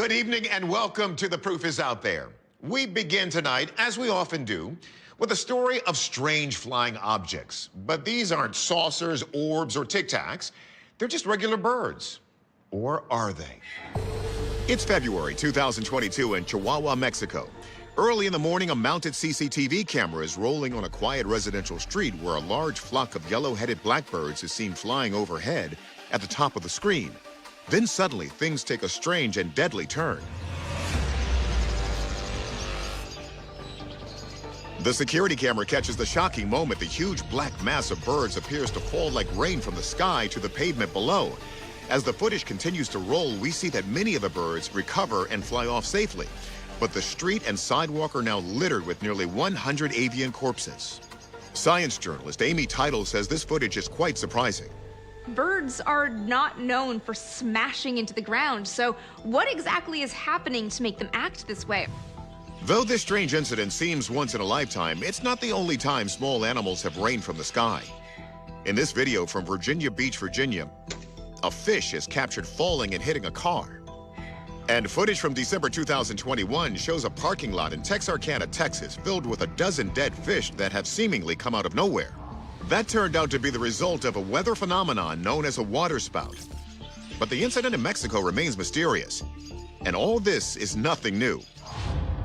Good evening and welcome to The Proof is Out There. We begin tonight, as we often do, with a story of strange flying objects. But these aren't saucers, orbs, or Tic Tacs. They're just regular birds. Or are they? It's February 2022 in Chihuahua, Mexico. Early in the morning, a mounted CCTV camera is rolling on a quiet residential street where a large flock of yellow-headed blackbirds is seen flying overhead at the top of the screen. Then suddenly, things take a strange and deadly turn. The security camera catches the shocking moment the huge black mass of birds appears to fall like rain from the sky to the pavement below. As the footage continues to roll, we see that many of the birds recover and fly off safely. But the street and sidewalk are now littered with nearly 100 avian corpses. Science journalist Amy Title says this footage is quite surprising. Birds are not known for smashing into the ground, so what exactly is happening to make them act this way? Though this strange incident seems once in a lifetime, it's not the only time small animals have rained from the sky. In this video from Virginia Beach, Virginia, a fish is captured falling and hitting a car. And footage from December 2021 shows a parking lot in Texarkana, Texas, filled with a dozen dead fish that have seemingly come out of nowhere. That turned out to be the result of a weather phenomenon known as a waterspout. But the incident in Mexico remains mysterious. And all this is nothing new.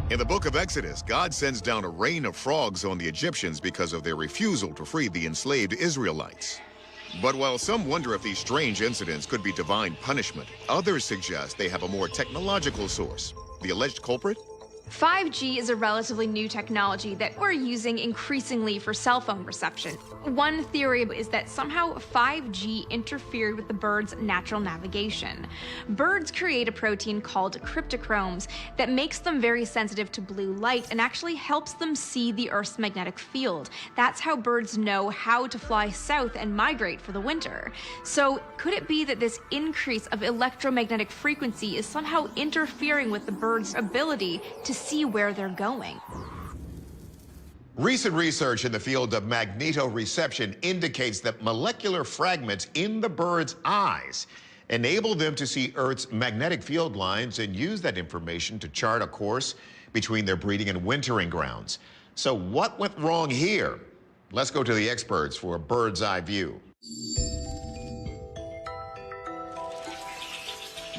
In the book of Exodus, God sends down a rain of frogs on the Egyptians because of their refusal to free the enslaved Israelites. But while some wonder if these strange incidents could be divine punishment, others suggest they have a more technological source. The alleged culprit? 5G is a relatively new technology that we're using increasingly for cell phone reception. One theory is that somehow 5G interfered with the bird's natural navigation. Birds create a protein called cryptochromes that makes them very sensitive to blue light and actually helps them see the Earth's magnetic field. That's how birds know how to fly south and migrate for the winter. So could it be that this increase of electromagnetic frequency is somehow interfering with the bird's ability to see where they're going? Recent research in the field of magnetoreception indicates that molecular fragments in the bird's eyes enable them to see Earth's magnetic field lines and use that information to chart a course between their breeding and wintering grounds. So what went wrong here? Let's go to the experts for a bird's eye view.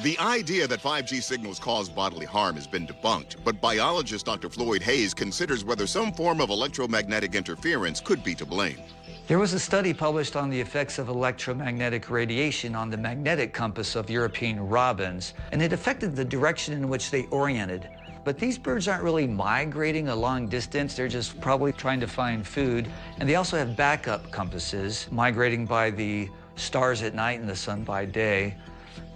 The idea that 5G signals cause bodily harm has been debunked, but biologist Dr. Floyd Hayes considers whether some form of electromagnetic interference could be to blame. There was a study published on the effects of electromagnetic radiation on the magnetic compass of European robins, and it affected the direction in which they oriented. But these birds aren't really migrating a long distance, they're just probably trying to find food. And they also have backup compasses, migrating by the stars at night and the sun by day.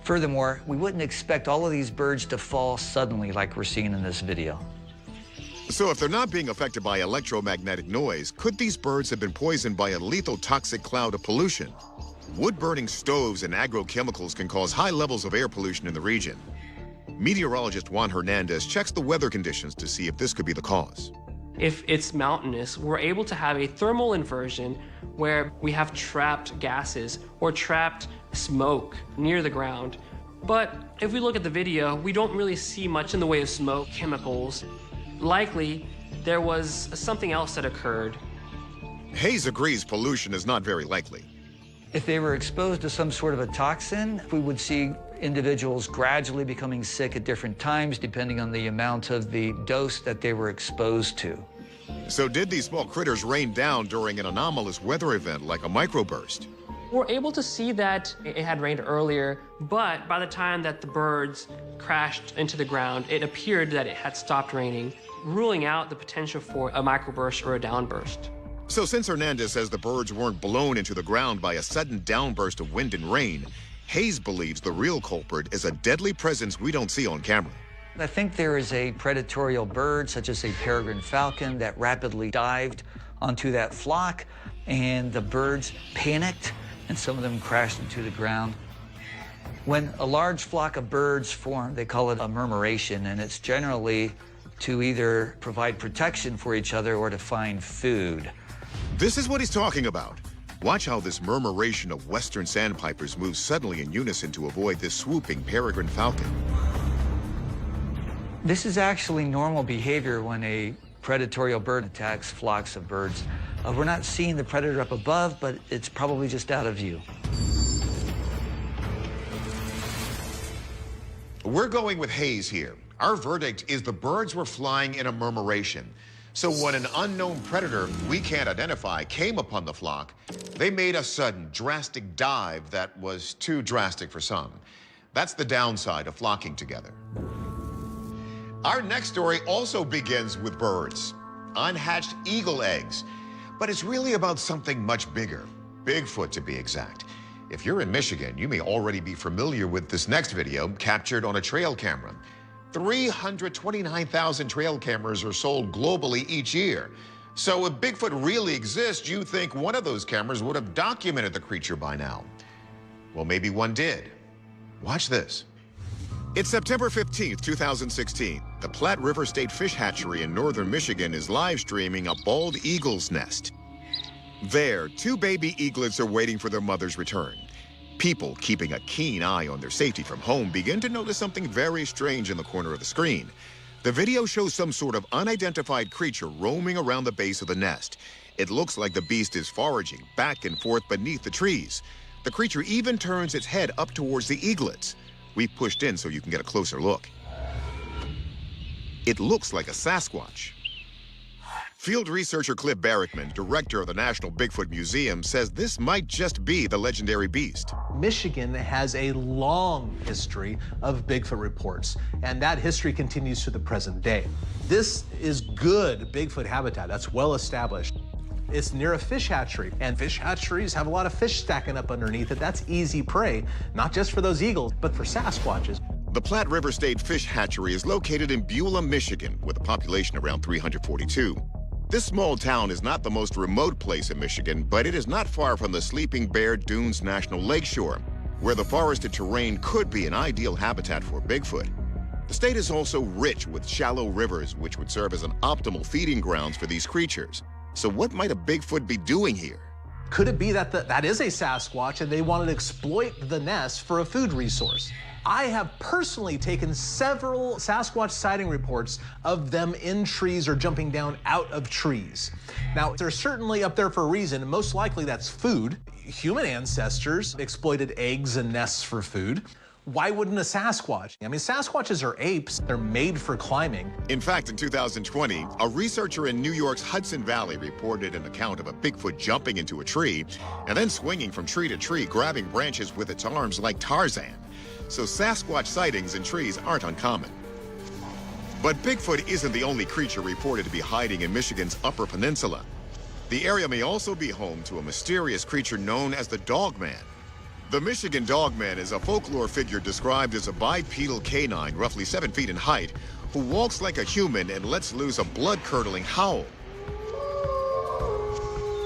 Furthermore, we wouldn't expect all of these birds to fall suddenly like we're seeing in this video. So if they're not being affected by electromagnetic noise, could these birds have been poisoned by a lethal toxic cloud of pollution? Wood-burning stoves and agrochemicals can cause high levels of air pollution in the region. Meteorologist Juan Hernandez checks the weather conditions to see if this could be the cause. If it's mountainous, we're able to have a thermal inversion where we have trapped gases or trapped smoke near the ground. But if we look at the video, we don't really see much in the way of smoke, chemicals. Likely, there was something else that occurred. Hayes agrees pollution is not very likely. If they were exposed to some sort of a toxin, we would see individuals gradually becoming sick at different times depending on the amount of the dose that they were exposed to. So did these small critters rain down during an anomalous weather event like a microburst? We're able to see that it had rained earlier, but by the time that the birds crashed into the ground, it appeared that it had stopped raining, ruling out the potential for a microburst or a downburst. So since Hernandez says the birds weren't blown into the ground by a sudden downburst of wind and rain, Hayes believes the real culprit is a deadly presence we don't see on camera. I think there is a predatorial bird, such as a peregrine falcon, that rapidly dived onto that flock, and the birds panicked, and some of them crashed into the ground. When a large flock of birds form, they call it a murmuration, and it's generally to either provide protection for each other or to find food. This is what he's talking about. Watch how this murmuration of western sandpipers moves suddenly in unison to avoid this swooping peregrine falcon. This is actually normal behavior when a predatory bird attacks flocks of birds. We're not seeing the predator up above, but it's probably just out of view. We're going with Hayes here. Our verdict is the birds were flying in a murmuration. So when an unknown predator we can't identify came upon the flock, they made a sudden, drastic dive that was too drastic for some. That's the downside of flocking together. Our next story also begins with birds, unhatched eagle eggs. But it's really about something much bigger, Bigfoot to be exact. If you're in Michigan, you may already be familiar with this next video captured on a trail camera. 329,000 trail cameras are sold globally each year. So if Bigfoot really exists, you think one of those cameras would have documented the creature by now. Well, maybe one did. Watch this. It's September 15th, 2016. The Platte River State Fish Hatchery in northern Michigan is live streaming a bald eagle's nest. There, 2 baby eaglets are waiting for their mother's return. People keeping a keen eye on their safety from home begin to notice something very strange in the corner of the screen. The video shows some sort of unidentified creature roaming around the base of the nest. It looks like the beast is foraging back and forth beneath the trees. The creature even turns its head up towards the eaglets. We've pushed in so you can get a closer look. It looks like a Sasquatch. Field researcher Cliff Barrickman, director of the National Bigfoot Museum, says this might just be the legendary beast. Michigan has a long history of Bigfoot reports, and that history continues to the present day. This is good Bigfoot habitat that's well established. It's near a fish hatchery, and fish hatcheries have a lot of fish stacking up underneath it. That's easy prey, not just for those eagles, but for Sasquatches. The Platte River State Fish Hatchery is located in Beulah, Michigan, with a population around 342. This small town is not the most remote place in Michigan, but it is not far from the Sleeping Bear Dunes National Lakeshore, where the forested terrain could be an ideal habitat for Bigfoot. The state is also rich with shallow rivers, which would serve as an optimal feeding grounds for these creatures. So what might a Bigfoot be doing here? Could it be that that is a Sasquatch and they wanted to exploit the nest for a food resource? I have personally taken several Sasquatch sighting reports of them in trees or jumping down out of trees. Now, they're certainly up there for a reason, and most likely that's food. Human ancestors exploited eggs and nests for food. Why wouldn't a Sasquatch? I mean, Sasquatches are apes. They're made for climbing. In fact, in 2020, a researcher in New York's Hudson Valley reported an account of a Bigfoot jumping into a tree and then swinging from tree to tree, grabbing branches with its arms like Tarzan. So Sasquatch sightings in trees aren't uncommon. But Bigfoot isn't the only creature reported to be hiding in Michigan's Upper Peninsula. The area may also be home to a mysterious creature known as the Dogman. The Michigan Dogman is a folklore figure described as a bipedal canine, roughly 7 feet in height, who walks like a human and lets loose a blood-curdling howl.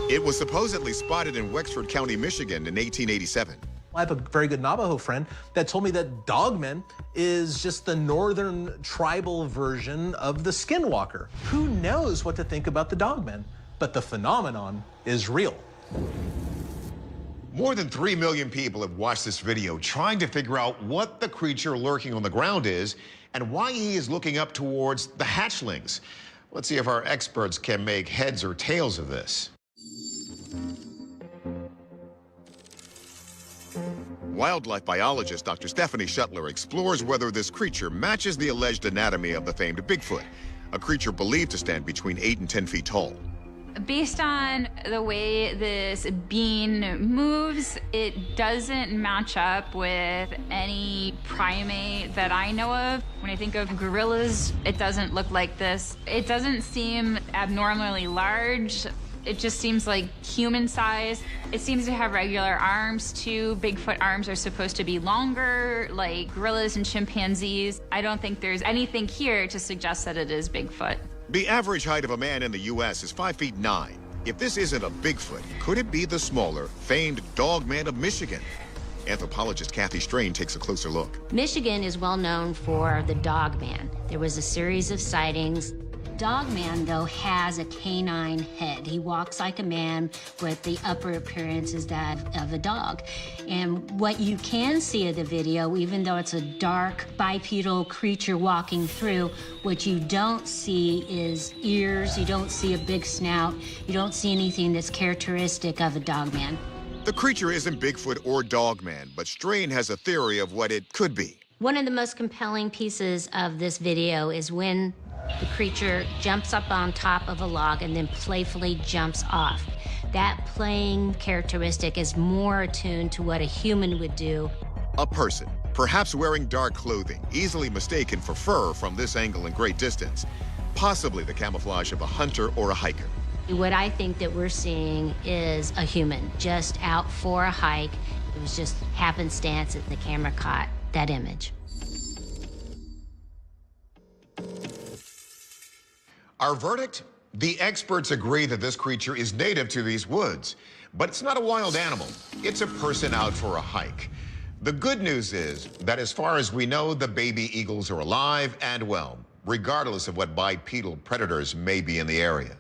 It was supposedly spotted in Wexford County, Michigan in 1887. I have a very good Navajo friend that told me that Dogman is just the northern tribal version of the Skinwalker. Who knows what to think about the Dogman? But the phenomenon is real. More than 3 million people have watched this video trying to figure out what the creature lurking on the ground is and why he is looking up towards the hatchlings. Let's see if our experts can make heads or tails of this. Wildlife biologist Dr. Stephanie Shuttler explores whether this creature matches the alleged anatomy of the famed Bigfoot, a creature believed to stand between 8 and 10 feet tall. Based on the way this being moves, it doesn't match up with any primate that I know of. When I think of gorillas, it doesn't look like this. It doesn't seem abnormally large. It just seems like human size. It seems to have regular arms too. Bigfoot arms are supposed to be longer, like gorillas and chimpanzees. I don't think there's anything here to suggest that it is Bigfoot. The average height of a man in the U.S. is 5 feet 9. If this isn't a Bigfoot, could it be the smaller, famed Dogman of Michigan? Anthropologist Kathy Strain takes a closer look. Michigan is well known for the Dogman. There was a series of sightings. Dogman, though, has a canine head. He walks like a man, but the upper appearance is that of a dog. And what you can see of the video, even though it's a dark bipedal creature walking through, what you don't see is ears, you don't see a big snout, you don't see anything that's characteristic of a Dogman. The creature isn't Bigfoot or Dogman, but Strain has a theory of what it could be. One of the most compelling pieces of this video is when the creature jumps up on top of a log and then playfully jumps off. That playing characteristic is more attuned to what a human would do. A person, perhaps wearing dark clothing, easily mistaken for fur from this angle and great distance. Possibly the camouflage of a hunter or a hiker. What I think that we're seeing is a human just out for a hike. It was just happenstance that the camera caught that image. Our verdict? The experts agree that this creature is native to these woods, but it's not a wild animal. It's a person out for a hike. The good news is that as far as we know, the baby eagles are alive and well, regardless of what bipedal predators may be in the area.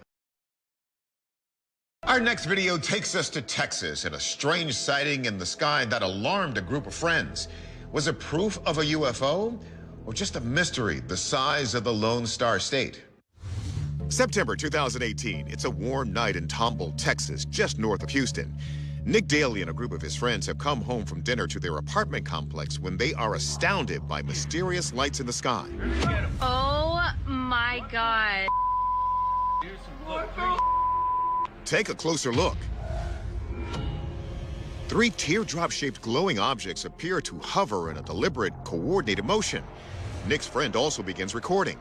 Our next video takes us to Texas and a strange sighting in the sky that alarmed a group of friends. Was it proof of a UFO or just a mystery the size of the Lone Star State? September 2018, it's a warm night in Tomball, Texas, just north of Houston. Nick Daly and a group of his friends have come home from dinner to their apartment complex when they are astounded by mysterious lights in the sky. Oh my God. Take a closer look. 3 teardrop-shaped glowing objects appear to hover in a deliberate, coordinated motion. Nick's friend also begins recording.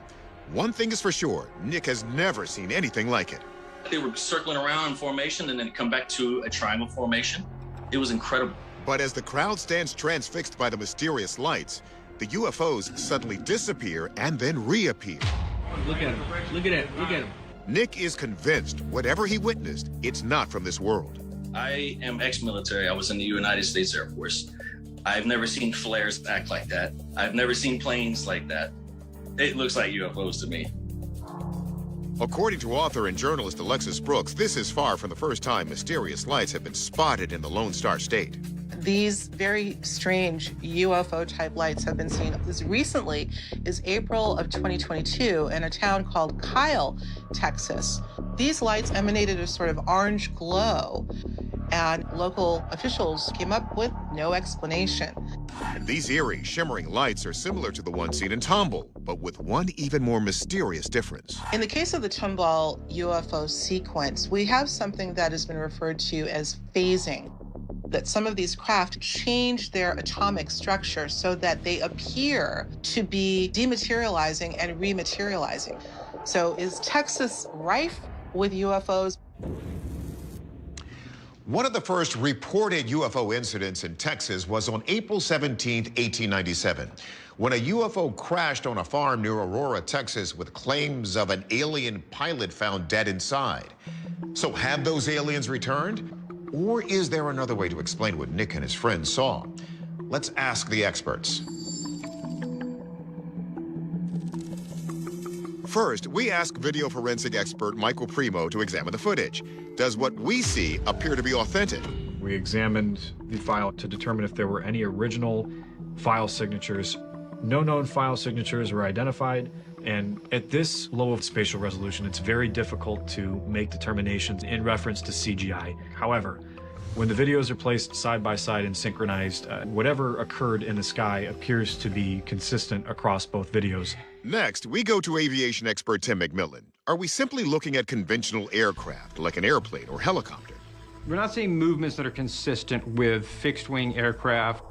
One thing is for sure, Nick has never seen anything like it. They were circling around in formation and then come back to a triangle formation. It was incredible. But as the crowd stands transfixed by the mysterious lights, the UFOs suddenly disappear and then reappear. Look at him. Look at it. Look at him. Nick is convinced whatever he witnessed, it's not from this world. I am ex-military. I was in the United States Air Force. I've never seen flares act like that. I've never seen planes like that. It looks like UFOs to me. According to author and journalist Alexis Brooks, this is far from the first time mysterious lights have been spotted in the Lone Star State. These very strange UFO-type lights have been seen as recently as April of 2022 in a town called Kyle, Texas. These lights emanated a sort of orange glow, and local officials came up with no explanation. And these eerie, shimmering lights are similar to the ones seen in Tomball, but with one even more mysterious difference. In the case of the Tomball UFO sequence, we have something that has been referred to as phasing. That some of these craft change their atomic structure so that they appear to be dematerializing and rematerializing. So is Texas rife with UFOs? One of the first reported UFO incidents in Texas was on April 17, 1897, when a UFO crashed on a farm near Aurora, Texas, with claims of an alien pilot found dead inside. So have those aliens returned? Or is there another way to explain what Nick and his friends saw? Let's ask the experts. First, we ask video forensic expert Michael Primo to examine the footage. Does what we see appear to be authentic? We examined the file to determine if there were any original file signatures. No known file signatures were identified, and at this low of spatial resolution, it's very difficult to make determinations in reference to CGI. However, when the videos are placed side by side and synchronized, whatever occurred in the sky appears to be consistent across both videos. Next, we go to aviation expert Tim McMillan. Are we simply looking at conventional aircraft, like an airplane or helicopter? We're not seeing movements that are consistent with fixed-wing aircraft.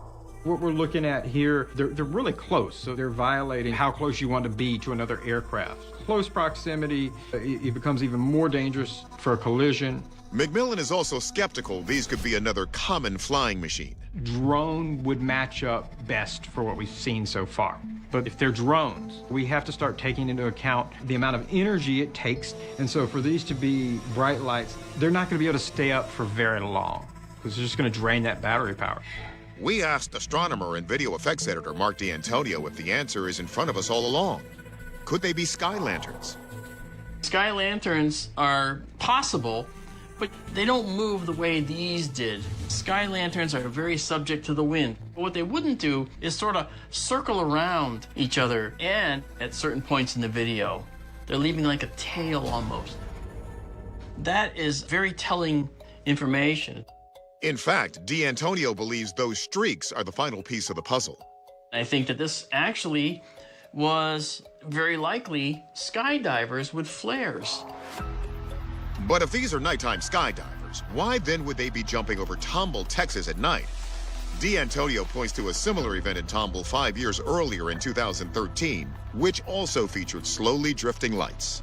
What we're looking at here, they're really close, so they're violating how close you want to be to another aircraft. Close proximity, it becomes even more dangerous for a collision. McMillan is also skeptical these could be another common flying machine. Drone would match up best for what we've seen so far. But if they're drones, we have to start taking into account the amount of energy it takes. And so for these to be bright lights, they're not going to be able to stay up for very long, because they're just going to drain that battery power. We asked astronomer and video effects editor Mark D'Antonio if the answer is in front of us all along. Could they be sky lanterns? Sky lanterns are possible, but they don't move the way these did. Sky lanterns are very subject to the wind. What they wouldn't do is sort of circle around each other, and at certain points in the video, they're leaving like a tail almost. That is very telling information. In fact, D'Antonio believes those streaks are the final piece of the puzzle. I think that this actually was very likely skydivers with flares. But if these are nighttime skydivers, why then would they be jumping over Tomball, Texas at night? D'Antonio points to a similar event in Tomball 5 years earlier in 2013, which also featured slowly drifting lights.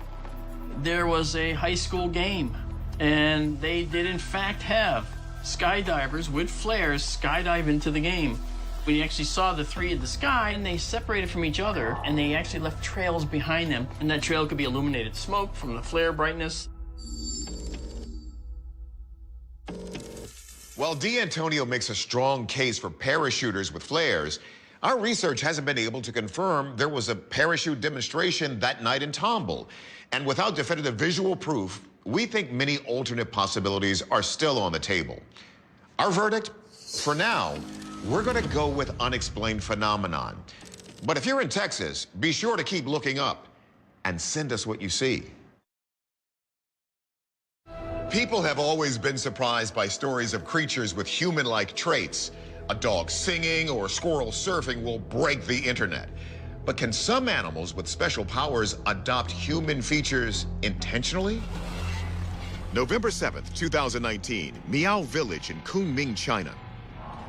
There was a high school game, and they did in fact have skydivers with flares skydive into the game. We actually saw the three in the sky, and they separated from each other, and they actually left trails behind them, and that trail could be illuminated smoke from the flare brightness. While D'Antonio makes a strong case for parachuters with flares, our research hasn't been able to confirm there was a parachute demonstration that night in Tomball. And without definitive visual proof, we think many alternate possibilities are still on the table. Our verdict? For now, we're going to go with unexplained phenomenon. But if you're in Texas, be sure to keep looking up and send us what you see. People have always been surprised by stories of creatures with human-like traits. A dog singing or a squirrel surfing will break the internet. But can some animals with special powers adopt human features intentionally? November 7th, 2019, Miao Village in Kunming, China.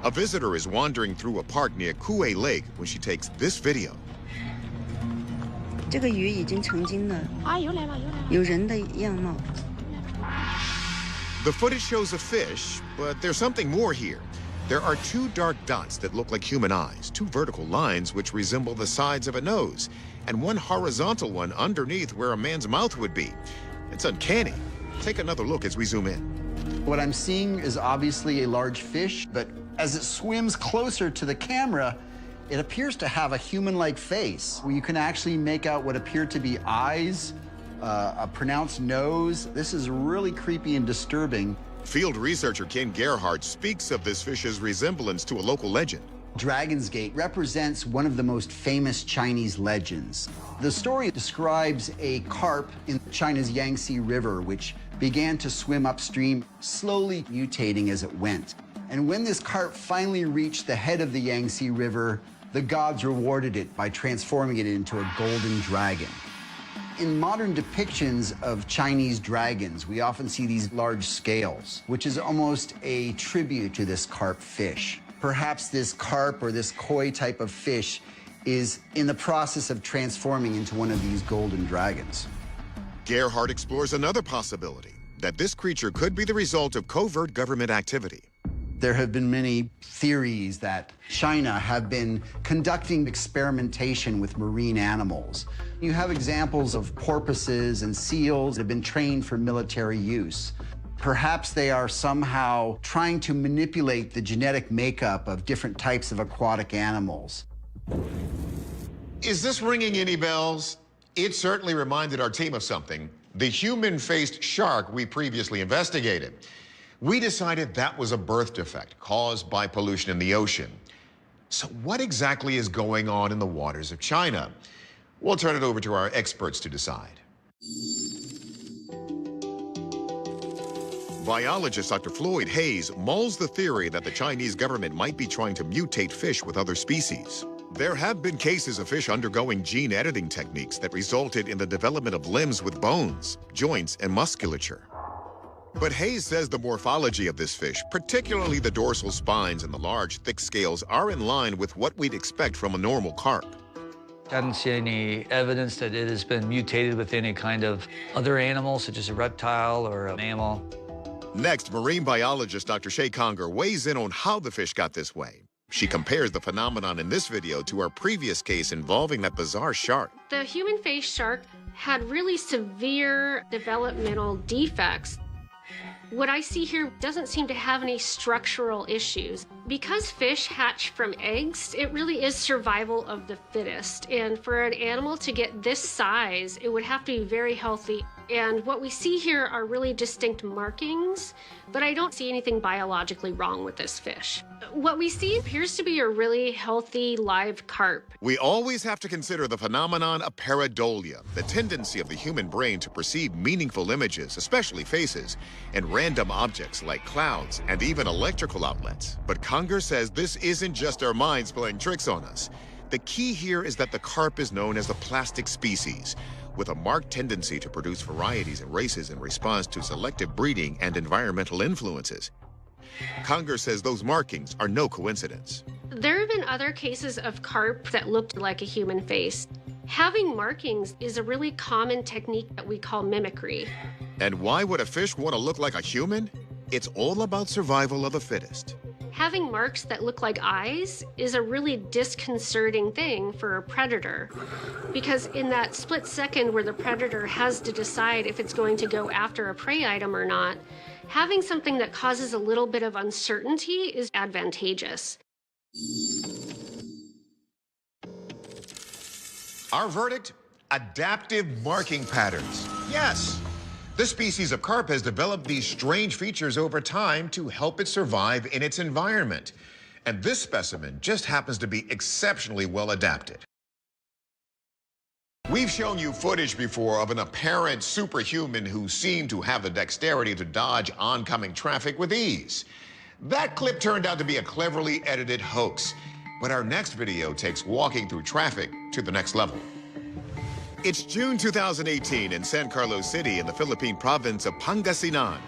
A visitor is wandering through a park near Kuei Lake when she takes this video. 这个鱼已经成精了，有人的样貌。 The footage shows a fish, but there's something more here. There are two dark dots that look like human eyes, two vertical lines which resemble the sides of a nose, and one horizontal one underneath where a man's mouth would be. It's uncanny. Take another look as we zoom in. What I'm seeing is obviously a large fish, but as it swims closer to the camera, it appears to have a human-like face, where you can actually make out what appear to be eyes, a pronounced nose. This is really creepy and disturbing. Field researcher Ken Gerhardt speaks of this fish's resemblance to a local legend. Dragon's Gate represents one of the most famous Chinese legends. The story describes a carp in China's Yangtze River, which began to swim upstream, slowly mutating as it went. And when this carp finally reached the head of the Yangtze River, the gods rewarded it by transforming it into a golden dragon. In modern depictions of Chinese dragons, we often see these large scales, which is almost a tribute to this carp fish. Perhaps this carp or this koi type of fish is in the process of transforming into one of these golden dragons. Gerhardt explores another possibility, that this creature could be the result of covert government activity. There have been many theories that China have been conducting experimentation with marine animals. You have examples of porpoises and seals that have been trained for military use. Perhaps they are somehow trying to manipulate the genetic makeup of different types of aquatic animals. Is this ringing any bells? It certainly reminded our team of something, the human-faced shark we previously investigated. We decided that was a birth defect caused by pollution in the ocean. So what exactly is going on in the waters of China? We'll turn it over to our experts to decide. Biologist Dr. Floyd Hayes mulls the theory that the Chinese government might be trying to mutate fish with other species. There have been cases of fish undergoing gene editing techniques that resulted in the development of limbs with bones, joints, and musculature. But Hayes says the morphology of this fish, particularly the dorsal spines and the large, thick scales, are in line with what we'd expect from a normal carp. I didn't see any evidence that it has been mutated with any kind of other animal, such as a reptile or a mammal. Next, marine biologist Dr. Shay Conger weighs in on how the fish got this way. She compares the phenomenon in this video to our previous case involving that bizarre shark. The human-faced shark had really severe developmental defects. What I see here doesn't seem to have any structural issues. Because fish hatch from eggs, it really is survival of the fittest. And for an animal to get this size, it would have to be very healthy. And what we see here are really distinct markings, but I don't see anything biologically wrong with this fish. What we see appears to be a really healthy live carp. We always have to consider the phenomenon of pareidolia, the tendency of the human brain to perceive meaningful images, especially faces, and random objects like clouds and even electrical outlets. But Conger says this isn't just our minds playing tricks on us. The key here is that the carp is known as a plastic species, with a marked tendency to produce varieties and races in response to selective breeding and environmental influences. Conger says those markings are no coincidence. There have been other cases of carp that looked like a human face. Having markings is a really common technique that we call mimicry. And why would a fish want to look like a human? It's all about survival of the fittest. Having marks that look like eyes is a really disconcerting thing for a predator, because in that split second where the predator has to decide if it's going to go after a prey item or not, having something that causes a little bit of uncertainty is advantageous. Our verdict? Adaptive marking patterns. Yes! This species of carp has developed these strange features over time to help it survive in its environment. And this specimen just happens to be exceptionally well adapted. We've shown you footage before of an apparent superhuman who seemed to have the dexterity to dodge oncoming traffic with ease. That clip turned out to be a cleverly edited hoax. But our next video takes walking through traffic to the next level. It's June 2018 in San Carlos City in the Philippine province of Pangasinan.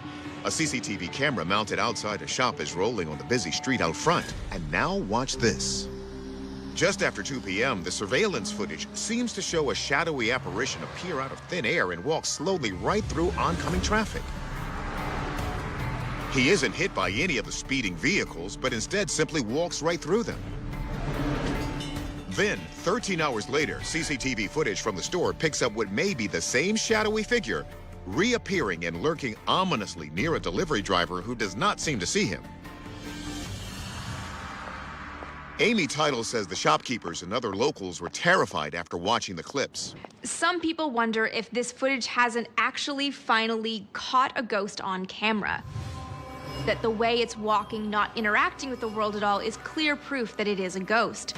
A CCTV camera mounted outside a shop is rolling on the busy street out front. And now watch this. Just after 2 p.m., the surveillance footage seems to show a shadowy apparition appear out of thin air and walk slowly right through oncoming traffic. He isn't hit by any of the speeding vehicles, but instead simply walks right through them. Then, 13 hours later, CCTV footage from the store picks up what may be the same shadowy figure, reappearing and lurking ominously near a delivery driver who does not seem to see him. Amy Title says the shopkeepers and other locals were terrified after watching the clips. Some people wonder if this footage hasn't actually finally caught a ghost on camera. That the way it's walking, not interacting with the world at all, is clear proof that it is a ghost.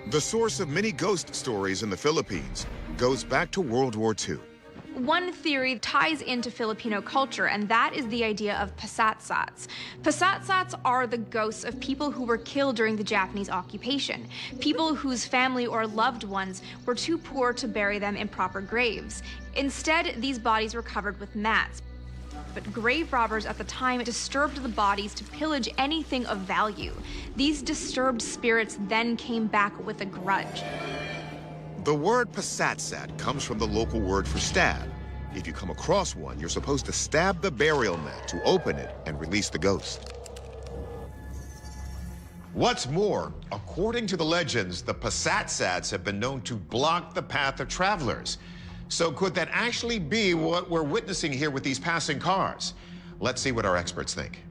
The source of many ghost stories in the Philippines goes back to World War II. One theory ties into Filipino culture, and that is the idea of pasatsats. Pasatsats are the ghosts of people who were killed during the Japanese occupation, people whose family or loved ones were too poor to bury them in proper graves. Instead, these bodies were covered with mats. But grave robbers at the time disturbed the bodies to pillage anything of value. These disturbed spirits then came back with a grudge. The word pasatsat comes from the local word for stab. If you come across one, you're supposed to stab the burial mat to open it and release the ghost. What's more, according to the legends, the pasatsats have been known to block the path of travelers. So could that actually be what we're witnessing here with these passing cars? Let's see what our experts think.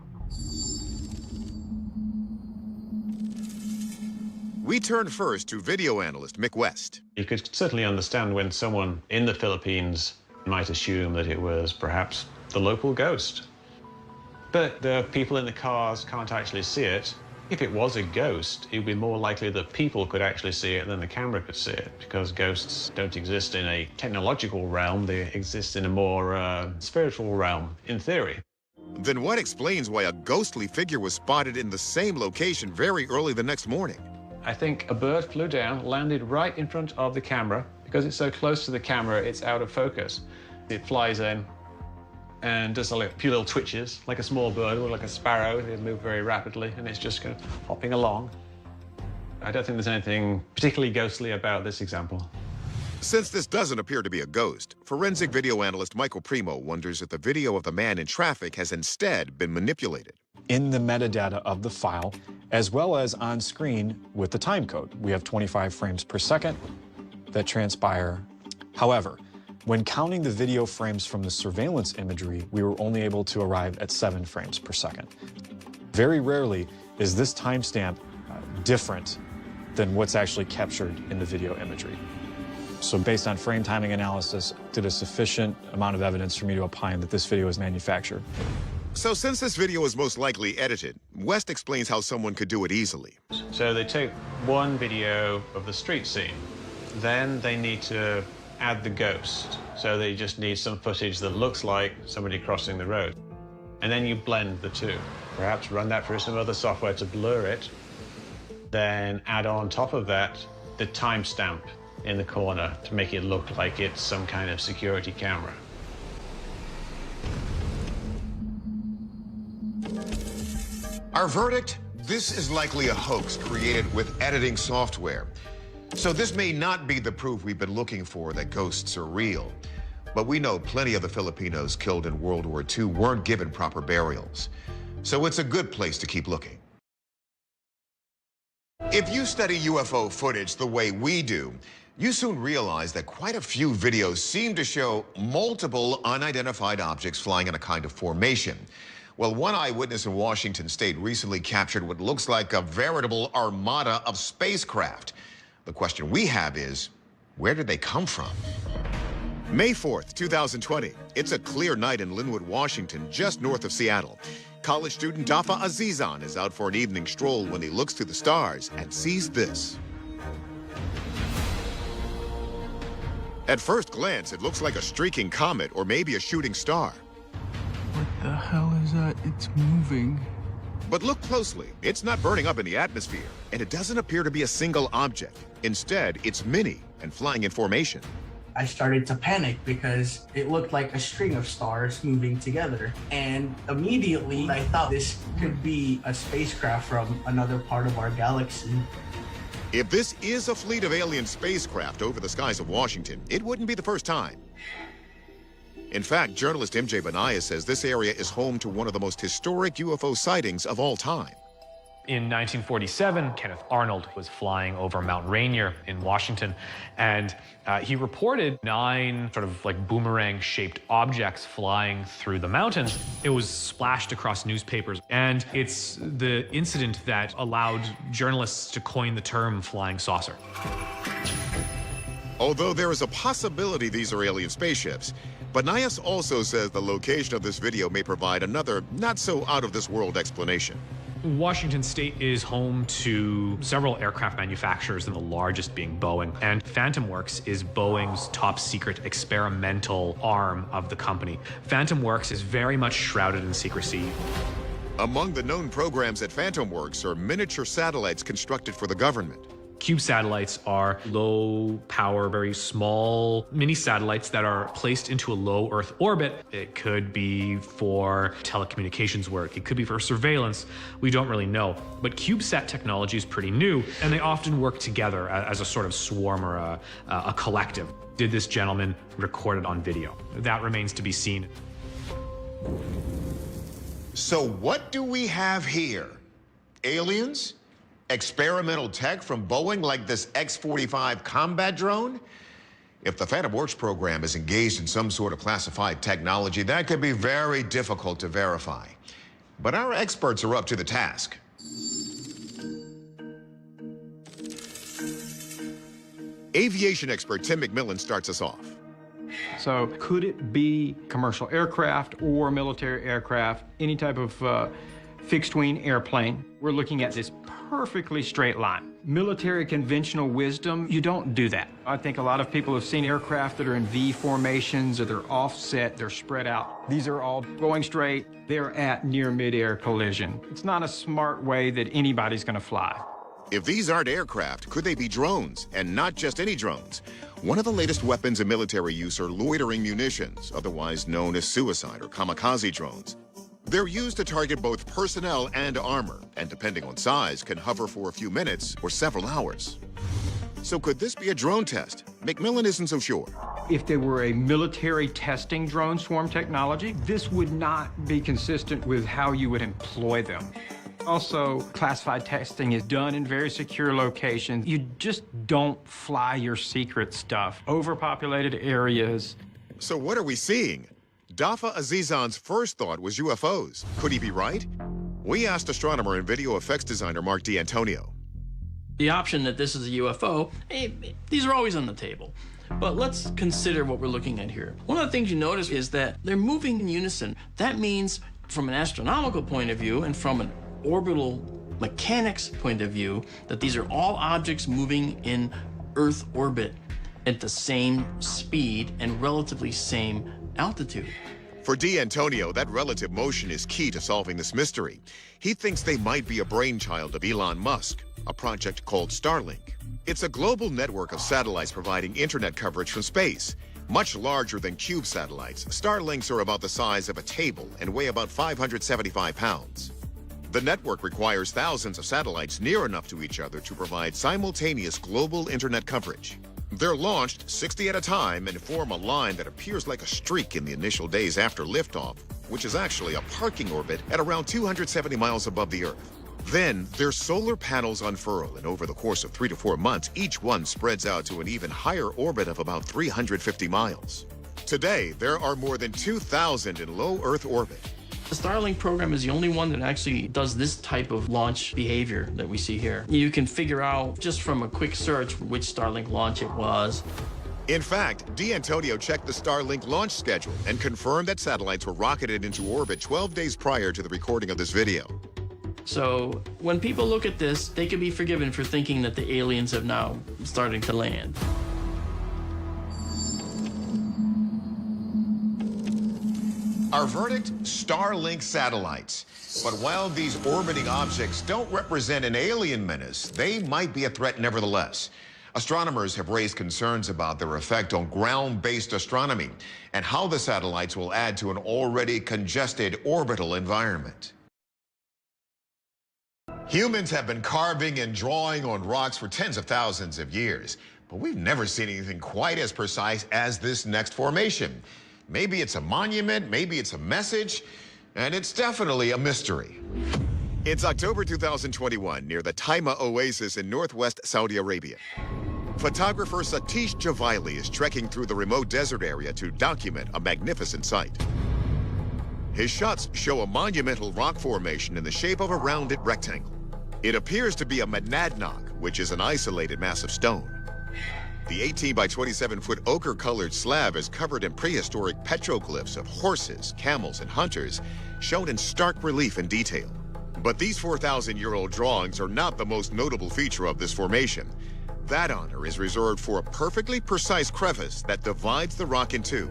We turn first to video analyst Mick West. You could certainly understand when someone in the Philippines might assume that it was perhaps the local ghost. But the people in the cars can't actually see it. If it was a ghost, it would be more likely that people could actually see it than the camera could see it, because ghosts don't exist in a technological realm, they exist in a more spiritual realm, in theory. Then what explains why a ghostly figure was spotted in the same location very early the next morning? I think a bird flew down, landed right in front of the camera. Because it's so close to the camera, it's out of focus. It flies in and does like a few little twitches, like a small bird or like a sparrow. They move very rapidly, and it's just kind of hopping along. I don't think there's anything particularly ghostly about this example. Since this doesn't appear to be a ghost, forensic video analyst Michael Primo wonders if the video of the man in traffic has instead been manipulated. In the metadata of the file, as well as on screen with the time code. We have 25 frames per second that transpire. However, when counting the video frames from the surveillance imagery, we were only able to arrive at 7 frames per second. Very rarely is this timestamp different than what's actually captured in the video imagery. So based on frame timing analysis, did a sufficient amount of evidence for me to opine that this video is manufactured. So since this video is most likely edited, West explains how someone could do it easily. So they take one video of the street scene. Then they need to add the ghost. So they just need some footage that looks like somebody crossing the road. And then you blend the two. Perhaps run that through some other software to blur it. Then add on top of that the timestamp in the corner to make it look like it's some kind of security camera. Our verdict? This is likely a hoax created with editing software. So this may not be the proof we've been looking for that ghosts are real. But we know plenty of the Filipinos killed in World War II weren't given proper burials. So it's a good place to keep looking. If you study UFO footage the way we do, you soon realize that quite a few videos seem to show multiple unidentified objects flying in a kind of formation. Well, one eyewitness in Washington state recently captured what looks like a veritable armada of spacecraft. The question we have is, where did they come from? May 4th, 2020. It's a clear night in Linwood, Washington, just north of Seattle. College student Dafa Azizan is out for an evening stroll when he looks to the stars and sees this. At first glance, it looks like a streaking comet or maybe a shooting star. What the hell is that? It's moving. But look closely. It's not burning up in the atmosphere, and it doesn't appear to be a single object. Instead, it's many and flying in formation. I started to panic because it looked like a string of stars moving together. And immediately I thought this could be a spacecraft from another part of our galaxy. If this is a fleet of alien spacecraft over the skies of Washington, it wouldn't be the first time. In fact, journalist MJ Benaya says this area is home to one of the most historic UFO sightings of all time. In 1947, Kenneth Arnold was flying over Mount Rainier in Washington, and he reported 9 sort of like boomerang-shaped objects flying through the mountains. It was splashed across newspapers, and it's the incident that allowed journalists to coin the term flying saucer. Although there is a possibility these are alien spaceships, Benayas also says the location of this video may provide another not-so-out-of-this-world explanation. Washington State is home to several aircraft manufacturers, and the largest being Boeing. And Phantom Works is Boeing's top secret experimental arm of the company. Phantom Works is very much shrouded in secrecy. Among the known programs at Phantom Works are miniature satellites constructed for the government. Cube satellites are low power, very small mini satellites that are placed into a low Earth orbit. It could be for telecommunications work. It could be for surveillance. We don't really know. But CubeSat technology is pretty new, and they often work together as a sort of swarm or a collective. Did this gentleman record it on video? That remains to be seen. So what do we have here? Aliens? Experimental tech from Boeing like this X-45 combat drone? If the Phantom Works program is engaged in some sort of classified technology, that could be very difficult to verify. But our experts are up to the task. Aviation expert Tim McMillan starts us off. So could it be commercial aircraft or military aircraft, any type of fixed-wing airplane? We're looking at this perfectly straight line. Military conventional wisdom, you don't do that. I think a lot of people have seen aircraft that are in V formations, or they're offset, they're spread out. These are all going straight. They're at near mid-air collision. It's not a smart way that anybody's gonna fly. If these aren't aircraft, could they be drones? And not just any drones. One of the latest weapons in military use are loitering munitions, otherwise known as suicide or kamikaze drones. They're used to target both personnel and armor, and depending on size, can hover for a few minutes or several hours. So could this be a drone test? McMillan isn't so sure. If there were a military testing drone swarm technology, this would not be consistent with how you would employ them. Also, classified testing is done in very secure locations. You just don't fly your secret stuff. Overpopulated areas. So what are we seeing? Dafa Azizan's first thought was UFOs. Could he be right? We asked astronomer and video effects designer Mark D'Antonio. The option that this is a UFO, these are always on the table. But let's consider what we're looking at here. One of the things you notice is that they're moving in unison. That means from an astronomical point of view and from an orbital mechanics point of view, that these are all objects moving in Earth orbit at the same speed and relatively same altitude. For D'Antonio, that relative motion is key to solving this mystery. He thinks they might be a brainchild of Elon Musk, a project called Starlink. It's a global network of satellites providing internet coverage from space. Much larger than Cube satellites, Starlinks are about the size of a table and weigh about 575 pounds. The network requires thousands of satellites near enough to each other to provide simultaneous global internet coverage. They're launched 60 at a time and form a line that appears like a streak in the initial days after liftoff, which is actually a parking orbit at around 270 miles above the Earth. Then, their solar panels unfurl, and over the course of 3 to 4 months, each one spreads out to an even higher orbit of about 350 miles. Today, there are more than 2,000 in low Earth orbit. The Starlink program is the only one that actually does this type of launch behavior that we see here. You can figure out just from a quick search which Starlink launch it was. In fact, D'Antonio checked the Starlink launch schedule and confirmed that satellites were rocketed into orbit 12 days prior to the recording of this video. So when people look at this, they can be forgiven for thinking that the aliens have now starting to land. Our verdict, Starlink satellites. But while these orbiting objects don't represent an alien menace, they might be a threat nevertheless. Astronomers have raised concerns about their effect on ground-based astronomy and how the satellites will add to an already congested orbital environment. Humans have been carving and drawing on rocks for tens of thousands of years, but we've never seen anything quite as precise as this next formation. Maybe it's a monument, maybe it's a message, and it's definitely a mystery. It's October 2021 near the Taima Oasis in northwest Saudi Arabia. Photographer Satish Javili is trekking through the remote desert area to document a magnificent sight. His shots show a monumental rock formation in the shape of a rounded rectangle. It appears to be a monadnock, which is an isolated mass of stone. The 18 by 27-foot ochre-colored slab is covered in prehistoric petroglyphs of horses, camels, and hunters, shown in stark relief and detail. But these 4,000-year-old drawings are not the most notable feature of this formation. That honor is reserved for a perfectly precise crevice that divides the rock in two.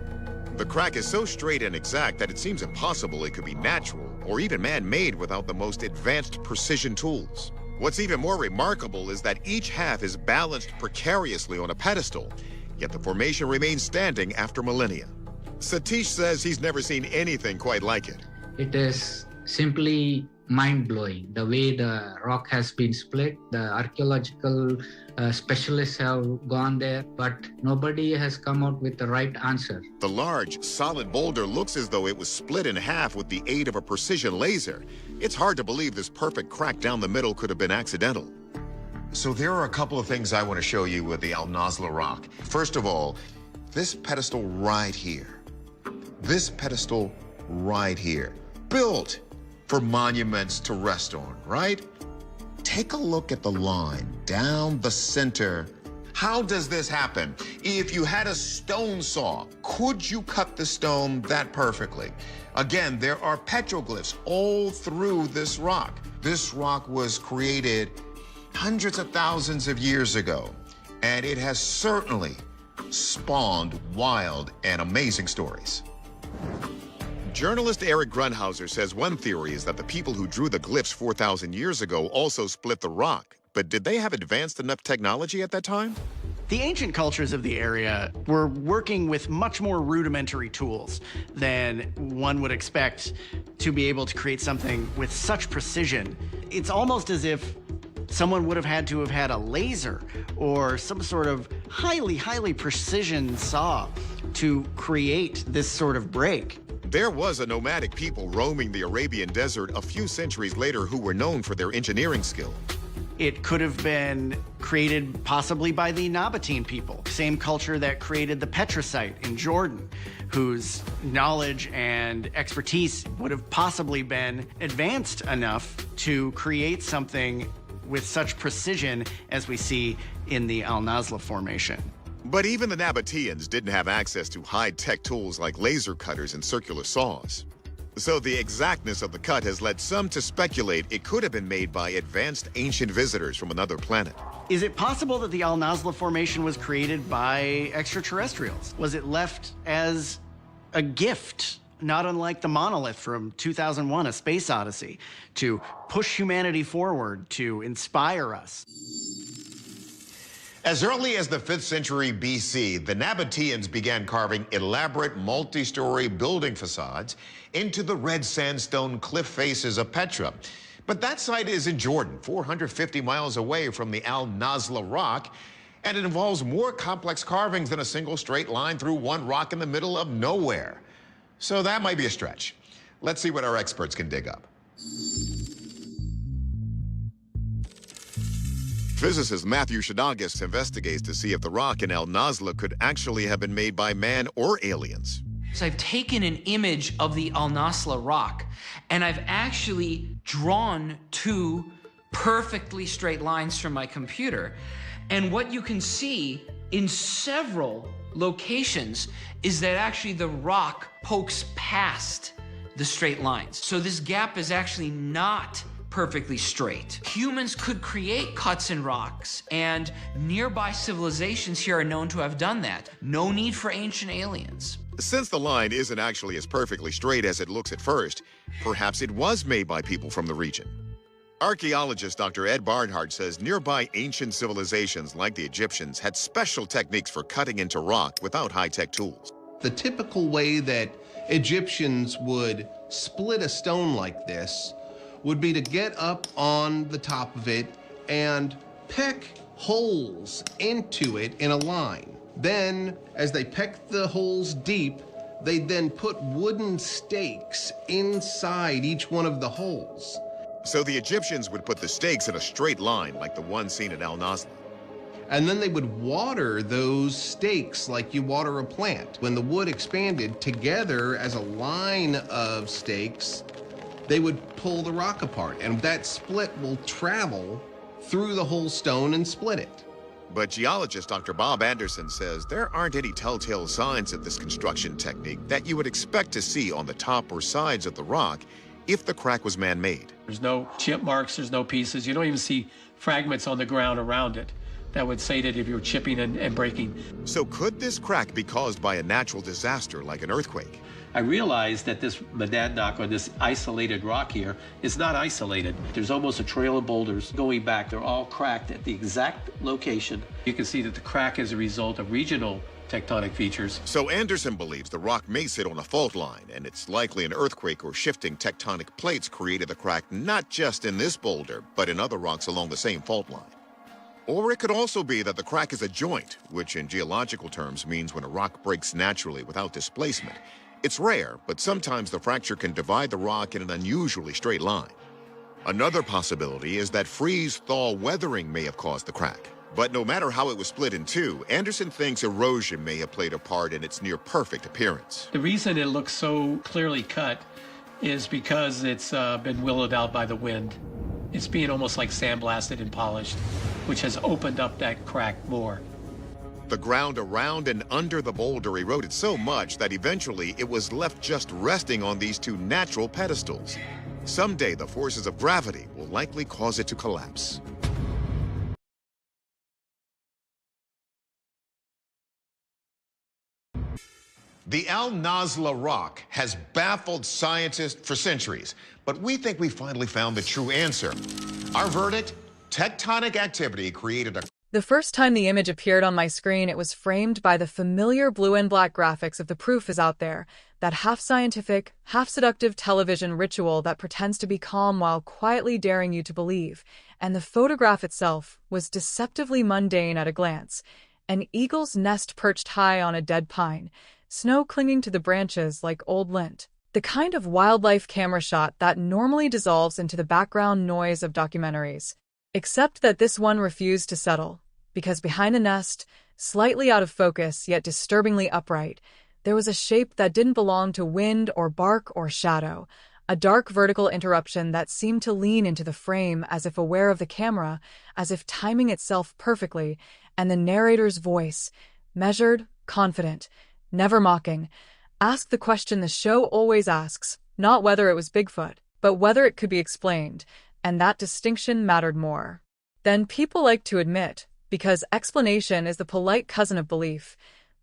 The crack is so straight and exact that it seems impossible it could be natural or even man-made without the most advanced precision tools. What's even more remarkable is that each half is balanced precariously on a pedestal, yet the formation remains standing after millennia. Satish says he's never seen anything quite like it. It is simply mind-blowing, the way the rock has been split. The archaeological specialists have gone there, but nobody has come out with the right answer. The large, solid boulder looks as though it was split in half with the aid of a precision laser. It's hard to believe this perfect crack down the middle could have been accidental. So there are a couple of things I want to show you with the Al Nazla rock. First of all, this pedestal right here. This pedestal right here. Built for monuments to rest on, right? Take a look at the line down the center. How does this happen? If you had a stone saw, could you cut the stone that perfectly? Again, there are petroglyphs all through this rock. This rock was created hundreds of thousands of years ago, and it has certainly spawned wild and amazing stories. Journalist Eric Grunhauser says one theory is that the people who drew the glyphs 4,000 years ago also split the rock. But did they have advanced enough technology at that time? The ancient cultures of the area were working with much more rudimentary tools than one would expect to be able to create something with such precision. It's almost as if someone would have had to have had a laser or some sort of highly precision saw to create this sort of break. There was a nomadic people roaming the Arabian desert a few centuries later who were known for their engineering skill. It could have been created possibly by the Nabatean people, same culture that created the Petra site in Jordan, whose knowledge and expertise would have possibly been advanced enough to create something with such precision as we see in the Al Nazla formation. But even the Nabateans didn't have access to high-tech tools like laser cutters and circular saws. So the exactness of the cut has led some to speculate it could have been made by advanced ancient visitors from another planet. Is it possible that the Al Nazla Formation was created by extraterrestrials? Was it left as a gift, not unlike the monolith from 2001, A Space Odyssey, to push humanity forward, to inspire us? As early as the 5th century BC, the Nabateans began carving elaborate multi-story building facades into the red sandstone cliff faces of Petra. But that site is in Jordan, 450 miles away from the Al Nazla rock, and it involves more complex carvings than a single straight line through one rock in the middle of nowhere. So that might be a stretch. Let's see what our experts can dig up. Physicist Matthew Shadagis investigates to see if the rock in Al Nazla could actually have been made by man or aliens. So I've taken an image of the Al Nazla rock, and I've actually drawn two perfectly straight lines from my computer. And what you can see in several locations is that actually the rock pokes past the straight lines. So this gap is actually not perfectly straight. Humans could create cuts in rocks, and nearby civilizations here are known to have done that. No need for ancient aliens. Since the line isn't actually as perfectly straight as it looks at first, perhaps it was made by people from the region. Archaeologist Dr. Ed Barnhart says nearby ancient civilizations like the Egyptians had special techniques for cutting into rock without high-tech tools. The typical way that Egyptians would split a stone like this would be to get up on the top of it and peck holes into it in a line. Then, as they pecked the holes deep, they'd then put wooden stakes inside each one of the holes. So the Egyptians would put the stakes in a straight line like the one seen at Al Nazla. And then they would water those stakes like you water a plant. When the wood expanded together as a line of stakes, they would pull the rock apart, and that split will travel through the whole stone and split it. But geologist Dr. Bob Anderson says there aren't any telltale signs of this construction technique that you would expect to see on the top or sides of the rock if the crack was man-made. There's no chip marks, there's no pieces. You don't even see fragments on the ground around it that would say that if you're chipping and breaking. So could this crack be caused by a natural disaster like an earthquake? I realized that this monadnock, or this isolated rock here, is not isolated. There's almost a trail of boulders going back. They're all cracked at the exact location. You can see that the crack is a result of regional tectonic features. So Anderson believes the rock may sit on a fault line, and it's likely an earthquake or shifting tectonic plates created the crack not just in this boulder, but in other rocks along the same fault line. Or it could also be that the crack is a joint, which in geological terms means when a rock breaks naturally without displacement. It's rare, but sometimes the fracture can divide the rock in an unusually straight line. Another possibility is that freeze-thaw weathering may have caused the crack. But no matter how it was split in two, Anderson thinks erosion may have played a part in its near-perfect appearance. The reason it looks so clearly cut is because it's been willowed out by the wind. It's being almost like sandblasted and polished, which has opened up that crack more. The ground around and under the boulder eroded so much that eventually it was left just resting on these two natural pedestals. Someday the forces of gravity will likely cause it to collapse. The Al Nazla rock has baffled scientists for centuries, but we think we finally found the true answer. Our verdict: tectonic activity created a... The first time the image appeared on my screen, it was framed by the familiar blue and black graphics of The Proof Is Out There, that half-scientific, half-seductive television ritual that pretends to be calm while quietly daring you to believe. And the photograph itself was deceptively mundane at a glance. An eagle's nest perched high on a dead pine, snow clinging to the branches like old lint. The kind of wildlife camera shot that normally dissolves into the background noise of documentaries. Except that this one refused to settle, because behind the nest, slightly out of focus yet disturbingly upright, there was a shape that didn't belong to wind or bark or shadow, a dark vertical interruption that seemed to lean into the frame as if aware of the camera, as if timing itself perfectly, and the narrator's voice, measured, confident, never mocking. Ask the question the show always asks, not whether it was Bigfoot, but whether it could be explained, and that distinction mattered more than people like to admit, because explanation is the polite cousin of belief,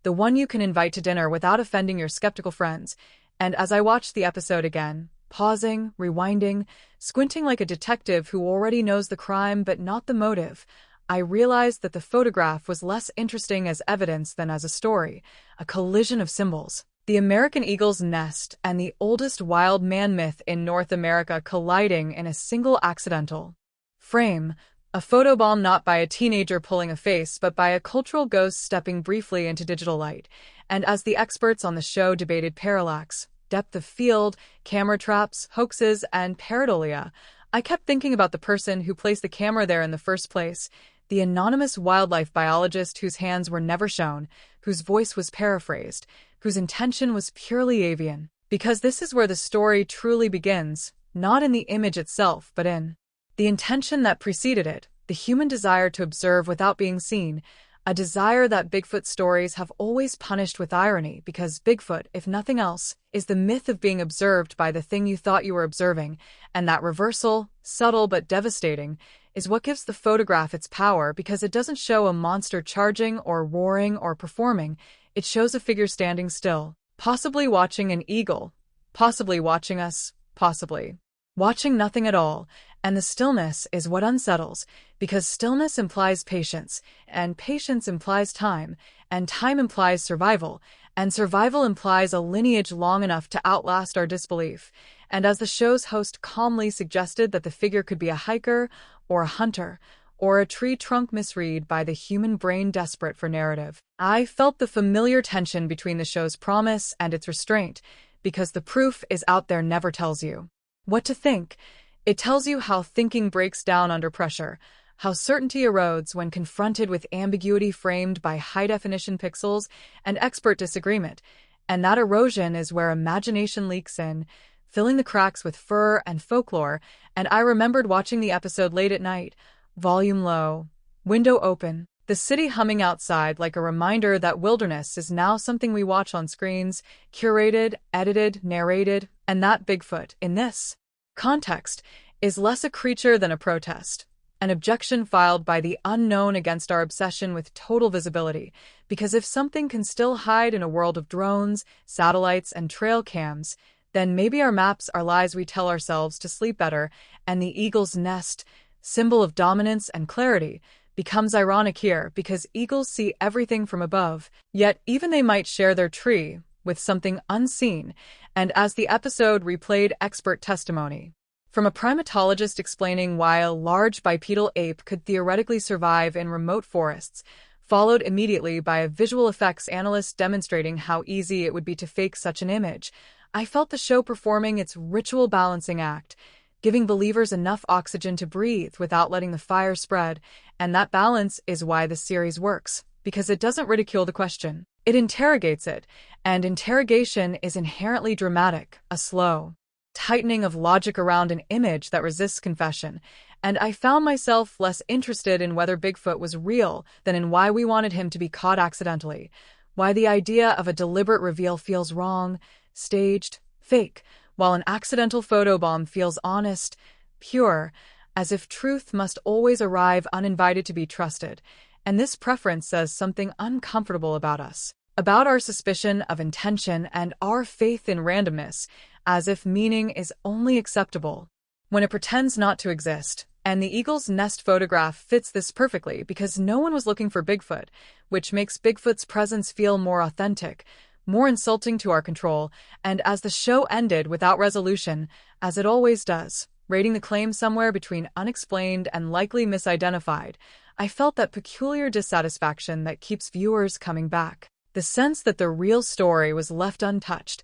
the one you can invite to dinner without offending your skeptical friends. And as I watched the episode again, pausing, rewinding, squinting like a detective who already knows the crime but not the motive, I realized that the photograph was less interesting as evidence than as a story, a collision of symbols. The American eagle's nest and the oldest wild man myth in North America colliding in a single accidental frame, a photobomb not by a teenager pulling a face, but by a cultural ghost stepping briefly into digital light. And as the experts on the show debated parallax, depth of field, camera traps, hoaxes, and pareidolia, I kept thinking about the person who placed the camera there in the first place, the anonymous wildlife biologist whose hands were never shown, whose voice was paraphrased, whose intention was purely avian. Because this is where the story truly begins, not in the image itself, but in the intention that preceded it, the human desire to observe without being seen, a desire that Bigfoot stories have always punished with irony, because Bigfoot, if nothing else, is the myth of being observed by the thing you thought you were observing, and that reversal, subtle but devastating, is what gives the photograph its power, because it doesn't show a monster charging or roaring or performing. It shows a figure standing still, possibly watching an eagle, possibly watching us, possibly watching nothing at all. And the stillness is what unsettles, because stillness implies patience, and patience implies time, and time implies survival, and survival implies a lineage long enough to outlast our disbelief. And as the show's host calmly suggested that the figure could be a hiker, or a hunter, or a tree trunk misread by the human brain desperate for narrative, I felt the familiar tension between the show's promise and its restraint, because the proof is out there never tells you what to think. It tells you how thinking breaks down under pressure, how certainty erodes when confronted with ambiguity framed by high-definition pixels and expert disagreement, and that erosion is where imagination leaks in, filling the cracks with fur and folklore. And I remembered watching the episode late at night, volume low, window open, the city humming outside like a reminder that wilderness is now something we watch on screens, curated, edited, narrated, and that Bigfoot, in this context, is less a creature than a protest, an objection filed by the unknown against our obsession with total visibility, because if something can still hide in a world of drones, satellites, and trail cams, then maybe our maps are lies we tell ourselves to sleep better, and the eagle's nest, symbol of dominance and clarity, becomes ironic here, because eagles see everything from above, yet even they might share their tree with something unseen. And as the episode replayed expert testimony from a primatologist explaining why a large bipedal ape could theoretically survive in remote forests, followed immediately by a visual effects analyst demonstrating how easy it would be to fake such an image, I felt the show performing its ritual balancing act, giving believers enough oxygen to breathe without letting the fire spread. And that balance is why the series works, because it doesn't ridicule the question. It interrogates it, and interrogation is inherently dramatic, a slow tightening of logic around an image that resists confession. And I found myself less interested in whether Bigfoot was real than in why we wanted him to be caught accidentally, why the idea of a deliberate reveal feels wrong, staged, fake, while an accidental photobomb feels honest, pure, as if truth must always arrive uninvited to be trusted. And this preference says something uncomfortable about us, about our suspicion of intention and our faith in randomness, as if meaning is only acceptable when it pretends not to exist. And the eagle's nest photograph fits this perfectly, because no one was looking for Bigfoot, which makes Bigfoot's presence feel more authentic, more insulting to our control. And as the show ended without resolution, as it always does, rating the claim somewhere between unexplained and likely misidentified, I felt that peculiar dissatisfaction that keeps viewers coming back. The sense that the real story was left untouched,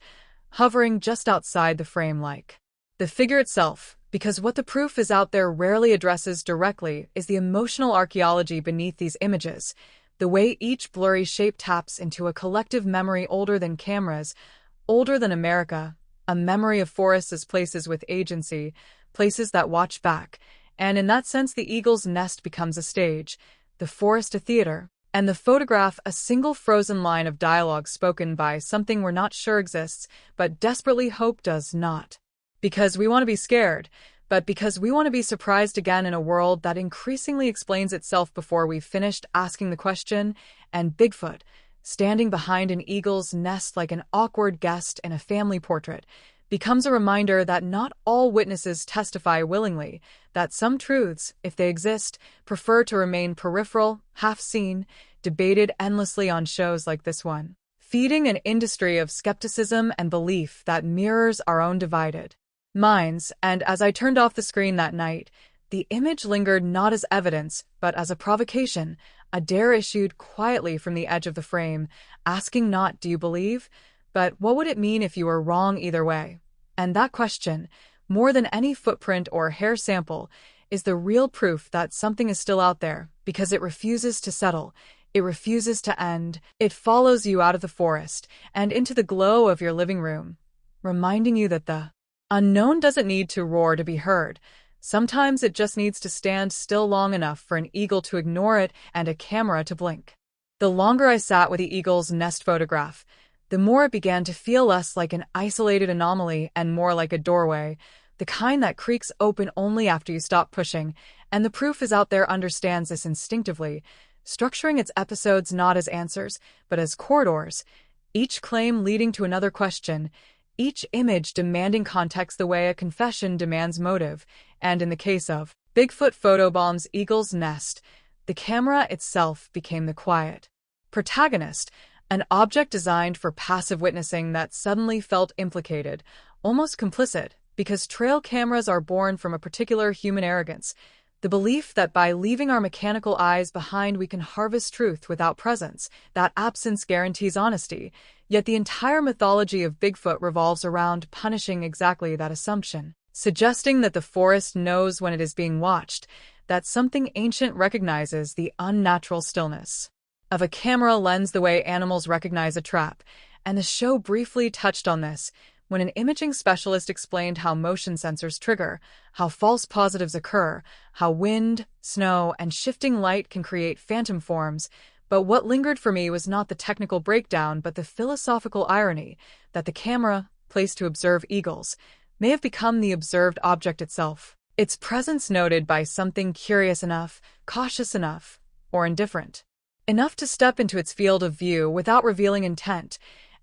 hovering just outside the frame like the figure itself, because what the proof is out there rarely addresses directly is the emotional archaeology beneath these images, the way each blurry shape taps into a collective memory older than cameras, older than America, a memory of forests as places with agency, places that watch back. And in that sense, the eagle's nest becomes a stage, the forest a theater, and the photograph a single frozen line of dialogue spoken by something we're not sure exists, but desperately hope does not. Because we want to be scared, but because we want to be surprised again in a world that increasingly explains itself before we've finished asking the question, and Bigfoot, standing behind an eagle's nest like an awkward guest in a family portrait, becomes a reminder that not all witnesses testify willingly, that some truths, if they exist, prefer to remain peripheral, half-seen, debated endlessly on shows like this one, feeding an industry of skepticism and belief that mirrors our own divided minds. And as I turned off the screen that night, the image lingered not as evidence, but as a provocation, a dare issued quietly from the edge of the frame, asking not, "Do you believe?" but what would it mean if you were wrong either way? And that question, more than any footprint or hair sample, is the real proof that something is still out there, because it refuses to settle, it refuses to end, it follows you out of the forest and into the glow of your living room, reminding you that the unknown doesn't need to roar to be heard. Sometimes it just needs to stand still long enough for an eagle to ignore it and a camera to blink. The longer I sat with the eagle's nest photograph, the more it began to feel less like an isolated anomaly and more like a doorway, the kind that creaks open only after you stop pushing, and the proof is out there understands this instinctively, structuring its episodes not as answers, but as corridors, each claim leading to another question, each image demanding context the way a confession demands motive, and in the case of Bigfoot Photobombs' Eagle's Nest, the camera itself became the quiet protagonist, an object designed for passive witnessing that suddenly felt implicated, almost complicit, because trail cameras are born from a particular human arrogance, the belief that by leaving our mechanical eyes behind we can harvest truth without presence, that absence guarantees honesty, yet the entire mythology of Bigfoot revolves around punishing exactly that assumption, suggesting that the forest knows when it is being watched, that something ancient recognizes the unnatural stillness of a camera lens the way animals recognize a trap, and the show briefly touched on this when an imaging specialist explained how motion sensors trigger, how false positives occur, how wind, snow, and shifting light can create phantom forms. But what lingered for me was not the technical breakdown, but the philosophical irony that the camera, placed to observe eagles, may have become the observed object itself, its presence noted by something curious enough, cautious enough, or indifferent enough to step into its field of view without revealing intent.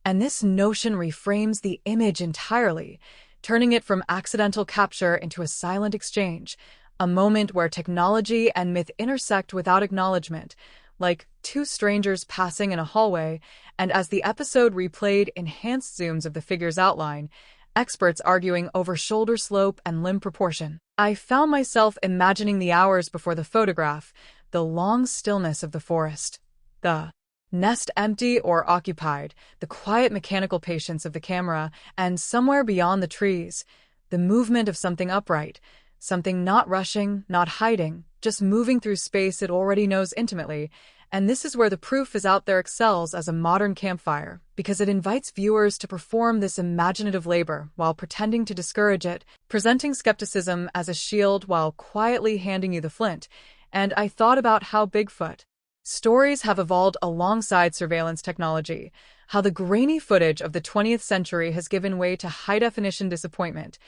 And this notion reframes the image entirely, turning it from accidental capture into a silent exchange, a moment where technology and myth intersect without acknowledgement, like two strangers passing in a hallway, and as the episode replayed enhanced zooms of the figure's outline, experts arguing over shoulder slope and limb proportion. I found myself imagining the hours before the photograph, the long stillness of the forest, the nest empty or occupied, the quiet mechanical patience of the camera, and somewhere beyond the trees, the movement of something upright, something not rushing, not hiding, just moving through space it already knows intimately. And this is where the proof is out there excels as a modern campfire, because it invites viewers to perform this imaginative labor while pretending to discourage it, presenting skepticism as a shield while quietly handing you the flint. And I thought about how Bigfoot stories have evolved alongside surveillance technology, how the grainy footage of the 20th century has given way to high-definition disappointment,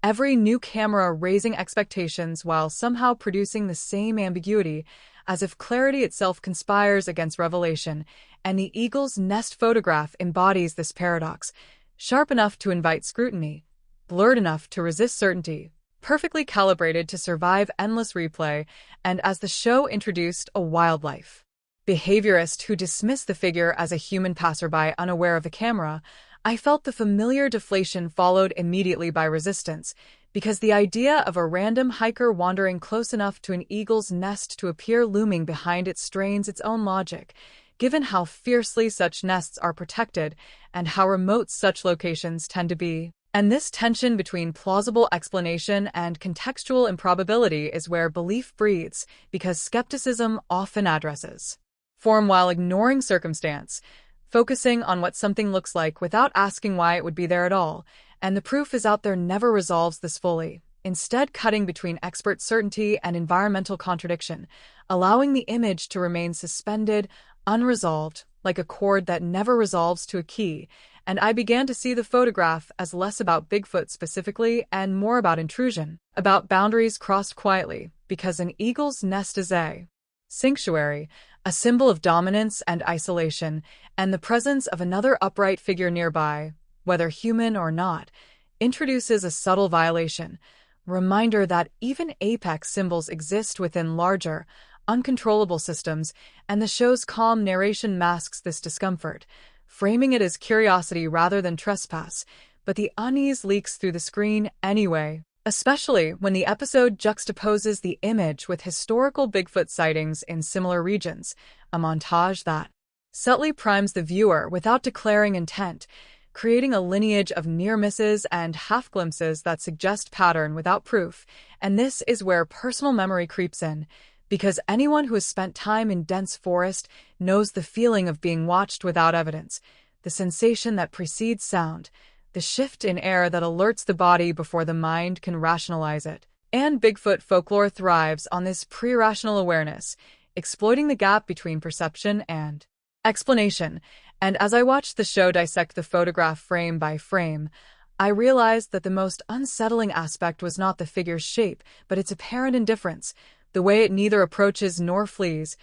every new camera raising expectations while somehow producing the same ambiguity, as if clarity itself conspires against revelation, and the eagle's nest photograph embodies this paradox, sharp enough to invite scrutiny, blurred enough to resist certainty, perfectly calibrated to survive endless replay, and as the show introduced a wildlife behaviorist who dismissed the figure as a human passerby unaware of the camera, I felt the familiar deflation followed immediately by resistance, because the idea of a random hiker wandering close enough to an eagle's nest to appear looming behind it strains its own logic, given how fiercely such nests are protected and how remote such locations tend to be. And this tension between plausible explanation and contextual improbability is where belief breathes, because skepticism often addresses form while ignoring circumstance, focusing on what something looks like without asking why it would be there at all, and the proof is out there never resolves this fully, instead cutting between expert certainty and environmental contradiction, allowing the image to remain suspended, unresolved, like a chord that never resolves to a key, and I began to see the photograph as less about Bigfoot specifically and more about intrusion, about boundaries crossed quietly, because an eagle's nest is a sanctuary, a symbol of dominance and isolation, and the presence of another upright figure nearby, whether human or not, introduces a subtle violation, reminder that even apex symbols exist within larger, uncontrollable systems, and the show's calm narration masks this discomfort, framing it as curiosity rather than trespass, but the unease leaks through the screen anyway, especially when the episode juxtaposes the image with historical Bigfoot sightings in similar regions, a montage that subtly primes the viewer without declaring intent, creating a lineage of near misses and half glimpses that suggest pattern without proof. And this is where personal memory creeps in, because anyone who has spent time in dense forest knows the feeling of being watched without evidence, the sensation that precedes sound, the shift in air that alerts the body before the mind can rationalize it. And Bigfoot folklore thrives on this pre-rational awareness, exploiting the gap between perception and explanation. And as I watched the show dissect the photograph frame by frame, I realized that the most unsettling aspect was not the figure's shape, but its apparent indifference, the way it neither approaches nor flees,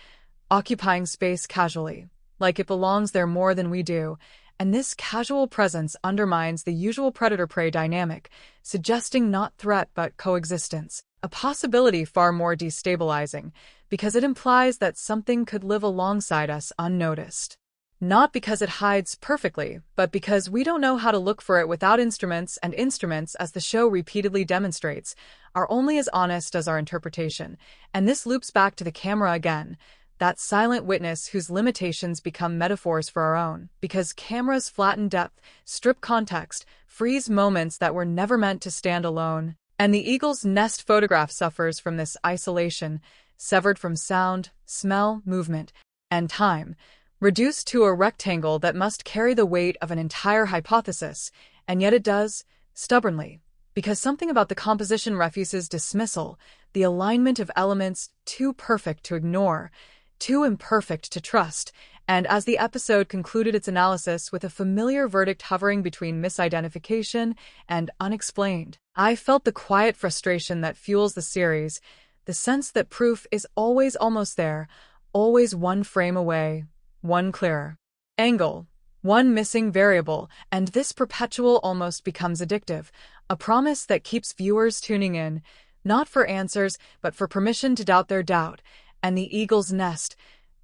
occupying space casually, like it belongs there more than we do. And this casual presence undermines the usual predator-prey dynamic, suggesting not threat but coexistence, a possibility far more destabilizing, because it implies that something could live alongside us unnoticed. Not because it hides perfectly, but because we don't know how to look for it without instruments, and instruments, as the show repeatedly demonstrates, are only as honest as our interpretation. And this loops back to the camera again, that silent witness whose limitations become metaphors for our own, because cameras flatten depth, strip context, freeze moments that were never meant to stand alone. And the eagle's nest photograph suffers from this isolation, severed from sound, smell, movement, and time, reduced to a rectangle that must carry the weight of an entire hypothesis, and yet it does, stubbornly, because something about the composition refuses dismissal, the alignment of elements too perfect to ignore, too imperfect to trust. And as the episode concluded its analysis with a familiar verdict hovering between misidentification and unexplained, I felt the quiet frustration that fuels the series, the sense that proof is always almost there, always one frame away, one clearer angle, one missing variable, and this perpetual almost becomes addictive, a promise that keeps viewers tuning in, not for answers, but for permission to doubt their doubt. And the eagle's nest,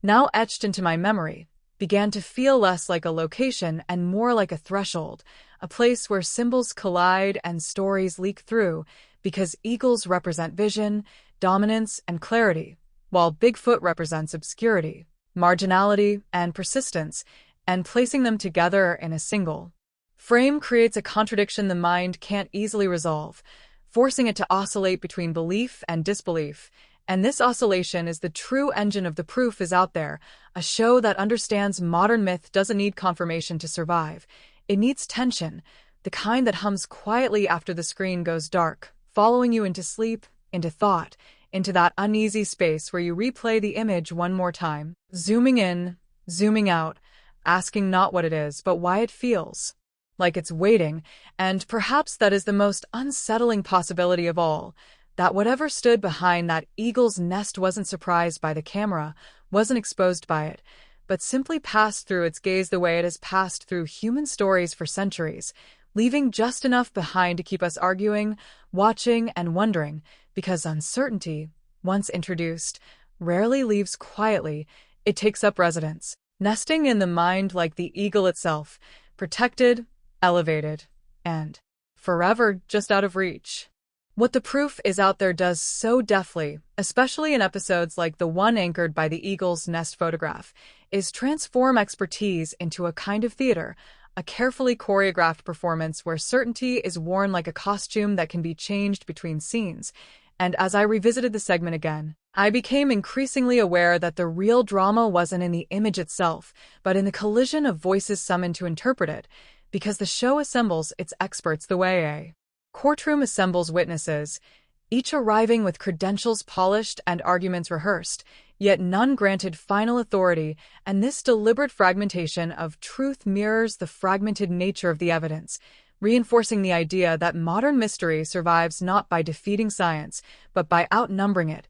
now etched into my memory, began to feel less like a location and more like a threshold, a place where symbols collide and stories leak through, because eagles represent vision, dominance, and clarity, while Bigfoot represents obscurity, marginality, and persistence, and placing them together in a single frame creates a contradiction the mind can't easily resolve, forcing it to oscillate between belief and disbelief. And this oscillation is the true engine of The Proof Is Out There, a show that understands modern myth doesn't need confirmation to survive. It needs tension, the kind that hums quietly after the screen goes dark, following you into sleep, into thought, into that uneasy space where you replay the image one more time, zooming in, zooming out, asking not what it is, but why it feels like it's waiting. And perhaps that is the most unsettling possibility of all, that whatever stood behind that eagle's nest wasn't surprised by the camera, wasn't exposed by it, but simply passed through its gaze the way it has passed through human stories for centuries, leaving just enough behind to keep us arguing, watching, and wondering, because uncertainty, once introduced, rarely leaves quietly. It takes up residence, nesting in the mind like the eagle itself, protected, elevated, and forever just out of reach. What The Proof Is Out There does so deftly, especially in episodes like the one anchored by the eagle's nest photograph, is transform expertise into a kind of theater, a carefully choreographed performance where certainty is worn like a costume that can be changed between scenes. And as I revisited the segment again, I became increasingly aware that the real drama wasn't in the image itself, but in the collision of voices summoned to interpret it, because the show assembles its experts the way a courtroom assembles witnesses, each arriving with credentials polished and arguments rehearsed, yet none granted final authority, and this deliberate fragmentation of truth mirrors the fragmented nature of the evidence, reinforcing the idea that modern mystery survives not by defeating science, but by outnumbering it,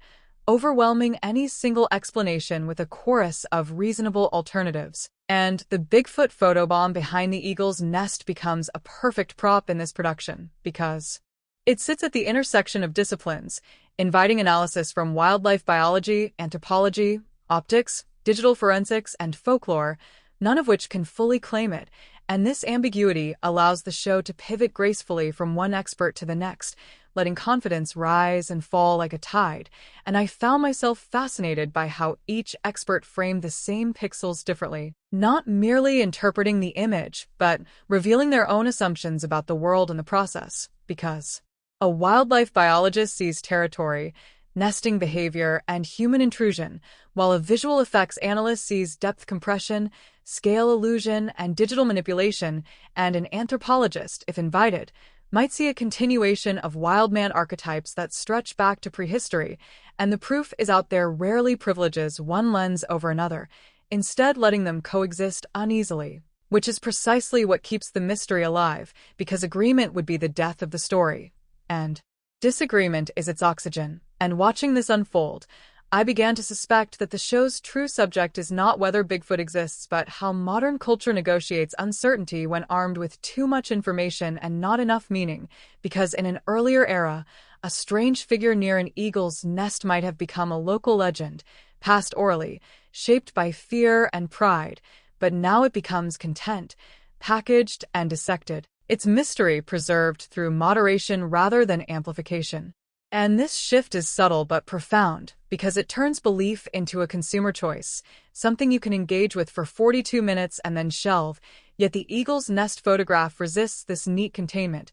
overwhelming any single explanation with a chorus of reasonable alternatives. And the Bigfoot photobomb behind the eagle's nest becomes a perfect prop in this production, because it sits at the intersection of disciplines, inviting analysis from wildlife biology, anthropology, optics, digital forensics, and folklore, none of which can fully claim it, and this ambiguity allows the show to pivot gracefully from one expert to the next, letting confidence rise and fall like a tide, and I found myself fascinated by how each expert framed the same pixels differently, not merely interpreting the image, but revealing their own assumptions about the world in the process, because a wildlife biologist sees territory, nesting behavior, and human intrusion, while a visual effects analyst sees depth compression, scale illusion, and digital manipulation, and an anthropologist, if invited, might see a continuation of wildman archetypes that stretch back to prehistory, and the proof is out there rarely privileges one lens over another, instead letting them coexist uneasily, which is precisely what keeps the mystery alive, because agreement would be the death of the story. And disagreement is its oxygen. And watching this unfold, I began to suspect that the show's true subject is not whether Bigfoot exists, but how modern culture negotiates uncertainty when armed with too much information and not enough meaning, because in an earlier era, a strange figure near an eagle's nest might have become a local legend, passed orally, shaped by fear and pride, but now it becomes content, packaged and dissected, its mystery preserved through moderation rather than amplification. And this shift is subtle but profound, because it turns belief into a consumer choice, something you can engage with for 42 minutes and then shelve, yet the eagle's nest photograph resists this neat containment,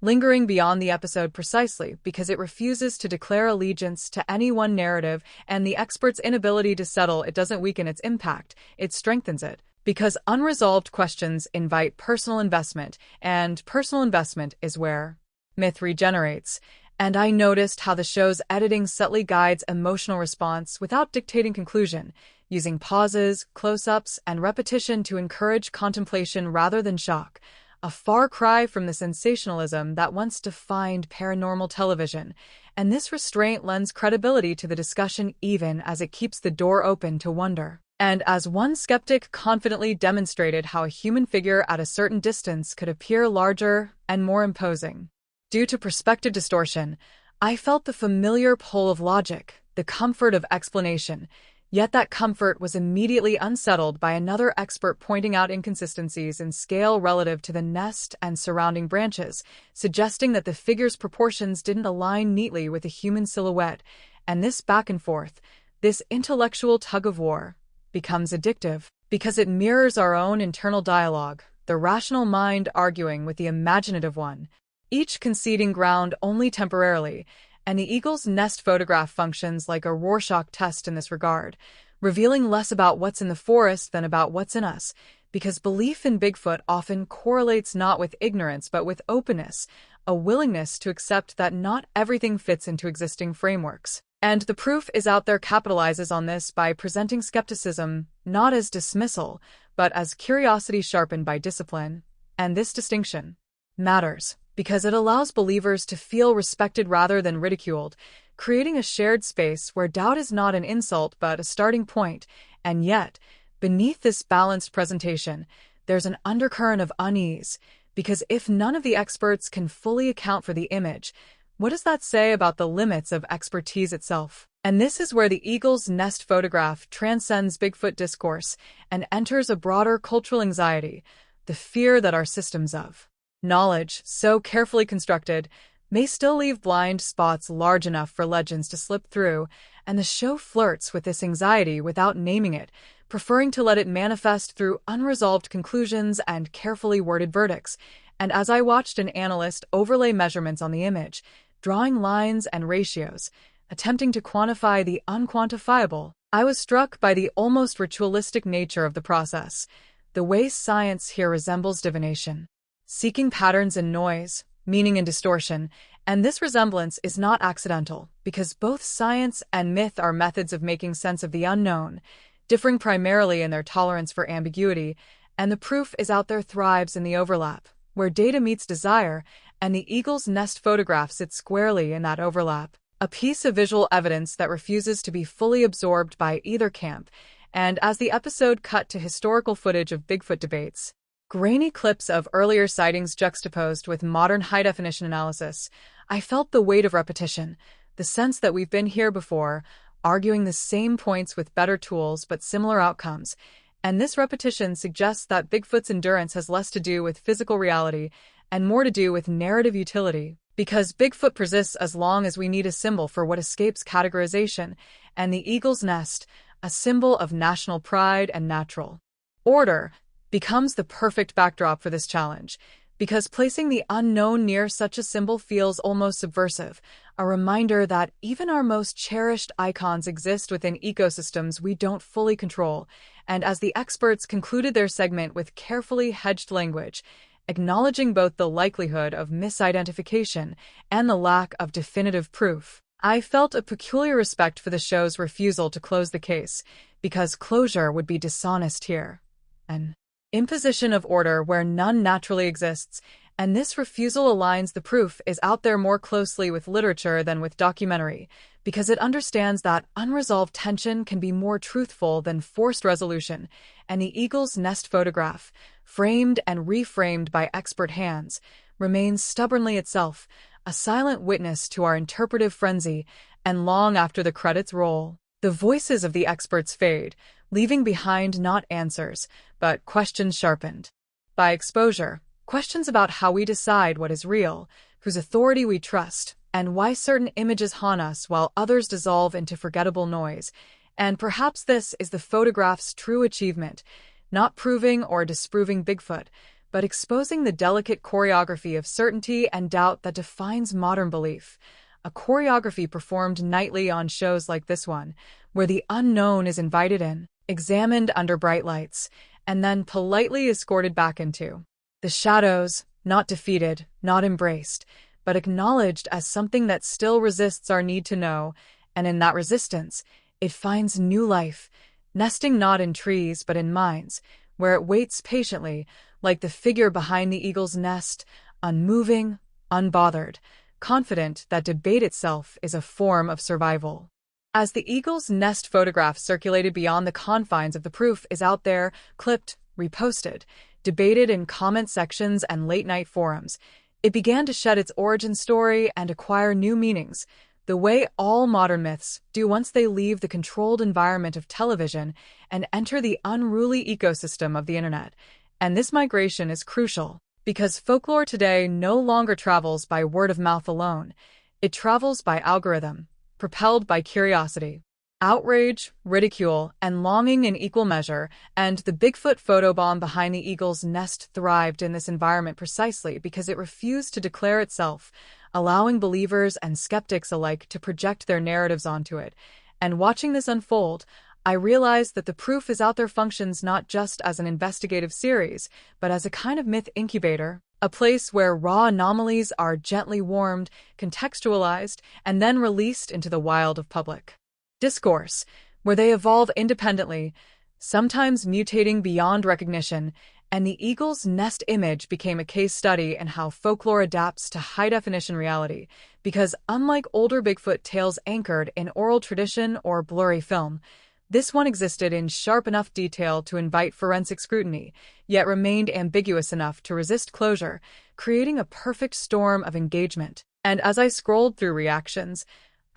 lingering beyond the episode precisely because it refuses to declare allegiance to any one narrative, and the expert's inability to settle it doesn't weaken its impact, it strengthens it. Because unresolved questions invite personal investment, and personal investment is where myth regenerates. And I noticed how the show's editing subtly guides emotional response without dictating conclusion, using pauses, close-ups, and repetition to encourage contemplation rather than shock, a far cry from the sensationalism that once defined paranormal television. And this restraint lends credibility to the discussion even as it keeps the door open to wonder. And as one skeptic confidently demonstrated how a human figure at a certain distance could appear larger and more imposing. Due to perspective distortion, I felt the familiar pull of logic, the comfort of explanation, yet that comfort was immediately unsettled by another expert pointing out inconsistencies in scale relative to the nest and surrounding branches, suggesting that the figure's proportions didn't align neatly with the human silhouette, and this back and forth, this intellectual tug-of-war, becomes addictive, because it mirrors our own internal dialogue, the rational mind arguing with the imaginative one, each conceding ground only temporarily, and the eagle's nest photograph functions like a Rorschach test in this regard, revealing less about what's in the forest than about what's in us, because belief in Bigfoot often correlates not with ignorance but with openness, a willingness to accept that not everything fits into existing frameworks. And the proof is out there capitalizes on this by presenting skepticism not as dismissal, but as curiosity sharpened by discipline. And this distinction matters, because it allows believers to feel respected rather than ridiculed, creating a shared space where doubt is not an insult but a starting point. And yet, beneath this balanced presentation, there's an undercurrent of unease, because if none of the experts can fully account for the image, what does that say about the limits of expertise itself? And this is where the eagle's nest photograph transcends Bigfoot discourse and enters a broader cultural anxiety, the fear that our systems of knowledge, so carefully constructed, may still leave blind spots large enough for legends to slip through, and the show flirts with this anxiety without naming it, preferring to let it manifest through unresolved conclusions and carefully worded verdicts. And as I watched an analyst overlay measurements on the image, drawing lines and ratios, attempting to quantify the unquantifiable, I was struck by the almost ritualistic nature of the process, the way science here resembles divination, seeking patterns in noise, meaning in distortion, And this resemblance is not accidental, because both science and myth are methods of making sense of the unknown, differing primarily in their tolerance for ambiguity, and the proof is out there thrives in the overlap, where data meets desire, and the eagle's nest photograph sits squarely in that overlap, a piece of visual evidence that refuses to be fully absorbed by either camp. And as the episode cut to historical footage of Bigfoot debates, grainy clips of earlier sightings juxtaposed with modern high-definition analysis, I felt the weight of repetition, the sense that we've been here before, arguing the same points with better tools but similar outcomes. And this repetition suggests that Bigfoot's endurance has less to do with physical reality and more to do with narrative utility, because Bigfoot persists as long as we need a symbol for what escapes categorization, and the eagle's nest, a symbol of national pride and natural order, becomes the perfect backdrop for this challenge, because placing the unknown near such a symbol feels almost subversive, a reminder that even our most cherished icons exist within ecosystems we don't fully control. And as the experts concluded their segment with carefully hedged language, acknowledging both the likelihood of misidentification and the lack of definitive proof, I felt a peculiar respect for the show's refusal to close the case, because closure would be dishonest here. An imposition of order where none naturally exists, and this refusal aligns the proof is out there more closely with literature than with documentary, because it understands that unresolved tension can be more truthful than forced resolution, and the eagle's nest photograph, framed and reframed by expert hands, remains stubbornly itself, a silent witness to our interpretive frenzy, and long after the credits roll, the voices of the experts fade, leaving behind not answers, but questions sharpened by exposure, questions about how we decide what is real, whose authority we trust, and why certain images haunt us while others dissolve into forgettable noise. And perhaps this is the photograph's true achievement, not proving or disproving Bigfoot, but exposing the delicate choreography of certainty and doubt that defines modern belief. A choreography performed nightly on shows like this one, where the unknown is invited in, examined under bright lights, and then politely escorted back into the shadows, not defeated, not embraced, but acknowledged as something that still resists our need to know, and in that resistance, it finds new life, nesting not in trees but in minds, where it waits patiently, like the figure behind the eagle's nest, unmoving, unbothered, confident that debate itself is a form of survival. As the eagle's nest photograph circulated beyond the confines of the proof is out there, clipped, reposted, debated in comment sections and late-night forums, it began to shed its origin story and acquire new meanings, the way all modern myths do once they leave the controlled environment of television and enter the unruly ecosystem of the internet. And this migration is crucial, because folklore today no longer travels by word of mouth alone. It travels by algorithm, propelled by curiosity, outrage, ridicule, and longing in equal measure, and the Bigfoot photobomb behind the eagle's nest thrived in this environment precisely because it refused to declare itself, allowing believers and skeptics alike to project their narratives onto it. And watching this unfold, I realized that the proof is out there functions not just as an investigative series, but as a kind of myth incubator, a place where raw anomalies are gently warmed, contextualized, and then released into the wild of public discourse, where they evolve independently, sometimes mutating beyond recognition, and the eagle's nest image became a case study in how folklore adapts to high-definition reality, because unlike older Bigfoot tales anchored in oral tradition or blurry film, this one existed in sharp enough detail to invite forensic scrutiny, yet remained ambiguous enough to resist closure, creating a perfect storm of engagement. And as I scrolled through reactions,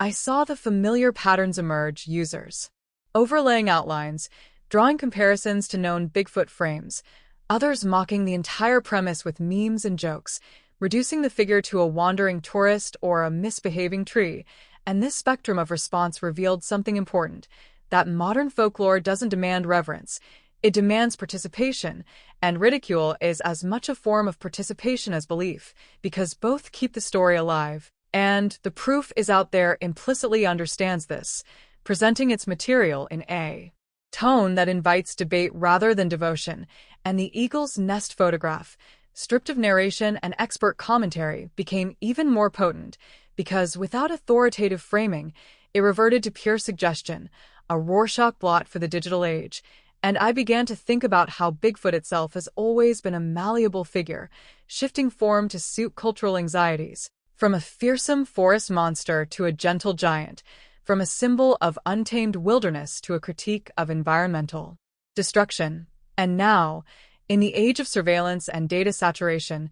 I saw the familiar patterns emerge: users overlaying outlines, drawing comparisons to known Bigfoot frames, others mocking the entire premise with memes and jokes, reducing the figure to a wandering tourist or a misbehaving tree. And this spectrum of response revealed something important: that modern folklore doesn't demand reverence, it demands participation, and ridicule is as much a form of participation as belief, because both keep the story alive. And the proof is out there implicitly understands this, presenting its material in a tone that invites debate rather than devotion, and the eagle's nest photograph, stripped of narration and expert commentary, became even more potent because, without authoritative framing, it reverted to pure suggestion, a Rorschach blot for the digital age. And I began to think about how Bigfoot itself has always been a malleable figure, shifting form to suit cultural anxieties. From a fearsome forest monster to a gentle giant, from a symbol of untamed wilderness to a critique of environmental destruction. And now, in the age of surveillance and data saturation,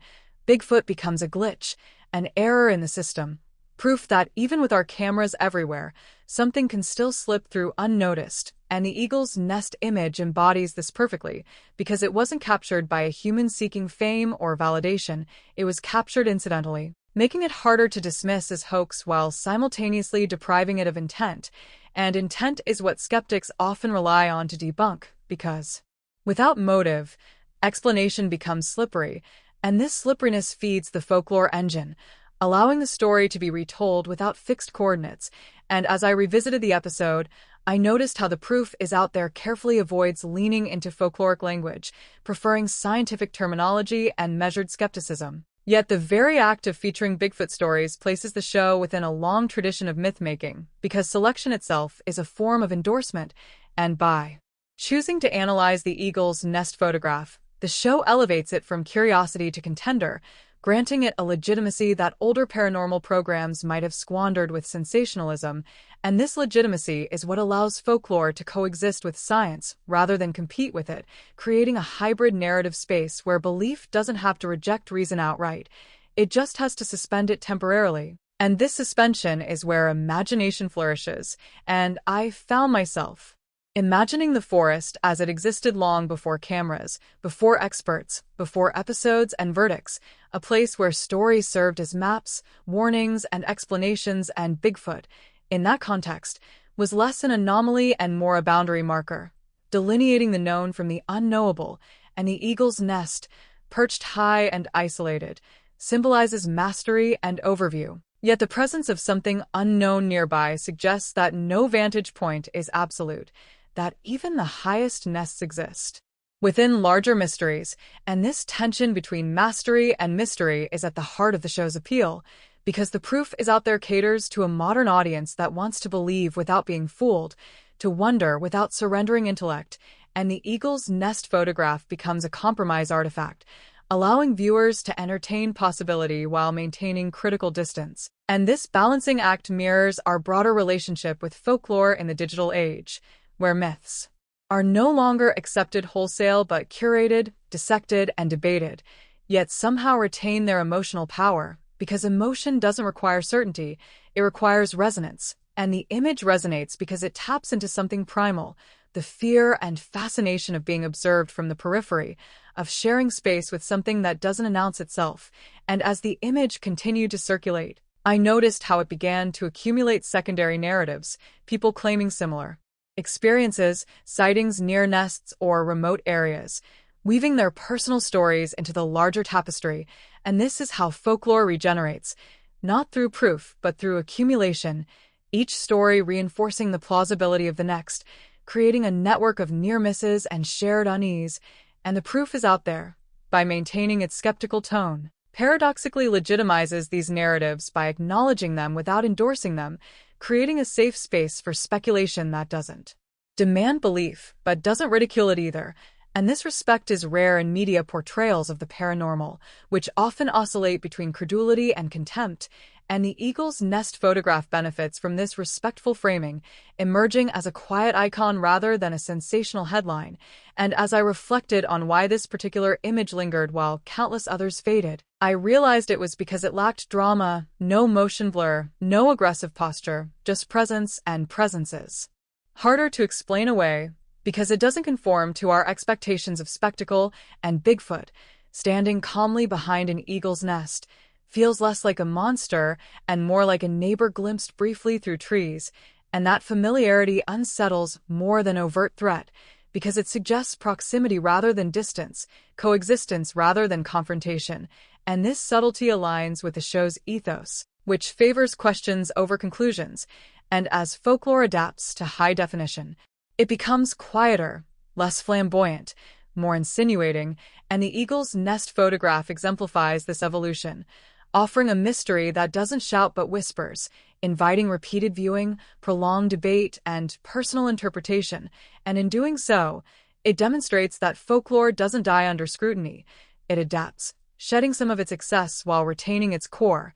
Bigfoot becomes a glitch, an error in the system, proof that even with our cameras everywhere, something can still slip through unnoticed, and the eagle's nest image embodies this perfectly, because it wasn't captured by a human seeking fame or validation, it was captured incidentally, making it harder to dismiss as hoax while simultaneously depriving it of intent. And intent is what skeptics often rely on to debunk, because without motive, explanation becomes slippery, and this slipperiness feeds the folklore engine, allowing the story to be retold without fixed coordinates. And as I revisited the episode, I noticed how the proof is out there carefully avoids leaning into folkloric language, preferring scientific terminology and measured skepticism. Yet the very act of featuring Bigfoot stories places the show within a long tradition of myth-making, because selection itself is a form of endorsement, and by choosing to analyze the eagle's nest photograph, the show elevates it from curiosity to contender, granting it a legitimacy that older paranormal programs might have squandered with sensationalism, and this legitimacy is what allows folklore to coexist with science rather than compete with it, creating a hybrid narrative space where belief doesn't have to reject reason outright, it just has to suspend it temporarily. And this suspension is where imagination flourishes, and I found myself imagining the forest as it existed long before cameras, before experts, before episodes and verdicts, a place where stories served as maps, warnings, and explanations, and Bigfoot, in that context, was less an anomaly and more a boundary marker, delineating the known from the unknowable, and the eagle's nest, perched high and isolated, symbolizes mastery and overview. Yet the presence of something unknown nearby suggests that no vantage point is absolute, that even the highest nests exist within larger mysteries, and this tension between mastery and mystery is at the heart of the show's appeal, because the proof is out there caters to a modern audience that wants to believe without being fooled, to wonder without surrendering intellect, and the eagle's nest photograph becomes a compromise artifact, allowing viewers to entertain possibility while maintaining critical distance. And this balancing act mirrors our broader relationship with folklore in the digital age, where myths are no longer accepted wholesale but curated, dissected, and debated, yet somehow retain their emotional power, because emotion doesn't require certainty, it requires resonance, and the image resonates because it taps into something primal, the fear and fascination of being observed from the periphery, of sharing space with something that doesn't announce itself. And as the image continued to circulate, I noticed how it began to accumulate secondary narratives, people claiming similar experiences, sightings near nests or remote areas, weaving their personal stories into the larger tapestry. And this is how folklore regenerates, not through proof, but through accumulation, each story reinforcing the plausibility of the next, creating a network of near misses and shared unease. And the proof is out there, by maintaining its skeptical tone, paradoxically legitimizes these narratives by acknowledging them without endorsing them, creating a safe space for speculation that doesn't demand belief, but doesn't ridicule it either. And this respect is rare in media portrayals of the paranormal, which often oscillate between credulity and contempt, and the eagle's nest photograph benefits from this respectful framing, emerging as a quiet icon rather than a sensational headline. And as I reflected on why this particular image lingered while countless others faded, I realized it was because it lacked drama, no motion blur, no aggressive posture, just presence, and presences harder to explain away, because it doesn't conform to our expectations of spectacle. And Bigfoot, standing calmly behind an eagle's nest, feels less like a monster and more like a neighbor glimpsed briefly through trees, and that familiarity unsettles more than overt threat, because it suggests proximity rather than distance, coexistence rather than confrontation, and this subtlety aligns with the show's ethos, which favors questions over conclusions. And as folklore adapts to high definition, it becomes quieter, less flamboyant, more insinuating, and the eagle's nest photograph exemplifies this evolution, offering a mystery that doesn't shout but whispers, inviting repeated viewing, prolonged debate, and personal interpretation. And in doing so, it demonstrates that folklore doesn't die under scrutiny. It adapts, shedding some of its excess while retaining its core,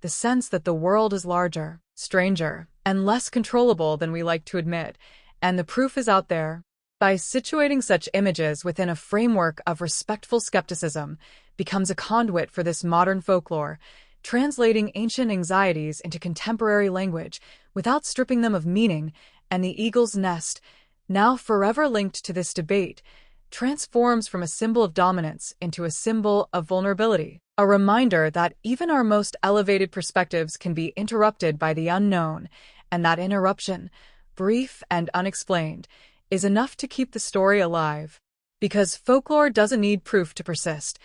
the sense that the world is larger, stranger, and less controllable than we like to admit. And the proof is out there. By situating such images within a framework of respectful skepticism, becomes a conduit for this modern folklore, translating ancient anxieties into contemporary language without stripping them of meaning. And the eagle's nest, now forever linked to this debate, transforms from a symbol of dominance into a symbol of vulnerability, a reminder that even our most elevated perspectives can be interrupted by the unknown, and that interruption, brief and unexplained, is enough to keep the story alive. Because folklore doesn't need proof to persist.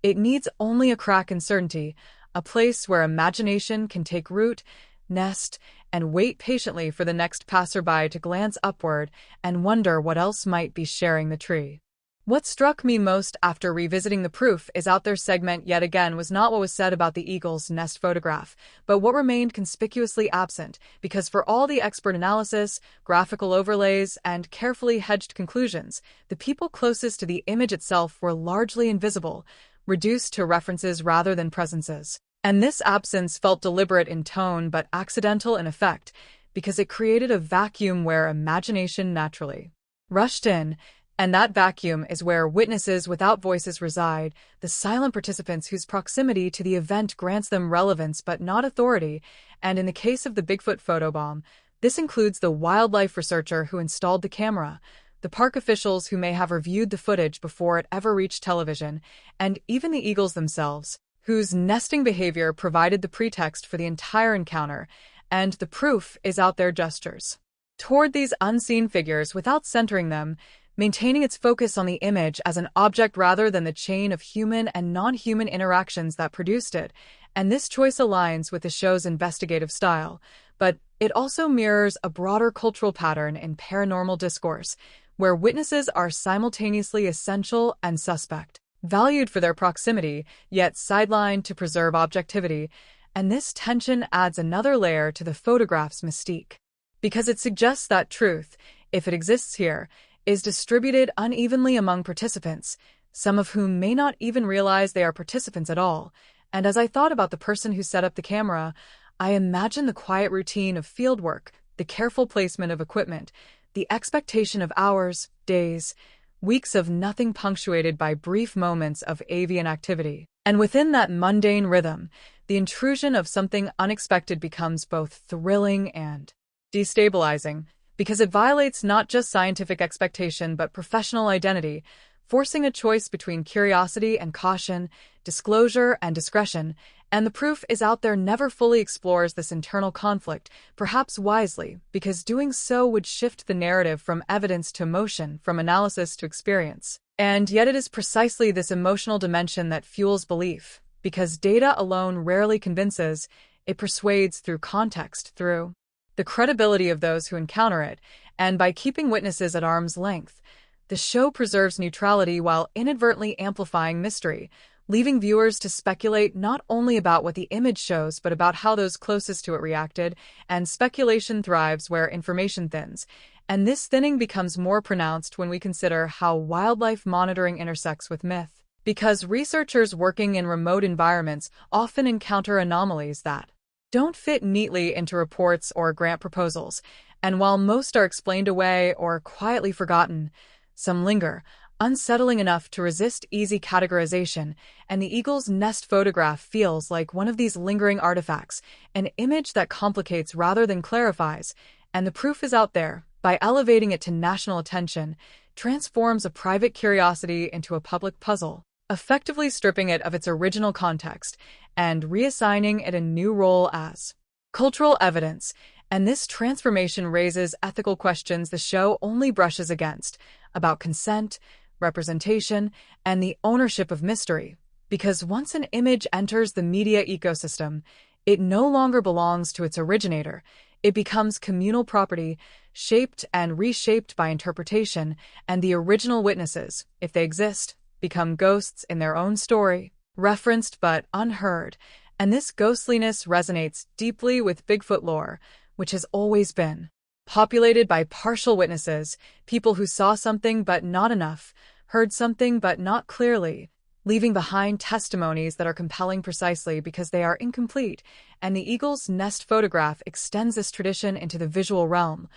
It needs only a crack in certainty, a place where imagination can take root, nest, and wait patiently for the next passerby to glance upward and wonder what else might be sharing the tree. What struck me most after revisiting the Proof is Out There segment yet again was not what was said about the eagle's nest photograph, but what remained conspicuously absent, because for all the expert analysis, graphical overlays, and carefully hedged conclusions, the people closest to the image itself were largely invisible, reduced to references rather than presences. And this absence felt deliberate in tone but accidental in effect, because it created a vacuum where imagination naturally rushed in. And that vacuum is where witnesses without voices reside, the silent participants whose proximity to the event grants them relevance but not authority. And in the case of the Bigfoot photobomb, this includes the wildlife researcher who installed the camera, the park officials who may have reviewed the footage before it ever reached television, and even the eagles themselves, whose nesting behavior provided the pretext for the entire encounter. And the proof is out there gestures toward these unseen figures without centering them, maintaining its focus on the image as an object rather than the chain of human and non-human interactions that produced it. And this choice aligns with the show's investigative style, but it also mirrors a broader cultural pattern in paranormal discourse, where witnesses are simultaneously essential and suspect, valued for their proximity, yet sidelined to preserve objectivity. And this tension adds another layer to the photograph's mystique, because it suggests that truth, if it exists here, is distributed unevenly among participants, some of whom may not even realize they are participants at all. And as I thought about the person who set up the camera, I imagined the quiet routine of fieldwork, the careful placement of equipment, the expectation of hours, days, weeks of nothing punctuated by brief moments of avian activity. And within that mundane rhythm, the intrusion of something unexpected becomes both thrilling and destabilizing, because it violates not just scientific expectation but professional identity, forcing a choice between curiosity and caution, disclosure and discretion. And the Proof is Out There never fully explores this internal conflict, perhaps wisely, because doing so would shift the narrative from evidence to emotion, from analysis to experience. And yet it is precisely this emotional dimension that fuels belief, because data alone rarely convinces, it persuades through context, through the credibility of those who encounter it, and by keeping witnesses at arm's length, the show preserves neutrality while inadvertently amplifying mystery, leaving viewers to speculate not only about what the image shows but about how those closest to it reacted, and speculation thrives where information thins. And this thinning becomes more pronounced when we consider how wildlife monitoring intersects with myth, because researchers working in remote environments often encounter anomalies that don't fit neatly into reports or grant proposals, and while most are explained away or quietly forgotten, some linger, unsettling enough to resist easy categorization. And the eagle's nest photograph feels like one of these lingering artifacts, an image that complicates rather than clarifies. And the Proof is Out There, by elevating it to national attention, transforms a private curiosity into a public puzzle, effectively stripping it of its original context and reassigning it a new role as cultural evidence. And this transformation raises ethical questions the show only brushes against, about consent, representation, and the ownership of mystery. Because once an image enters the media ecosystem, it no longer belongs to its originator. It becomes communal property, shaped and reshaped by interpretation, and the original witnesses, if they exist, become ghosts in their own story, referenced but unheard. And this ghostliness resonates deeply with Bigfoot lore, which has always been populated by partial witnesses, people who saw something but not enough, heard something but not clearly, leaving behind testimonies that are compelling precisely because they are incomplete. And the eagle's nest photograph extends this tradition into the visual realm,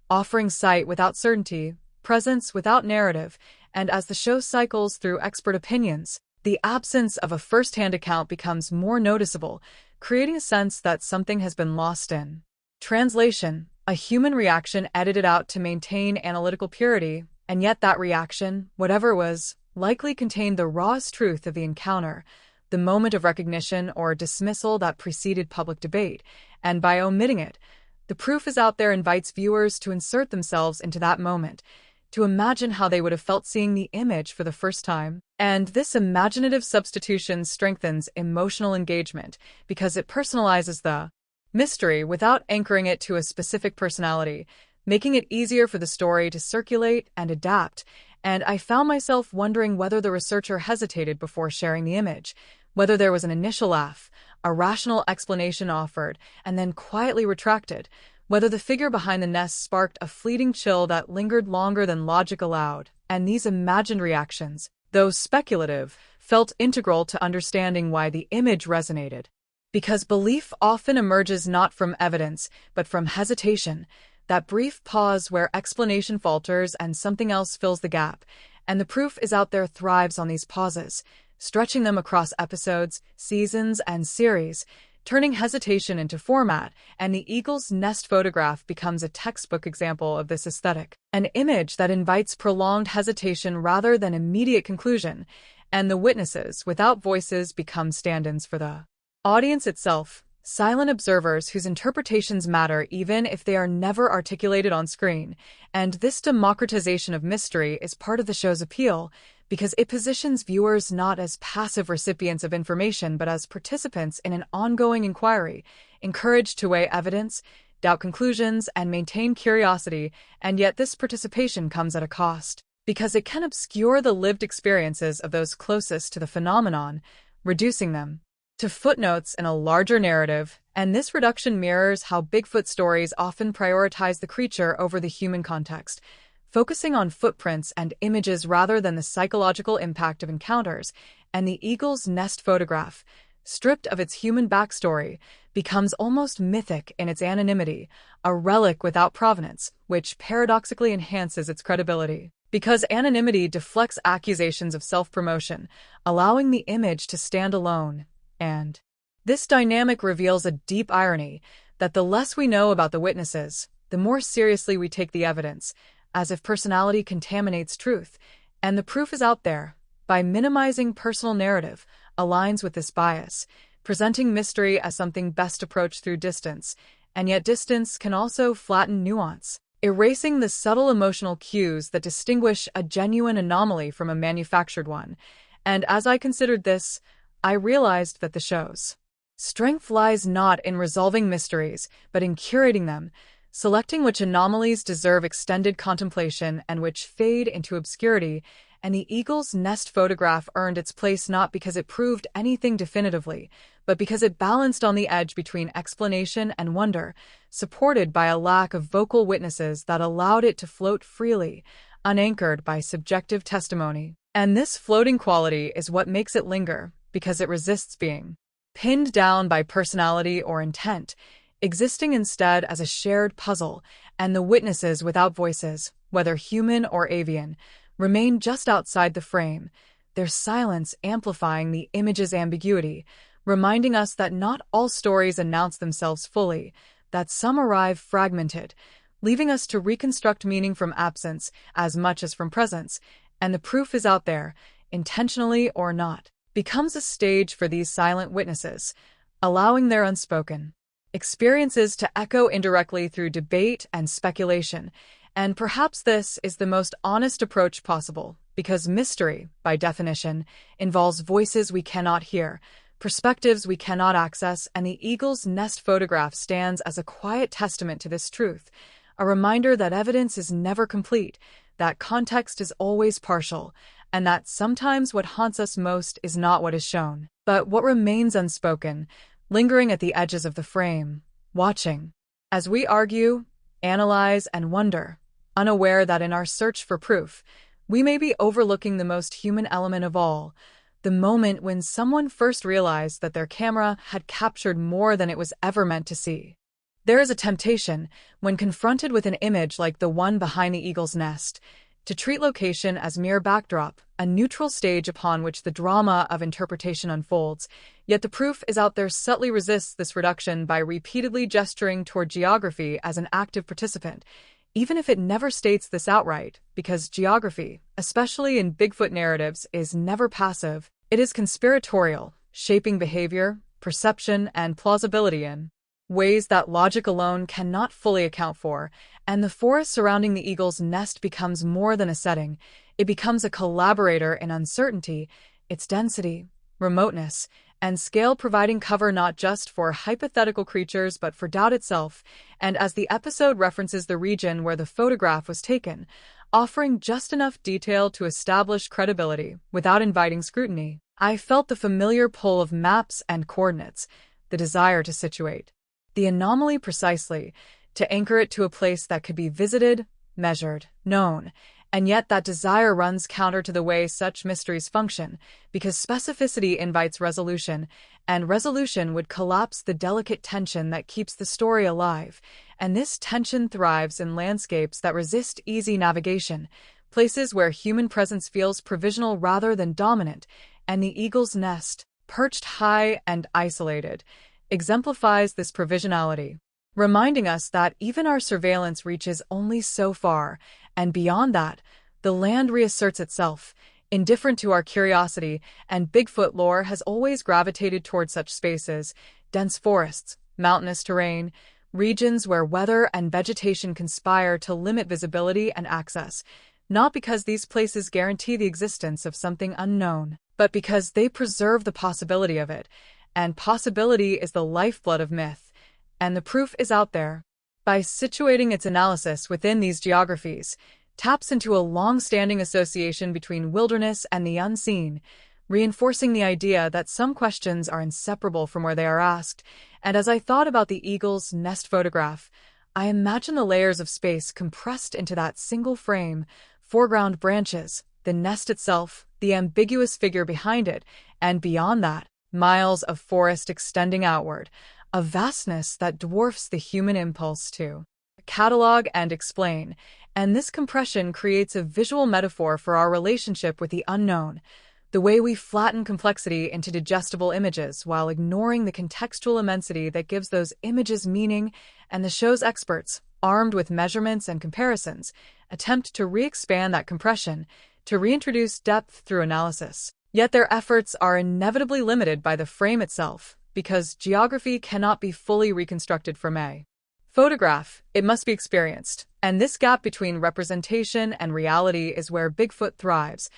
offering sight without certainty, presence without narrative, and as the show cycles through expert opinions, the absence of a first-hand account becomes more noticeable, creating a sense that something has been lost in translation, a human reaction edited out to maintain analytical purity, and yet that reaction, whatever it was, likely contained the rawest truth of the encounter, the moment of recognition or dismissal that preceded public debate, and by omitting it, the proof is out there invites viewers to insert themselves into that moment, to imagine how they would have felt seeing the image for the first time. And this imaginative substitution strengthens emotional engagement because it personalizes the mystery without anchoring it to a specific personality, making it easier for the story to circulate and adapt. And I found myself wondering whether the researcher hesitated before sharing the image, whether there was an initial laugh, a rational explanation offered, and then quietly retracted, whether the figure behind the nest sparked a fleeting chill that lingered longer than logic allowed. And these imagined reactions, though speculative, felt integral to understanding why the image resonated. Because belief often emerges not from evidence, but from hesitation, that brief pause where explanation falters and something else fills the gap, and the proof is out there thrives on these pauses, stretching them across episodes, seasons, and series, turning hesitation into format, and the eagle's nest photograph becomes a textbook example of this aesthetic, an image that invites prolonged hesitation rather than immediate conclusion, and the witnesses, without voices, become stand-ins for the audience itself, silent observers whose interpretations matter even if they are never articulated on screen. And this democratization of mystery is part of the show's appeal, because it positions viewers not as passive recipients of information but as participants in an ongoing inquiry, encouraged to weigh evidence, doubt conclusions, and maintain curiosity. And yet this participation comes at a cost, because it can obscure the lived experiences of those closest to the phenomenon, reducing them to footnotes in a larger narrative. And this reduction mirrors how Bigfoot stories often prioritize the creature over the human context, focusing on footprints and images rather than the psychological impact of encounters. And the eagle's nest photograph, stripped of its human backstory, becomes almost mythic in its anonymity, a relic without provenance, which paradoxically enhances its credibility. Because anonymity deflects accusations of self-promotion, allowing the image to stand alone. And this dynamic reveals a deep irony, that the less we know about the witnesses, the more seriously we take the evidence, as if personality contaminates truth. And the proof is out there, by minimizing personal narrative, aligns with this bias, presenting mystery as something best approached through distance. And yet distance can also flatten nuance, erasing the subtle emotional cues that distinguish a genuine anomaly from a manufactured one. And as I considered this, I realized that the show's strength lies not in resolving mysteries, but in curating them, selecting which anomalies deserve extended contemplation and which fade into obscurity. And the eagle's nest photograph earned its place not because it proved anything definitively, but because it balanced on the edge between explanation and wonder, supported by a lack of vocal witnesses that allowed it to float freely, unanchored by subjective testimony. And this floating quality is what makes it linger, because it resists being pinned down by personality or intent, existing instead as a shared puzzle. And the witnesses without voices, whether human or avian, remain just outside the frame, their silence amplifying the image's ambiguity, reminding us that not all stories announce themselves fully, that some arrive fragmented, leaving us to reconstruct meaning from absence as much as from presence. And the proof is out there, intentionally or not, becomes a stage for these silent witnesses, allowing their unspoken experiences to echo indirectly through debate and speculation. And perhaps this is the most honest approach possible, because mystery, by definition, involves voices we cannot hear, perspectives we cannot access, and the eagle's nest photograph stands as a quiet testament to this truth, a reminder that evidence is never complete, that context is always partial, and that sometimes what haunts us most is not what is shown, but what remains unspoken, lingering at the edges of the frame, watching. As we argue, analyze, and wonder, unaware that in our search for proof, we may be overlooking the most human element of all, the moment when someone first realized that their camera had captured more than it was ever meant to see. There is a temptation, when confronted with an image like the one behind the eagle's nest, to treat location as mere backdrop, a neutral stage upon which the drama of interpretation unfolds, yet the proof is out there subtly resists this reduction by repeatedly gesturing toward geography as an active participant, even if it never states this outright, because geography, especially in Bigfoot narratives, is never passive. It is conspiratorial, shaping behavior, perception, and plausibility in ways that logic alone cannot fully account for, and the forest surrounding the eagle's nest becomes more than a setting. It becomes a collaborator in uncertainty, its density, remoteness, and scale providing cover not just for hypothetical creatures but for doubt itself, and as the episode references the region where the photograph was taken, offering just enough detail to establish credibility without inviting scrutiny, I felt the familiar pull of maps and coordinates, the desire to situate the anomaly precisely, to anchor it to a place that could be visited, measured, known, and yet that desire runs counter to the way such mysteries function, because specificity invites resolution, and resolution would collapse the delicate tension that keeps the story alive, and this tension thrives in landscapes that resist easy navigation, places where human presence feels provisional rather than dominant, and the eagle's nest, perched high and isolated, exemplifies this provisionality, reminding us that even our surveillance reaches only so far, and beyond that, the land reasserts itself, indifferent to our curiosity, and Bigfoot lore has always gravitated toward such spaces, dense forests, mountainous terrain, regions where weather and vegetation conspire to limit visibility and access, not because these places guarantee the existence of something unknown, but because they preserve the possibility of it, and possibility is the lifeblood of myth, and the proof is out there. By situating its analysis within these geographies, taps into a long-standing association between wilderness and the unseen, reinforcing the idea that some questions are inseparable from where they are asked. And as I thought about the eagle's nest photograph, I imagined the layers of space compressed into that single frame, foreground branches, the nest itself, the ambiguous figure behind it, and beyond that, miles of forest extending outward, a vastness that dwarfs the human impulse to catalog and explain, and this compression creates a visual metaphor for our relationship with the unknown, the way we flatten complexity into digestible images while ignoring the contextual immensity that gives those images meaning, and the show's experts, armed with measurements and comparisons, attempt to re-expand that compression, to reintroduce depth through analysis. Yet their efforts are inevitably limited by the frame itself, because geography cannot be fully reconstructed from a photograph. It must be experienced, and this gap between representation and reality is where Bigfoot thrives,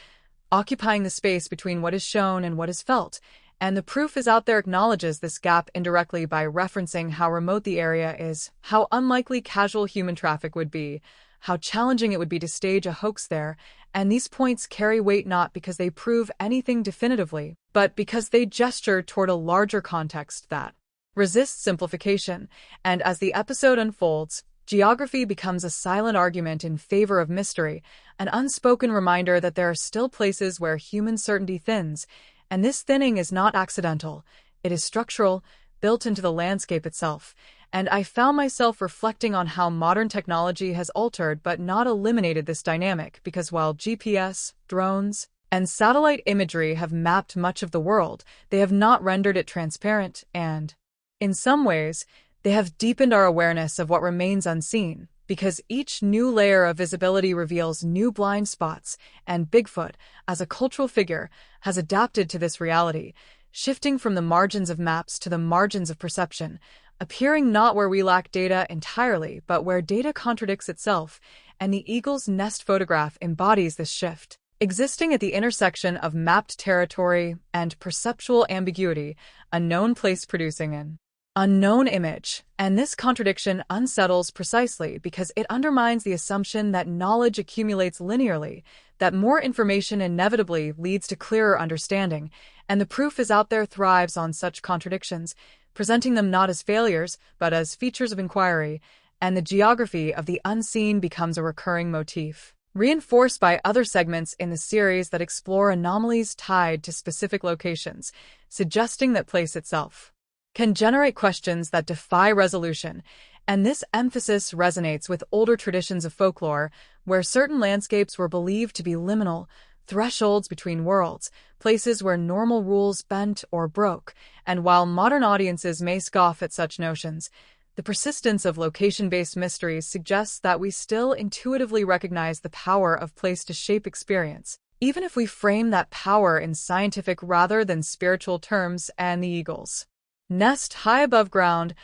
occupying the space between what is shown and what is felt, and the proof is out there acknowledges this gap indirectly by referencing how remote the area is, how unlikely casual human traffic would be, how challenging it would be to stage a hoax there, and these points carry weight not because they prove anything definitively, but because they gesture toward a larger context that resists simplification, and as the episode unfolds, geography becomes a silent argument in favor of mystery, an unspoken reminder that there are still places where human certainty thins, and this thinning is not accidental, it is structural, built into the landscape itself, and I found myself reflecting on how modern technology has altered but not eliminated this dynamic, because while GPS, drones, and satellite imagery have mapped much of the world, they have not rendered it transparent, and, in some ways, they have deepened our awareness of what remains unseen, because each new layer of visibility reveals new blind spots, and Bigfoot, as a cultural figure, has adapted to this reality, shifting from the margins of maps to the margins of perception, appearing not where we lack data entirely, but where data contradicts itself, and the eagle's nest photograph embodies this shift. Existing at the intersection of mapped territory and perceptual ambiguity, a known place producing an unknown image. And this contradiction unsettles precisely because it undermines the assumption that knowledge accumulates linearly, that more information inevitably leads to clearer understanding, and the proof is out there thrives on such contradictions, presenting them not as failures, but as features of inquiry, and the geography of the unseen becomes a recurring motif, reinforced by other segments in the series that explore anomalies tied to specific locations, suggesting that place itself can generate questions that defy resolution, and this emphasis resonates with older traditions of folklore, where certain landscapes were believed to be liminal, thresholds between worlds, places where normal rules bent or broke, and while modern audiences may scoff at such notions, the persistence of location-based mysteries suggests that we still intuitively recognize the power of place to shape experience, even if we frame that power in scientific rather than spiritual terms. And the eagle's nest, high above ground,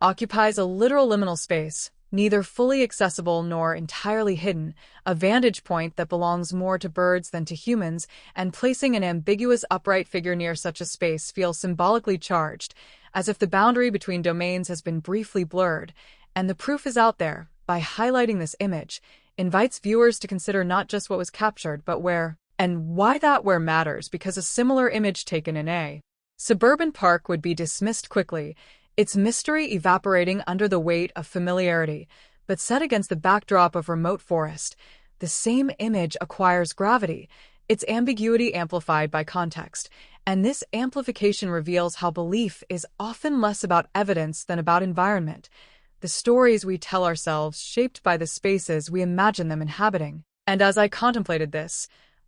occupies a literal liminal space, neither fully accessible nor entirely hidden, a vantage point that belongs more to birds than to humans, and placing an ambiguous upright figure near such a space feels symbolically charged, as if the boundary between domains has been briefly blurred, and the proof is out there, by highlighting this image, invites viewers to consider not just what was captured, but where, and why that where matters, because a similar image taken in a suburban park would be dismissed quickly, its mystery evaporating under the weight of familiarity, but set against the backdrop of remote forest, the same image acquires gravity, its ambiguity amplified by context, and this amplification reveals how belief is often less about evidence than about environment, the stories we tell ourselves shaped by the spaces we imagine them inhabiting. And as I contemplated this,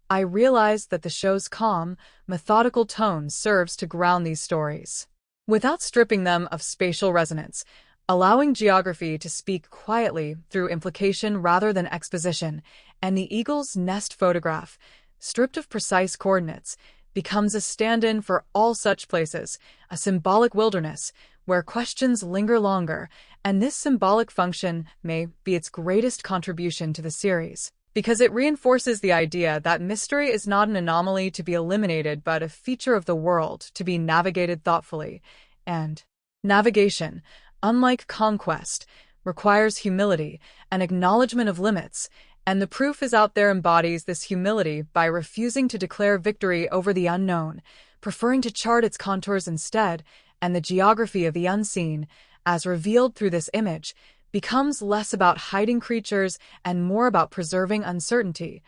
I realized that the show's calm, methodical tone serves to ground these stories, without stripping them of spatial resonance, allowing geography to speak quietly through implication rather than exposition, and the eagle's nest photograph, stripped of precise coordinates, becomes a stand-in for all such places, a symbolic wilderness where questions linger longer, and this symbolic function may be its greatest contribution to the series, because it reinforces the idea that mystery is not an anomaly to be eliminated but a feature of the world to be navigated thoughtfully, and navigation, unlike conquest, requires humility, an acknowledgement of limits, and the proof is out there embodies this humility by refusing to declare victory over the unknown, preferring to chart its contours instead, and the geography of the unseen, as revealed through this image, becomes less about hiding creatures and more about preserving uncertainty.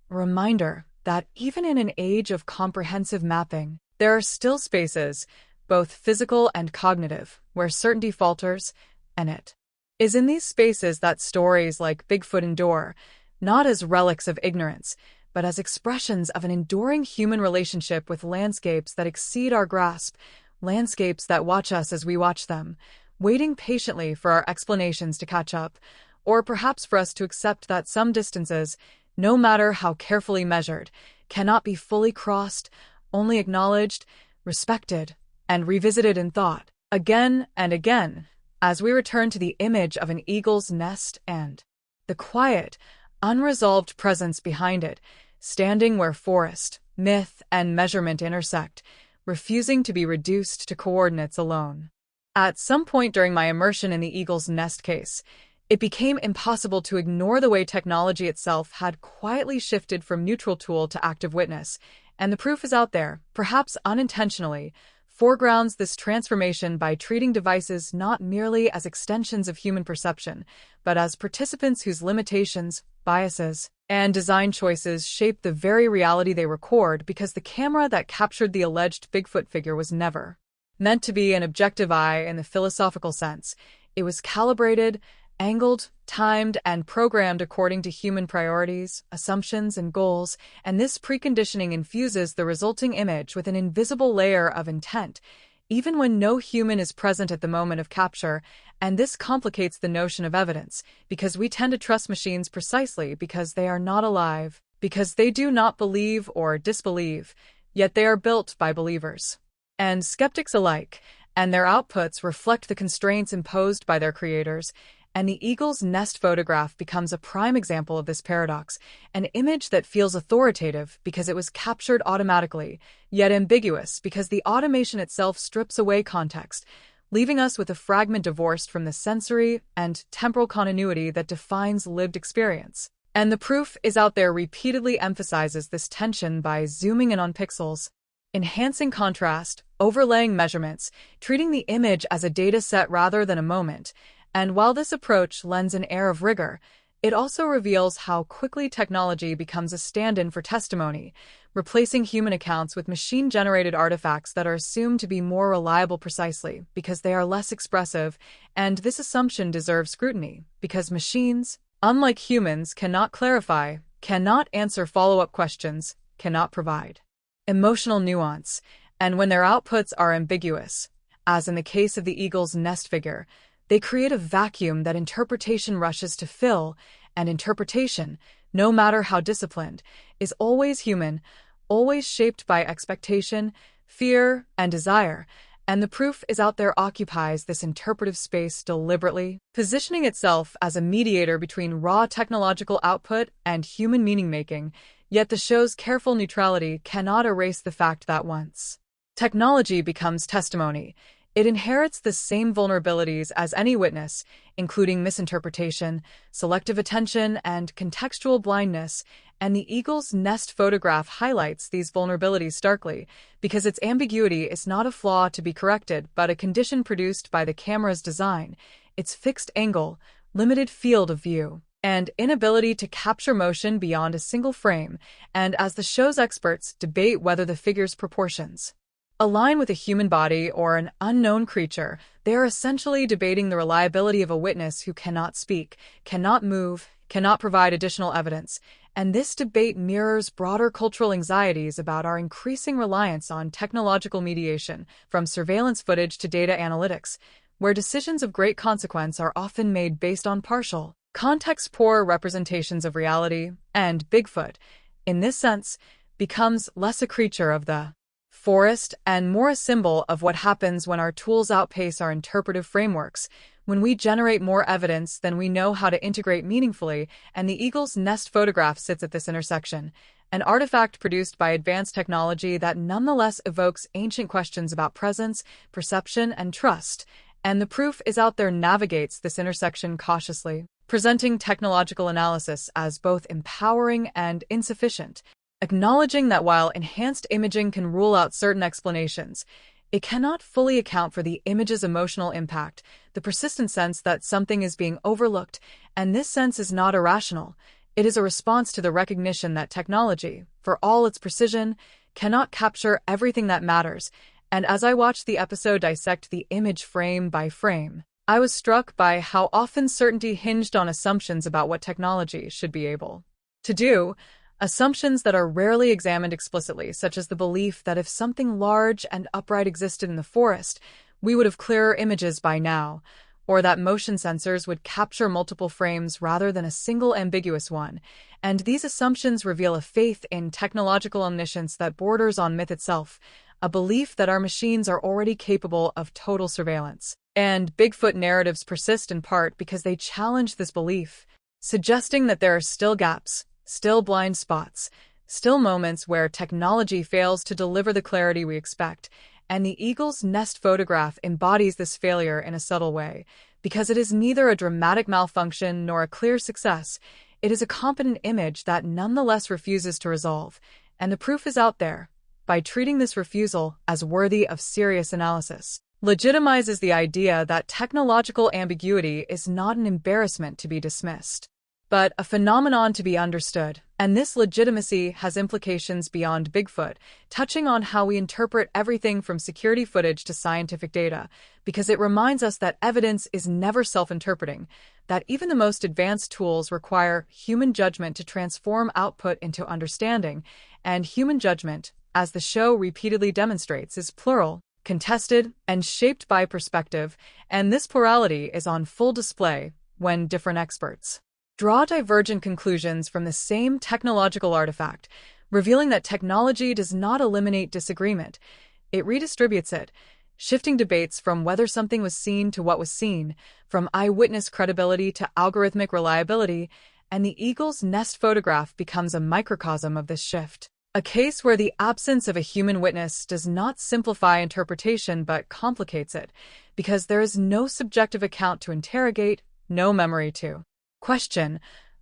A reminder that even in an age of comprehensive mapping, there are still spaces, both physical and cognitive, where certainty falters, and it is in these spaces that stories like Bigfoot endure, not as relics of ignorance, but as expressions of an enduring human relationship with landscapes that exceed our grasp, landscapes that watch us as we watch them, waiting patiently for our explanations to catch up, or perhaps for us to accept that some distances, no matter how carefully measured, cannot be fully crossed, only acknowledged, respected, and revisited in thought, again and again, as we return to the image of an eagle's nest and the quiet, unresolved presence behind it, standing where forest, myth, and measurement intersect, refusing to be reduced to coordinates alone. At some point during my immersion in the eagle's nest case, it became impossible to ignore the way technology itself had quietly shifted from neutral tool to active witness, and the proof is out there, perhaps unintentionally, foregrounds this transformation by treating devices not merely as extensions of human perception, but as participants whose limitations, biases, and design choices shape the very reality they record, because the camera that captured the alleged Bigfoot figure was never meant to be an objective eye in the philosophical sense. It was calibrated, angled, timed, and programmed according to human priorities, assumptions, and goals, and this preconditioning infuses the resulting image with an invisible layer of intent, even when no human is present at the moment of capture, and this complicates the notion of evidence, because we tend to trust machines precisely because they are not alive, because they do not believe or disbelieve, yet they are built by believers and skeptics alike, and their outputs reflect the constraints imposed by their creators, And the eagle's nest photograph becomes a prime example of this paradox, an image that feels authoritative because it was captured automatically, yet ambiguous because the automation itself strips away context, leaving us with a fragment divorced from the sensory and temporal continuity that defines lived experience. And the proof is out there repeatedly emphasizes this tension by zooming in on pixels, enhancing contrast, overlaying measurements, treating the image as a data set rather than a moment. And while this approach lends an air of rigor, it also reveals how quickly technology becomes a stand-in for testimony, replacing human accounts with machine-generated artifacts that are assumed to be more reliable precisely because they are less expressive, and this assumption deserves scrutiny, because machines, unlike humans, cannot clarify, cannot answer follow-up questions, cannot provide emotional nuance, and when their outputs are ambiguous, as in the case of the eagle's nest figure, they create a vacuum that interpretation rushes to fill, and interpretation, no matter how disciplined, is always human, always shaped by expectation, fear, and desire, and the proof is out there occupies this interpretive space deliberately, positioning itself as a mediator between raw technological output and human meaning-making, yet the show's careful neutrality cannot erase the fact that once technology becomes testimony, it inherits the same vulnerabilities as any witness, including misinterpretation, selective attention, and contextual blindness, and the eagle's nest photograph highlights these vulnerabilities starkly, because its ambiguity is not a flaw to be corrected but a condition produced by the camera's design, its fixed angle, limited field of view, and inability to capture motion beyond a single frame, and as the show's experts debate whether the figure's proportions align with a human body or an unknown creature, they are essentially debating the reliability of a witness who cannot speak, cannot move, cannot provide additional evidence, and this debate mirrors broader cultural anxieties about our increasing reliance on technological mediation, from surveillance footage to data analytics, where decisions of great consequence are often made based on partial, context-poor representations of reality, and Bigfoot, in this sense, becomes less a creature of the forest and more a symbol of what happens when our tools outpace our interpretive frameworks, when we generate more evidence than we know how to integrate meaningfully, and the eagle's nest photograph sits at this intersection, an artifact produced by advanced technology that nonetheless evokes ancient questions about presence, perception, and trust, and the proof is out there navigates this intersection cautiously, presenting technological analysis as both empowering and insufficient, acknowledging that while enhanced imaging can rule out certain explanations, it cannot fully account for the image's emotional impact, the persistent sense that something is being overlooked, and this sense is not irrational. It is a response to the recognition that technology, for all its precision, cannot capture everything that matters, and as I watched the episode dissect the image frame by frame, I was struck by how often certainty hinged on assumptions about what technology should be able to do, assumptions that are rarely examined explicitly, such as the belief that if something large and upright existed in the forest, we would have clearer images by now, or that motion sensors would capture multiple frames rather than a single ambiguous one. And these assumptions reveal a faith in technological omniscience that borders on myth itself, a belief that our machines are already capable of total surveillance. And Bigfoot narratives persist in part because they challenge this belief, suggesting that there are still gaps, still blind spots, still moments where technology fails to deliver the clarity we expect, and the eagle's nest photograph embodies this failure in a subtle way, because it is neither a dramatic malfunction nor a clear success. It is a competent image that nonetheless refuses to resolve, and the proof is out there. By treating this refusal as worthy of serious analysis, legitimizes the idea that technological ambiguity is not an embarrassment to be dismissed, but a phenomenon to be understood, and this legitimacy has implications beyond Bigfoot, touching on how we interpret everything from security footage to scientific data, because it reminds us that evidence is never self-interpreting, that even the most advanced tools require human judgment to transform output into understanding, and human judgment, as the show repeatedly demonstrates, is plural, contested, and shaped by perspective, and this plurality is on full display when different experts draw divergent conclusions from the same technological artifact, revealing that technology does not eliminate disagreement, it redistributes it, shifting debates from whether something was seen to what was seen, from eyewitness credibility to algorithmic reliability, and the eagle's nest photograph becomes a microcosm of this shift. A case where the absence of a human witness does not simplify interpretation but complicates it, because there is no subjective account to interrogate, no memory to question,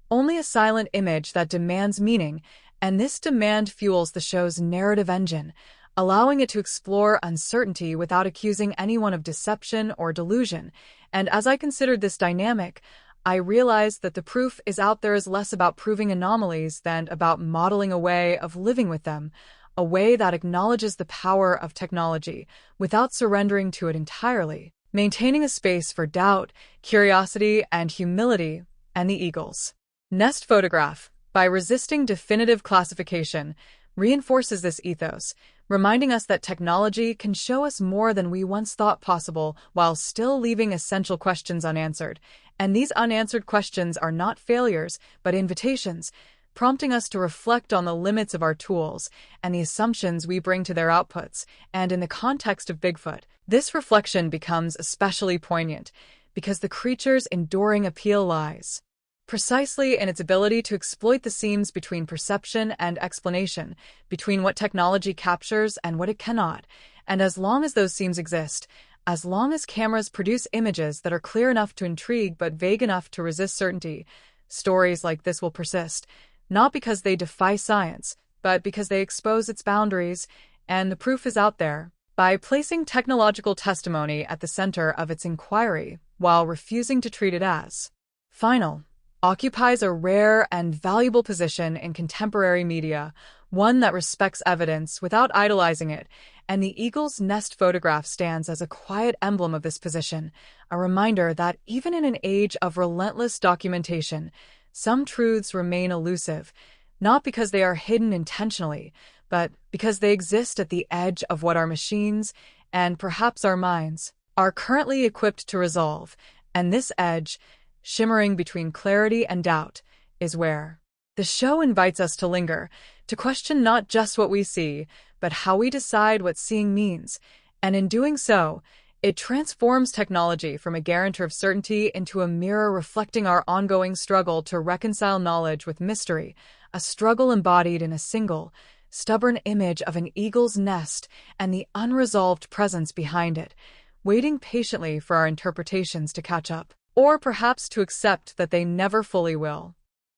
only a silent image that demands meaning, and this demand fuels the show's narrative engine, allowing it to explore uncertainty without accusing anyone of deception or delusion. And as I considered this dynamic, I realized that the proof is out there is less about proving anomalies than about modeling a way of living with them, a way that acknowledges the power of technology without surrendering to it entirely, maintaining a space for doubt, curiosity, and humility. And the eagle's nest photograph, by resisting definitive classification, reinforces this ethos, reminding us that technology can show us more than we once thought possible while still leaving essential questions unanswered. And these unanswered questions are not failures, but invitations, prompting us to reflect on the limits of our tools and the assumptions we bring to their outputs. And in the context of Bigfoot, this reflection becomes especially poignant because the creature's enduring appeal lies precisely in its ability to exploit the seams between perception and explanation, between what technology captures and what it cannot. And as long as those seams exist, as long as cameras produce images that are clear enough to intrigue but vague enough to resist certainty, stories like this will persist, not because they defy science, but because they expose its boundaries, and the proof is out there. By placing technological testimony at the center of its inquiry, while refusing to treat it as final, occupies a rare and valuable position in contemporary media, one that respects evidence without idolizing it, and the eagle's nest photograph stands as a quiet emblem of this position, a reminder that even in an age of relentless documentation, some truths remain elusive, not because they are hidden intentionally, but because they exist at the edge of what our machines, and perhaps our minds, are currently equipped to resolve, and this edge, shimmering between clarity and doubt, is where the show invites us to linger, to question not just what we see, but how we decide what seeing means, and in doing so, it transforms technology from a guarantor of certainty into a mirror reflecting our ongoing struggle to reconcile knowledge with mystery, a struggle embodied in a single, stubborn image of an eagle's nest and the unresolved presence behind it, waiting patiently for our interpretations to catch up, or perhaps to accept that they never fully will.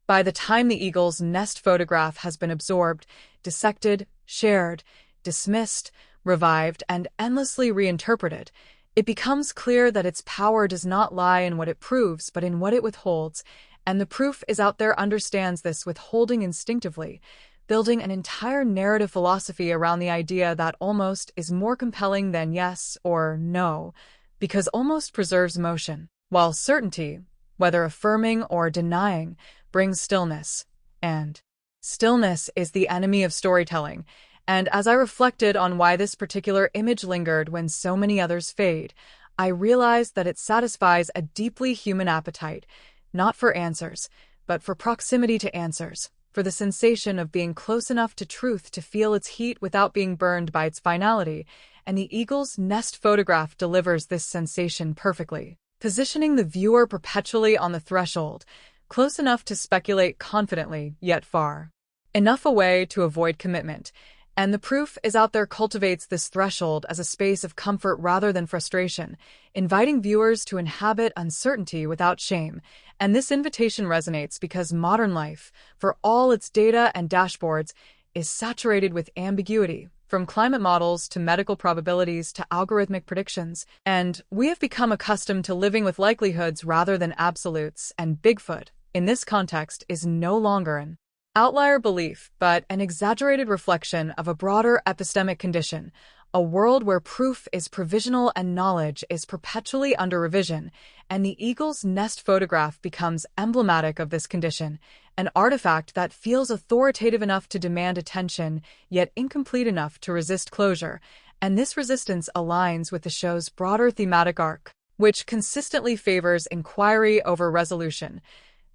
By the time the eagle's nest photograph has been absorbed, dissected, shared, dismissed, revived, and endlessly reinterpreted, it becomes clear that its power does not lie in what it proves, but in what it withholds, and the proof is out there understands this withholding instinctively, building an entire narrative philosophy around the idea that almost is more compelling than yes or no, because almost preserves motion, while certainty, whether affirming or denying, brings stillness, and stillness is the enemy of storytelling. And as I reflected on why this particular image lingered when so many others fade, I realized that it satisfies a deeply human appetite, not for answers, but for proximity to answers, for the sensation of being close enough to truth to feel its heat without being burned by its finality, and the eagle's nest photograph delivers this sensation perfectly, positioning the viewer perpetually on the threshold, close enough to speculate confidently, yet far enough away to avoid commitment. And the proof is out there cultivates this threshold as a space of comfort rather than frustration, inviting viewers to inhabit uncertainty without shame. And this invitation resonates because modern life, for all its data and dashboards, is saturated with ambiguity, from climate models to medical probabilities to algorithmic predictions. And we have become accustomed to living with likelihoods rather than absolutes, and Bigfoot, in this context, is no longer an outlier belief, but an exaggerated reflection of a broader epistemic condition, a world where proof is provisional and knowledge is perpetually under revision, and the eagle's nest photograph becomes emblematic of this condition, an artifact that feels authoritative enough to demand attention, yet incomplete enough to resist closure, and this resistance aligns with the show's broader thematic arc, which consistently favors inquiry over resolution,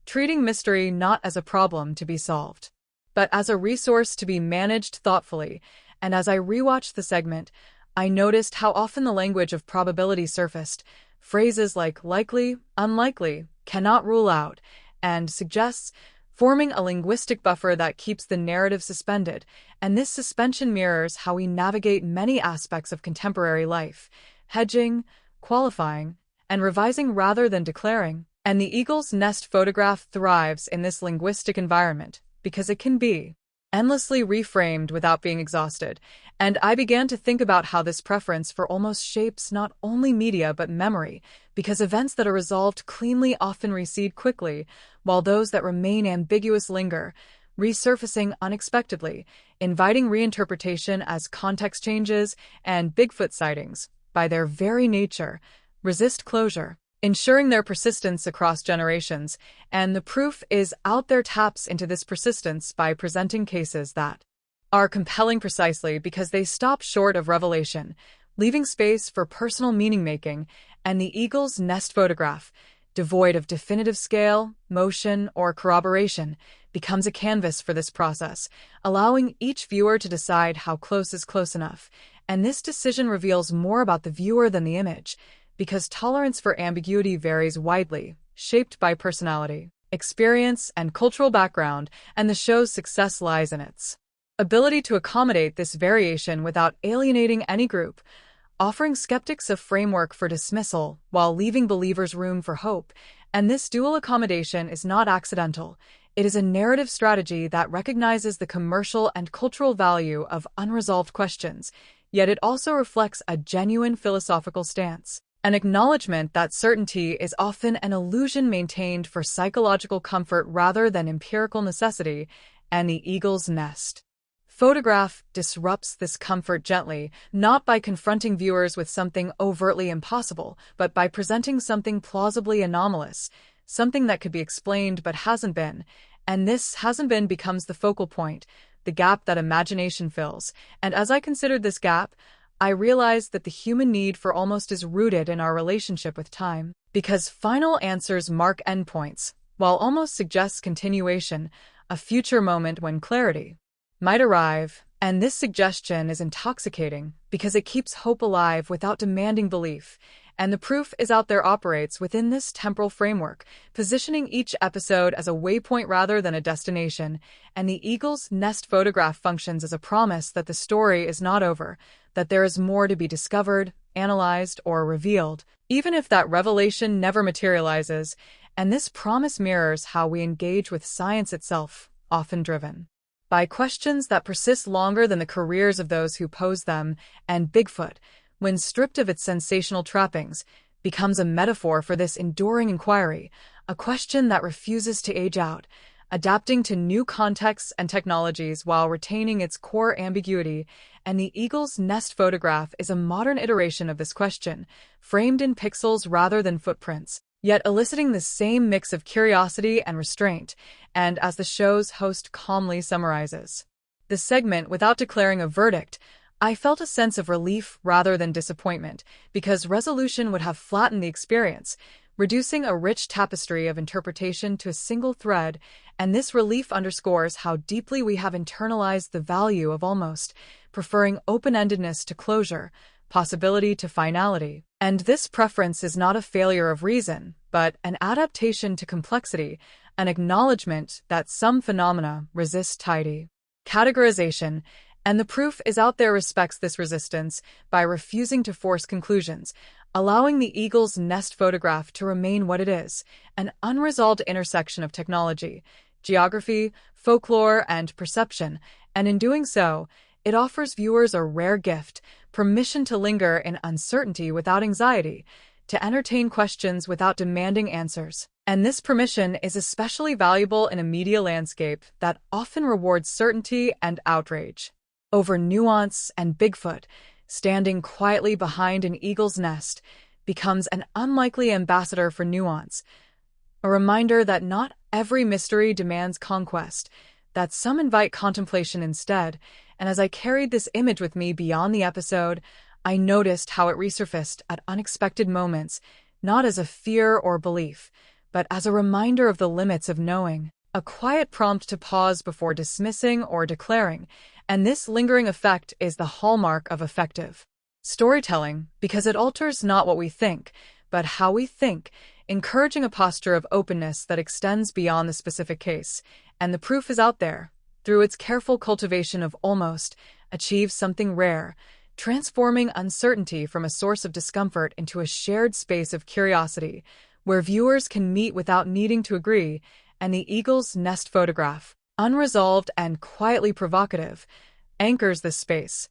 treating mystery not as a problem to be solved, but as a resource to be managed thoughtfully. And as I rewatched the segment, I noticed how often the language of probability surfaced. Phrases like likely, unlikely, cannot rule out, and suggests, forming a linguistic buffer that keeps the narrative suspended. And this suspension mirrors how we navigate many aspects of contemporary life, hedging, qualifying, and revising rather than declaring. And the eagle's nest photograph thrives in this linguistic environment because it can be endlessly reframed without being exhausted. And I began to think about how this preference for almost shapes not only media but memory, because events that are resolved cleanly often recede quickly, while those that remain ambiguous linger, resurfacing unexpectedly, inviting reinterpretation as context changes. And Bigfoot sightings, by their very nature, resist closure, ensuring their persistence across generations. And the proof is out there taps into this persistence by presenting cases that are compelling precisely because they stop short of revelation, leaving space for personal meaning-making. And the eagle's nest photograph, devoid of definitive scale, motion, or corroboration, becomes a canvas for this process, allowing each viewer to decide how close is close enough. And this decision reveals more about the viewer than the image, because tolerance for ambiguity varies widely, shaped by personality, experience, and cultural background, and the show's success lies in its ability to accommodate this variation without alienating any group, offering skeptics a framework for dismissal while leaving believers room for hope. And this dual accommodation is not accidental. It is a narrative strategy that recognizes the commercial and cultural value of unresolved questions, yet it also reflects a genuine philosophical stance. An acknowledgement that certainty is often an illusion maintained for psychological comfort rather than empirical necessity. And the eagle's nest photograph disrupts this comfort gently, not by confronting viewers with something overtly impossible, but by presenting something plausibly anomalous, something that could be explained but hasn't been. And this hasn't been becomes the focal point, the gap that imagination fills. And as I considered this gap, I realized that the human need for almost is rooted in our relationship with time, because final answers mark endpoints, while almost suggests continuation, a future moment when clarity might arrive. And this suggestion is intoxicating because it keeps hope alive without demanding belief. And the proof is out there operates within this temporal framework, positioning each episode as a waypoint rather than a destination. And the eagle's nest photograph functions as a promise that the story is not over, that there is more to be discovered, analyzed, or revealed, even if that revelation never materializes. And this promise mirrors how we engage with science itself, often driven by questions that persist longer than the careers of those who pose them. And Bigfoot, when stripped of its sensational trappings, becomes a metaphor for this enduring inquiry, a question that refuses to age out, adapting to new contexts and technologies while retaining its core ambiguity. And the eagle's nest photograph is a modern iteration of this question, framed in pixels rather than footprints, yet eliciting the same mix of curiosity and restraint. And as the show's host calmly summarizes the segment without declaring a verdict, I felt a sense of relief rather than disappointment, because resolution would have flattened the experience, reducing a rich tapestry of interpretation to a single thread. And this relief underscores how deeply we have internalized the value of almost, preferring open-endedness to closure, possibility to finality. And this preference is not a failure of reason, but an adaptation to complexity, an acknowledgement that some phenomena resist tidy categorization. And the proof is out there respects this resistance by refusing to force conclusions, allowing the eagle's nest photograph to remain what it is, an unresolved intersection of technology, geography, folklore, and perception. And in doing so, it offers viewers a rare gift, permission to linger in uncertainty without anxiety, to entertain questions without demanding answers. And this permission is especially valuable in a media landscape that often rewards certainty and outrage over nuance. And Bigfoot, standing quietly behind an eagle's nest, becomes an unlikely ambassador for nuance, a reminder that not every mystery demands conquest, that some invite contemplation instead. And as I carried this image with me beyond the episode, I noticed how it resurfaced at unexpected moments, not as a fear or belief, but as a reminder of the limits of knowing, a quiet prompt to pause before dismissing or declaring. And this lingering effect is the hallmark of effective Storytelling, because it alters not what we think, but how we think, encouraging a posture of openness that extends beyond the specific case. And the proof is out there. Through its careful cultivation of almost, achieves something rare, transforming uncertainty from a source of discomfort into a shared space of curiosity, where viewers can meet without needing to agree. And the eagle's nest photograph, unresolved and quietly provocative, anchors this space,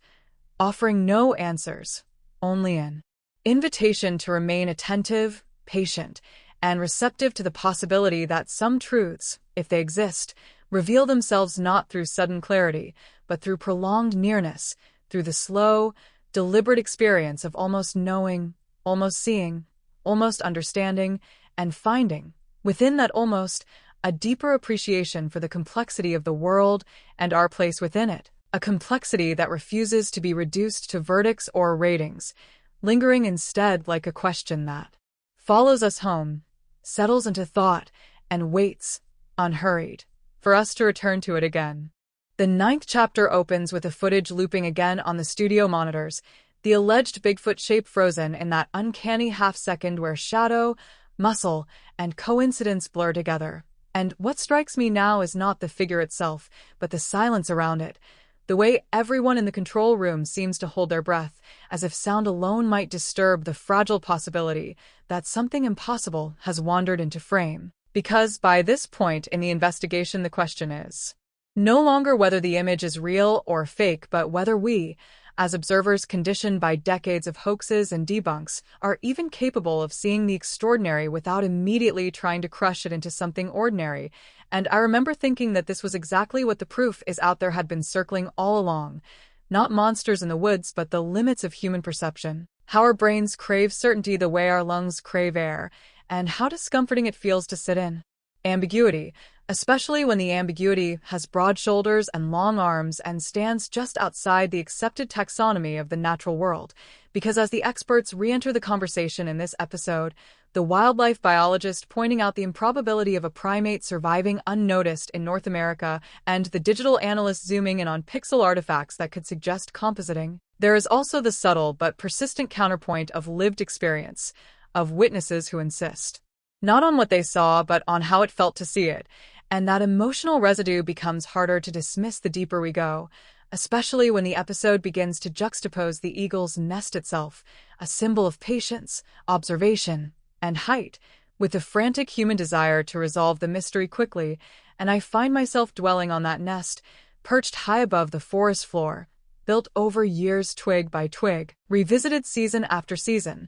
offering no answers, only an invitation to remain attentive, patient, and receptive to the possibility that some truths, if they exist, reveal themselves not through sudden clarity, but through prolonged nearness, through the slow, deliberate experience of almost knowing, almost seeing, almost understanding, and finding, within that almost, a deeper appreciation for the complexity of the world and our place within it, a complexity that refuses to be reduced to verdicts or ratings, lingering instead like a question that follows us home, settles into thought, and waits, unhurried, for us to return to it again. The 9th chapter opens with the footage looping again on the studio monitors, the alleged Bigfoot shape frozen in that uncanny half-second where shadow, muscle, and coincidence blur together. And what strikes me now is not the figure itself, but the silence around it, the way everyone in the control room seems to hold their breath, as if sound alone might disturb the fragile possibility that something impossible has wandered into frame. Because by this point in the investigation, the question is no longer whether the image is real or fake, but whether we, as observers conditioned by decades of hoaxes and debunks, are even capable of seeing the extraordinary without immediately trying to crush it into something ordinary. And I remember thinking that this was exactly what the proof is out there had been circling all along. Not monsters in the woods, but the limits of human perception. How our brains crave certainty the way our lungs crave air, and how discomforting it feels to sit in ambiguity, especially when the ambiguity has broad shoulders and long arms and stands just outside the accepted taxonomy of the natural world. Because as the experts re-enter the conversation in this episode, the wildlife biologist pointing out the improbability of a primate surviving unnoticed in North America, and the digital analyst zooming in on pixel artifacts that could suggest compositing, there is also the subtle but persistent counterpoint of lived experience, of witnesses who insist not on what they saw, but on how it felt to see it. And that emotional residue becomes harder to dismiss the deeper we go, especially when the episode begins to juxtapose the eagle's nest itself, a symbol of patience, observation, and height, with the frantic human desire to resolve the mystery quickly. And I find myself dwelling on that nest, perched high above the forest floor, built over years twig by twig, revisited season after season,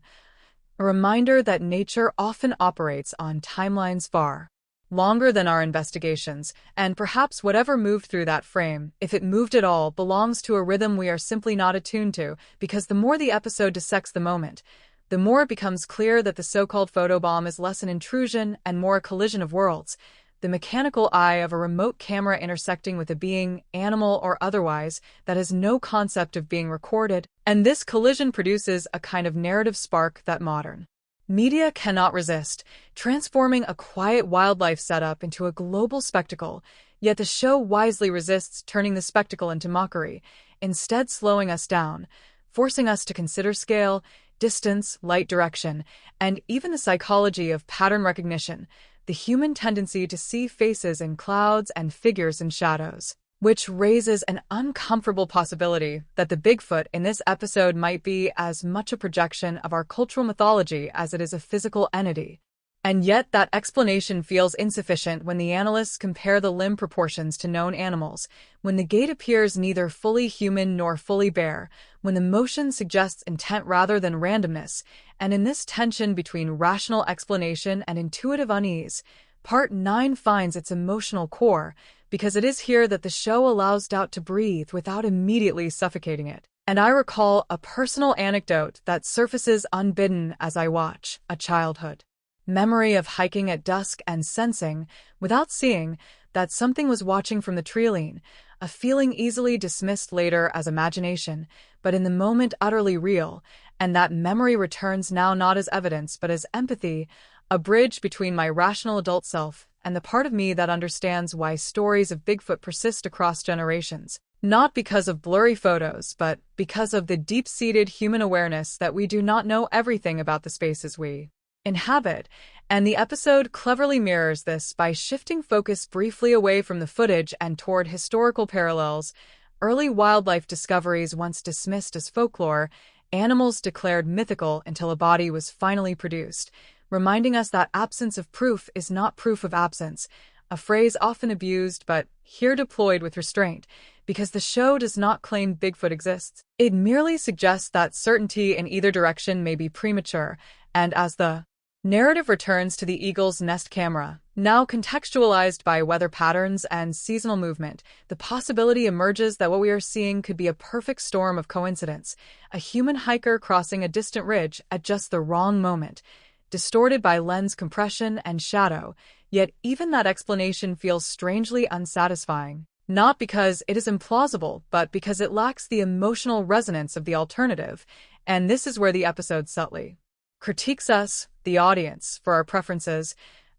a reminder that nature often operates on timelines far longer than our investigations, and perhaps whatever moved through that frame, if it moved at all, belongs to a rhythm we are simply not attuned to, because the more the episode dissects the moment, the more it becomes clear that the so-called photobomb is less an intrusion and more a collision of worlds, the mechanical eye of a remote camera intersecting with a being, animal or otherwise, that has no concept of being recorded, and this collision produces a kind of narrative spark that modern media cannot resist, transforming a quiet wildlife setup into a global spectacle. Yet the show wisely resists turning the spectacle into mockery, instead slowing us down, forcing us to consider scale, distance, light direction, and even the psychology of pattern recognition, the human tendency to see faces in clouds and figures in shadows, which raises an uncomfortable possibility that the Bigfoot in this episode might be as much a projection of our cultural mythology as it is a physical entity. And yet that explanation feels insufficient when the analysts compare the limb proportions to known animals, when the gait appears neither fully human nor fully bear, when the motion suggests intent rather than randomness, and in this tension between rational explanation and intuitive unease, Part 9 finds its emotional core, because it is here that the show allows doubt to breathe without immediately suffocating it. And I recall a personal anecdote that surfaces unbidden as I watch a childhood memory of hiking at dusk and sensing, without seeing, that something was watching from the treeline, a feeling easily dismissed later as imagination, but in the moment utterly real, and that memory returns now not as evidence but as empathy, a bridge between my rational adult self and the part of me that understands why stories of Bigfoot persist across generations. Not because of blurry photos, but because of the deep-seated human awareness that we do not know everything about the spaces we inhabit, and the episode cleverly mirrors this by shifting focus briefly away from the footage and toward historical parallels. Early wildlife discoveries once dismissed as folklore, animals declared mythical until a body was finally produced, reminding us that absence of proof is not proof of absence, a phrase often abused but here deployed with restraint, because the show does not claim Bigfoot exists. It merely suggests that certainty in either direction may be premature, and as the narrative returns to the eagle's nest camera, now contextualized by weather patterns and seasonal movement, the possibility emerges that what we are seeing could be a perfect storm of coincidence, a human hiker crossing a distant ridge at just the wrong moment, distorted by lens compression and shadow, yet even that explanation feels strangely unsatisfying. Not because it is implausible, but because it lacks the emotional resonance of the alternative, and this is where the episode subtly critiques us, the audience, for our preferences,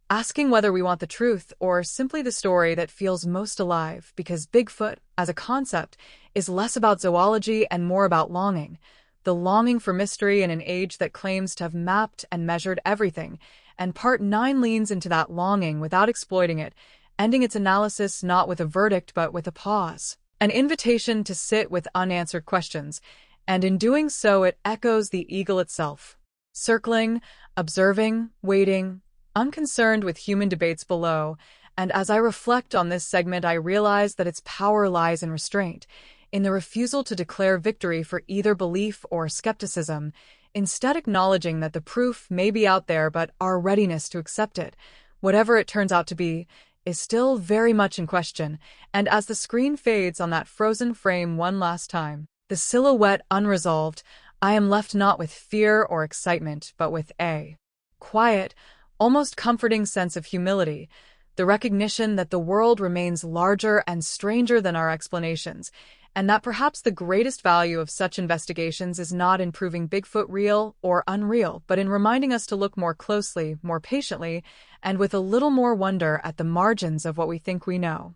asking whether we want the truth or simply the story that feels most alive, because Bigfoot, as a concept, is less about zoology and more about longing, the longing for mystery in an age that claims to have mapped and measured everything, and Part 9 leans into that longing without exploiting it, ending its analysis not with a verdict but with a pause, an invitation to sit with unanswered questions, and in doing so it echoes the eagle itself, circling, observing, waiting, unconcerned with human debates below. And as I reflect on this segment, I realize that its power lies in restraint, in the refusal to declare victory for either belief or skepticism, instead acknowledging that the proof may be out there, but our readiness to accept it, whatever it turns out to be, is still very much in question. And as the screen fades on that frozen frame one last time, the silhouette unresolved, I am left not with fear or excitement, but with a quiet, almost comforting sense of humility, the recognition that the world remains larger and stranger than our explanations, and that perhaps the greatest value of such investigations is not in proving Bigfoot real or unreal, but in reminding us to look more closely, more patiently, and with a little more wonder at the margins of what we think we know.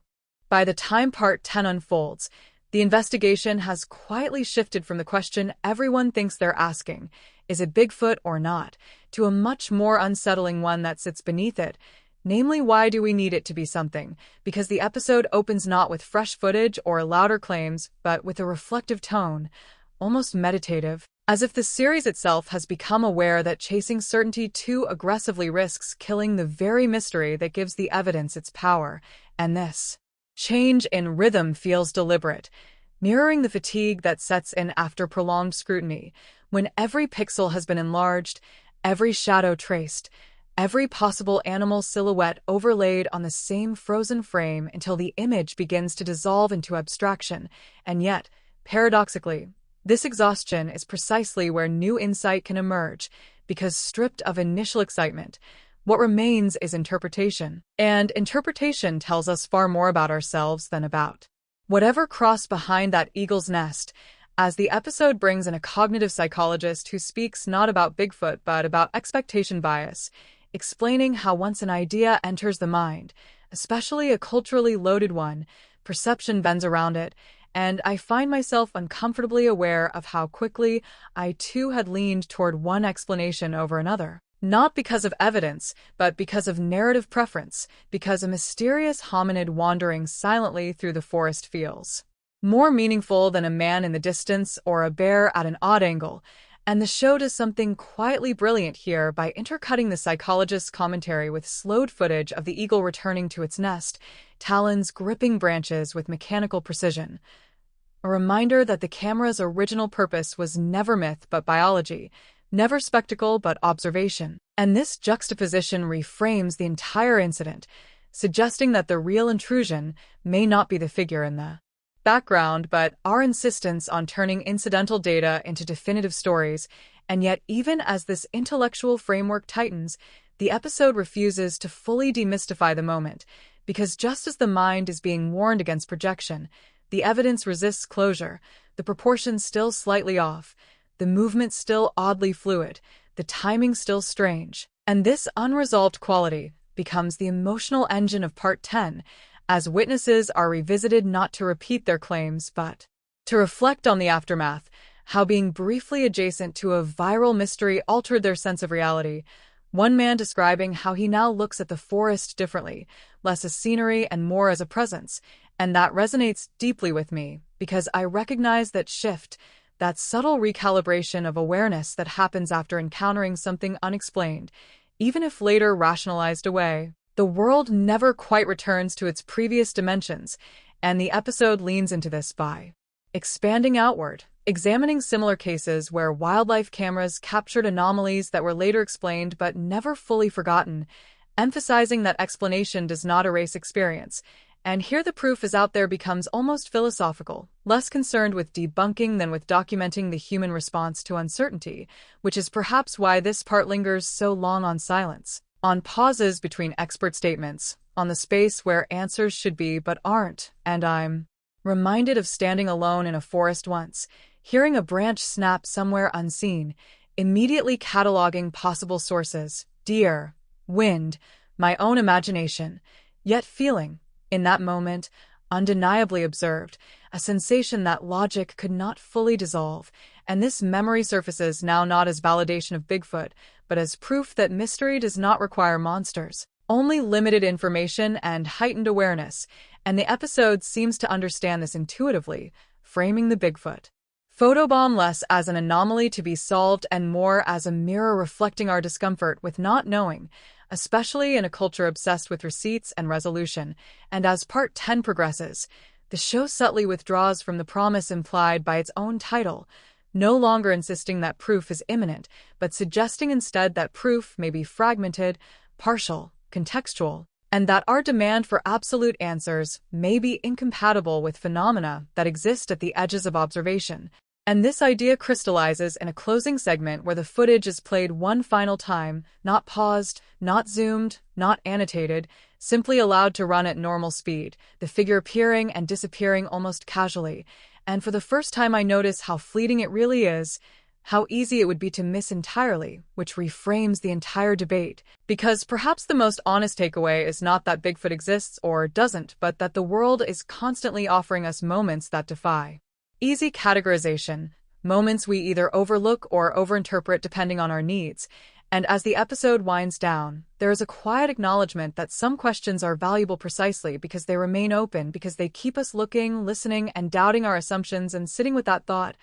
By the time Part 10 unfolds, the investigation has quietly shifted from the question everyone thinks they're asking, is it Bigfoot or not, to a much more unsettling one that sits beneath it, namely, why do we need it to be something? Because the episode opens not with fresh footage or louder claims, but with a reflective tone, almost meditative, as if the series itself has become aware that chasing certainty too aggressively risks killing the very mystery that gives the evidence its power, and this change in rhythm feels deliberate, mirroring the fatigue that sets in after prolonged scrutiny, when every pixel has been enlarged, every shadow traced, every possible animal silhouette overlaid on the same frozen frame until the image begins to dissolve into abstraction. And yet, paradoxically, this exhaustion is precisely where new insight can emerge, because stripped of initial excitement, what remains is interpretation. And interpretation tells us far more about ourselves than about whatever crossed behind that eagle's nest, as the episode brings in a cognitive psychologist who speaks not about Bigfoot but about expectation bias, explaining how once an idea enters the mind, especially a culturally loaded one, perception bends around it, and I find myself uncomfortably aware of how quickly I too had leaned toward one explanation over another. Not because of evidence, but because of narrative preference, because a mysterious hominid wandering silently through the forest feels more meaningful than a man in the distance or a bear at an odd angle, and the show does something quietly brilliant here by intercutting the psychologist's commentary with slowed footage of the eagle returning to its nest, talons gripping branches with mechanical precision. A reminder that the camera's original purpose was never myth but biology, never spectacle but observation. And this juxtaposition reframes the entire incident, suggesting that the real intrusion may not be the figure in the background, but our insistence on turning incidental data into definitive stories. And yet, even as this intellectual framework tightens, the episode refuses to fully demystify the moment, because just as the mind is being warned against projection, the evidence resists closure, the proportions still slightly off, the movement still oddly fluid, the timing still strange. And this unresolved quality becomes the emotional engine of Part 10, as witnesses are revisited not to repeat their claims, but to reflect on the aftermath, how being briefly adjacent to a viral mystery altered their sense of reality. One man describing how he now looks at the forest differently, less as scenery and more as a presence, and that resonates deeply with me, because I recognize that shift, that subtle recalibration of awareness that happens after encountering something unexplained, even if later rationalized away. The world never quite returns to its previous dimensions, and the episode leans into this by expanding outward, examining similar cases where wildlife cameras captured anomalies that were later explained but never fully forgotten, emphasizing that explanation does not erase experience. And here the proof is out there becomes almost philosophical, less concerned with debunking than with documenting the human response to uncertainty, which is perhaps why this part lingers so long on silence, on pauses between expert statements, on the space where answers should be but aren't. And I'm reminded of standing alone in a forest once, hearing a branch snap somewhere unseen, immediately cataloging possible sources, deer, wind, my own imagination, yet feeling, in that moment, undeniably observed, a sensation that logic could not fully dissolve, and this memory surfaces now not as validation of Bigfoot, but as proof that mystery does not require monsters, only limited information and heightened awareness, and the episode seems to understand this intuitively, framing the Bigfoot photobomb less as an anomaly to be solved and more as a mirror reflecting our discomfort with not knowing, especially in a culture obsessed with receipts and resolution. And as Part 10 progresses, the show subtly withdraws from the promise implied by its own title, no longer insisting that proof is imminent, but suggesting instead that proof may be fragmented, partial, contextual, and that our demand for absolute answers may be incompatible with phenomena that exist at the edges of observation. And this idea crystallizes in a closing segment where the footage is played one final time, not paused, not zoomed, not annotated, simply allowed to run at normal speed, the figure appearing and disappearing almost casually. And for the first time I notice how fleeting it really is, how easy it would be to miss entirely, which reframes the entire debate. Because perhaps the most honest takeaway is not that Bigfoot exists or doesn't, but that the world is constantly offering us moments that defy easy categorization, moments we either overlook or overinterpret depending on our needs. And as the episode winds down, there is a quiet acknowledgement that some questions are valuable precisely because they remain open, because they keep us looking, listening, and doubting our assumptions. And sitting with that thought,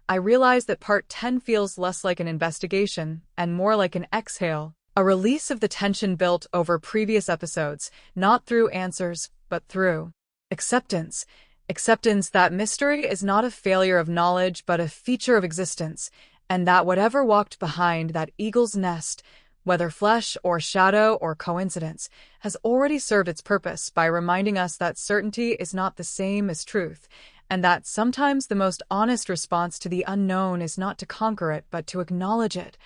I realize that Part 10 feels less like an investigation and more like an exhale, a release of the tension built over previous episodes, not through answers, but through acceptance. Acceptance that mystery is not a failure of knowledge, but a feature of existence, and that whatever walked behind that eagle's nest, whether flesh or shadow or coincidence, has already served its purpose by reminding us that certainty is not the same as truth, and that sometimes the most honest response to the unknown is not to conquer it, but to acknowledge it,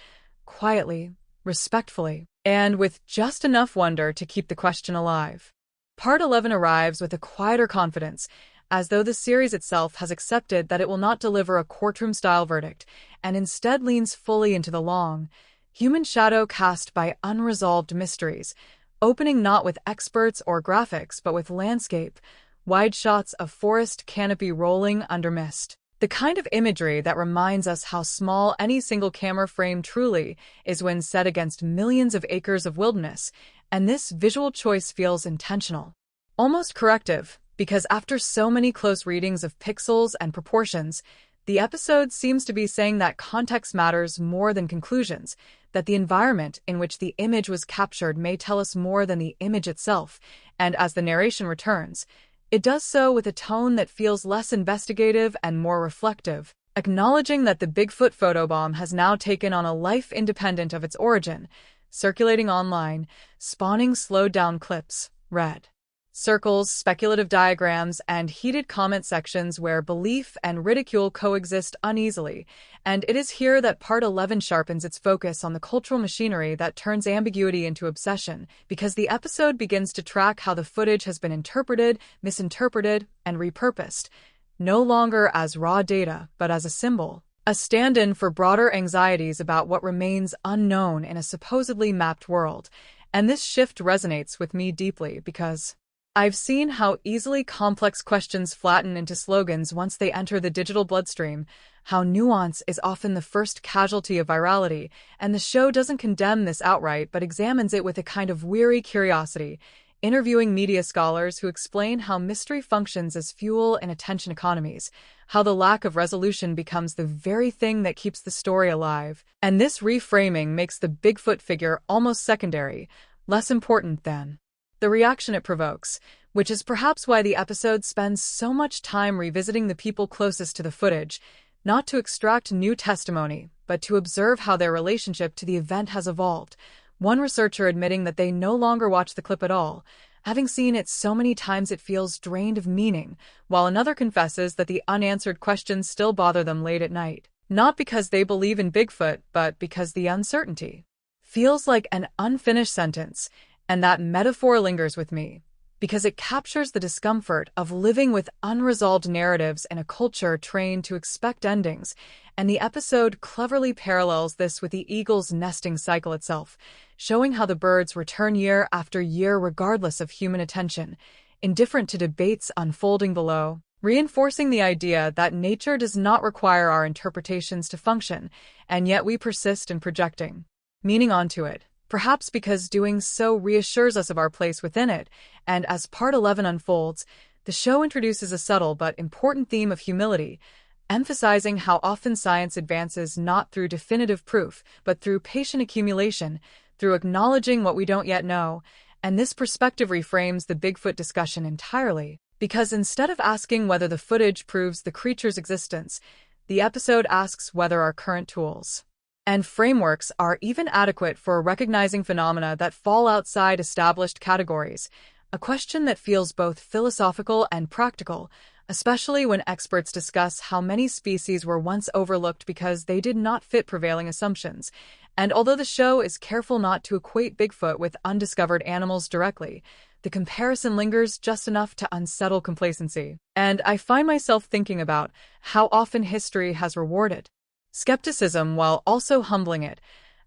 quietly, respectfully, and with just enough wonder to keep the question alive. Part 11 arrives with a quieter confidence, as though the series itself has accepted that it will not deliver a courtroom-style verdict, and instead leans fully into the long, human shadow cast by unresolved mysteries, opening not with experts or graphics, but with landscape, wide shots of forest canopy rolling under mist. The kind of imagery that reminds us how small any single camera frame truly is when set against millions of acres of wilderness, and this visual choice feels intentional, almost corrective, because after so many close readings of pixels and proportions, the episode seems to be saying that context matters more than conclusions, that the environment in which the image was captured may tell us more than the image itself, and as the narration returns, it does so with a tone that feels less investigative and more reflective, acknowledging that the Bigfoot photobomb has now taken on a life independent of its origin, circulating online, spawning slowed-down clips, red circles, speculative diagrams, and heated comment sections where belief and ridicule coexist uneasily, and it is here that Part 11 sharpens its focus on the cultural machinery that turns ambiguity into obsession, because the episode begins to track how the footage has been interpreted, misinterpreted, and repurposed, no longer as raw data, but as a symbol, a stand-in for broader anxieties about what remains unknown in a supposedly mapped world. And this shift resonates with me deeply because I've seen how easily complex questions flatten into slogans once they enter the digital bloodstream, how nuance is often the first casualty of virality, and the show doesn't condemn this outright but examines it with a kind of weary curiosity, interviewing media scholars who explain how mystery functions as fuel in attention economies, how the lack of resolution becomes the very thing that keeps the story alive. And this reframing makes the Bigfoot figure almost secondary, less important than the reaction it provokes, which is perhaps why the episode spends so much time revisiting the people closest to the footage, not to extract new testimony, but to observe how their relationship to the event has evolved. One researcher admitting that they no longer watch the clip at all, having seen it so many times it feels drained of meaning, while another confesses that the unanswered questions still bother them late at night. Not because they believe in Bigfoot, but because the uncertainty feels like an unfinished sentence, and that metaphor lingers with me, because it captures the discomfort of living with unresolved narratives in a culture trained to expect endings, and the episode cleverly parallels this with the eagle's nesting cycle itself, showing how the birds return year after year regardless of human attention, indifferent to debates unfolding below, reinforcing the idea that nature does not require our interpretations to function, and yet we persist in projecting meaning onto it. Perhaps because doing so reassures us of our place within it, and as Part 11 unfolds, the show introduces a subtle but important theme of humility, emphasizing how often science advances not through definitive proof, but through patient accumulation, through acknowledging what we don't yet know, and this perspective reframes the Bigfoot discussion entirely, because instead of asking whether the footage proves the creature's existence, the episode asks whether our current tools and frameworks are even adequate for recognizing phenomena that fall outside established categories, a question that feels both philosophical and practical, especially when experts discuss how many species were once overlooked because they did not fit prevailing assumptions. And although the show is careful not to equate Bigfoot with undiscovered animals directly, the comparison lingers just enough to unsettle complacency. And I find myself thinking about how often history has rewarded skepticism while also humbling it,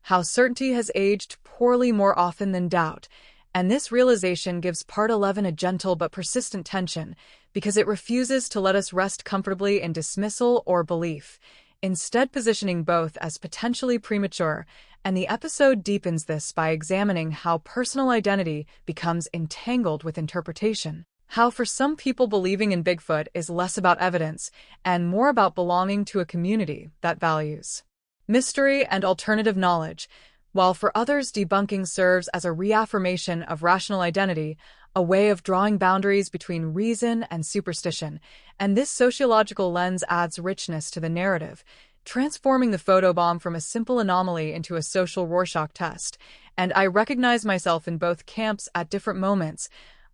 how certainty has aged poorly more often than doubt, and this realization gives Part 11 a gentle but persistent tension because it refuses to let us rest comfortably in dismissal or belief, instead positioning both as potentially premature, and the episode deepens this by examining how personal identity becomes entangled with interpretation. How for some people believing in Bigfoot is less about evidence and more about belonging to a community that values mystery and alternative knowledge, while for others debunking serves as a reaffirmation of rational identity, a way of drawing boundaries between reason and superstition, and this sociological lens adds richness to the narrative, transforming the photobomb from a simple anomaly into a social Rorschach test, and I recognize myself in both camps at different moments,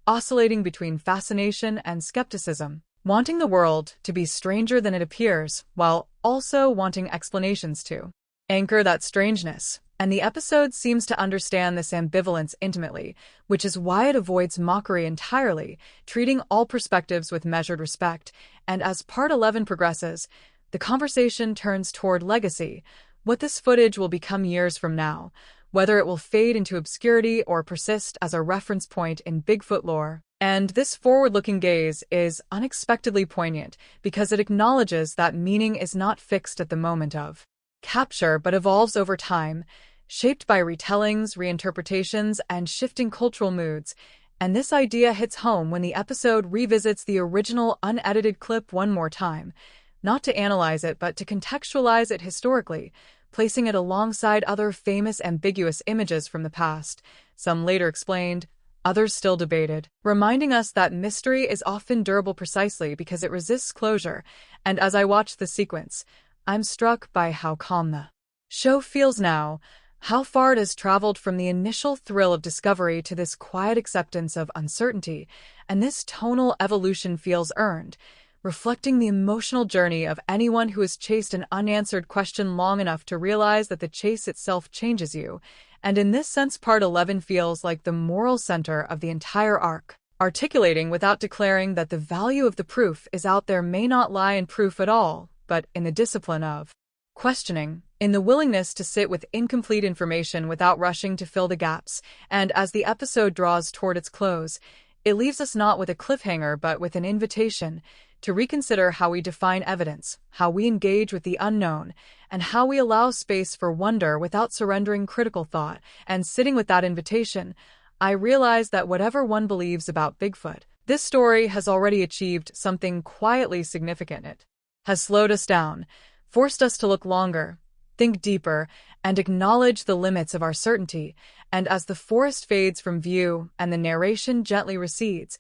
oscillating between fascination and skepticism, wanting the world to be stranger than it appears, while also wanting explanations to anchor that strangeness. And the episode seems to understand this ambivalence intimately, which is why it avoids mockery entirely, treating all perspectives with measured respect. And as Part 11 progresses, the conversation turns toward legacy, what this footage will become years from now, whether it will fade into obscurity or persist as a reference point in Bigfoot lore. And this forward-looking gaze is unexpectedly poignant because it acknowledges that meaning is not fixed at the moment of capture but evolves over time, shaped by retellings, reinterpretations, and shifting cultural moods. And this idea hits home when the episode revisits the original unedited clip one more time, not to analyze it but to contextualize it historically, placing it alongside other famous ambiguous images from the past, some later explained, others still debated, reminding us that mystery is often durable precisely because it resists closure. And as I watch the sequence, I'm struck by how calm the show feels now, how far it has traveled from the initial thrill of discovery to this quiet acceptance of uncertainty, and this tonal evolution feels earned, reflecting the emotional journey of anyone who has chased an unanswered question long enough to realize that the chase itself changes you. And in this sense, Part 11 feels like the moral center of the entire arc, articulating without declaring that the value of the proof is out there may not lie in proof at all, but in the discipline of questioning, in the willingness to sit with incomplete information without rushing to fill the gaps. And as the episode draws toward its close, It leaves us not with a cliffhanger, but with an invitation to reconsider how we define evidence, how we engage with the unknown, and how we allow space for wonder without surrendering critical thought. And sitting with that invitation, I realize that whatever one believes about Bigfoot, this story has already achieved something quietly significant. It has slowed us down, forced us to look longer, think deeper, and acknowledge the limits of our certainty. And as the forest fades from view and the narration gently recedes,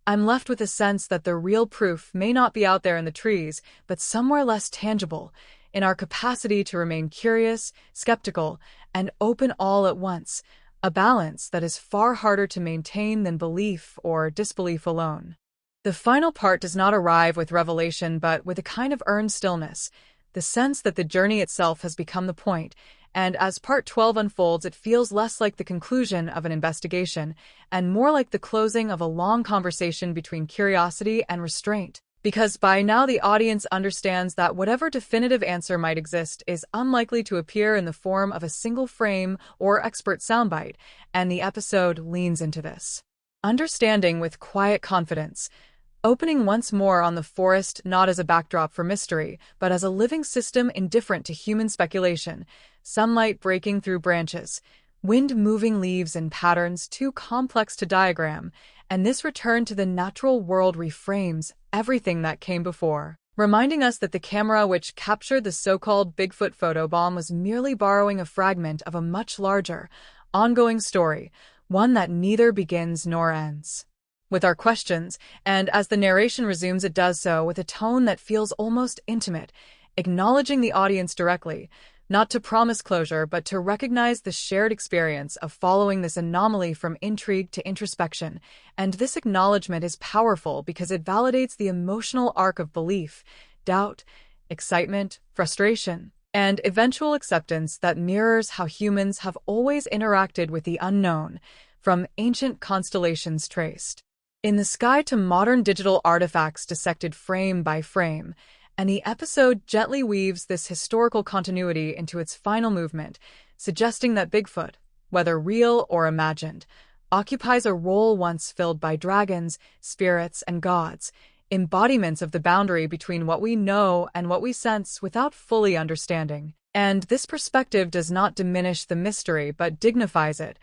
I'm left with a sense that the real proof may not be out there in the trees, but somewhere less tangible, in our capacity to remain curious, skeptical, and open all at once, a balance that is far harder to maintain than belief or disbelief alone. The final part does not arrive with revelation, but with a kind of earned stillness, the sense that the journey itself has become the point, and as part 12 unfolds, it feels less like the conclusion of an investigation and more like the closing of a long conversation between curiosity and restraint. Because by now the audience understands that whatever definitive answer might exist is unlikely to appear in the form of a single frame or expert soundbite, and the episode leans into this understanding with quiet confidence, opening once more on the forest not as a backdrop for mystery, but as a living system indifferent to human speculation, sunlight breaking through branches, wind moving leaves in patterns too complex to diagram, and this return to the natural world reframes everything that came before, reminding us that the camera which captured the so-called Bigfoot photobomb was merely borrowing a fragment of a much larger, ongoing story, one that neither begins nor ends. With our questions, and as the narration resumes, it does so with a tone that feels almost intimate, acknowledging the audience directly, not to promise closure, but to recognize the shared experience of following this anomaly from intrigue to introspection. And this acknowledgement is powerful because it validates the emotional arc of belief, doubt, excitement, frustration, and eventual acceptance that mirrors how humans have always interacted with the unknown, from ancient constellations traced in the sky to modern digital artifacts dissected frame by frame, and the episode gently weaves this historical continuity into its final movement, suggesting that Bigfoot, whether real or imagined, occupies a role once filled by dragons, spirits, and gods, embodiments of the boundary between what we know and what we sense without fully understanding. And this perspective does not diminish the mystery but dignifies it,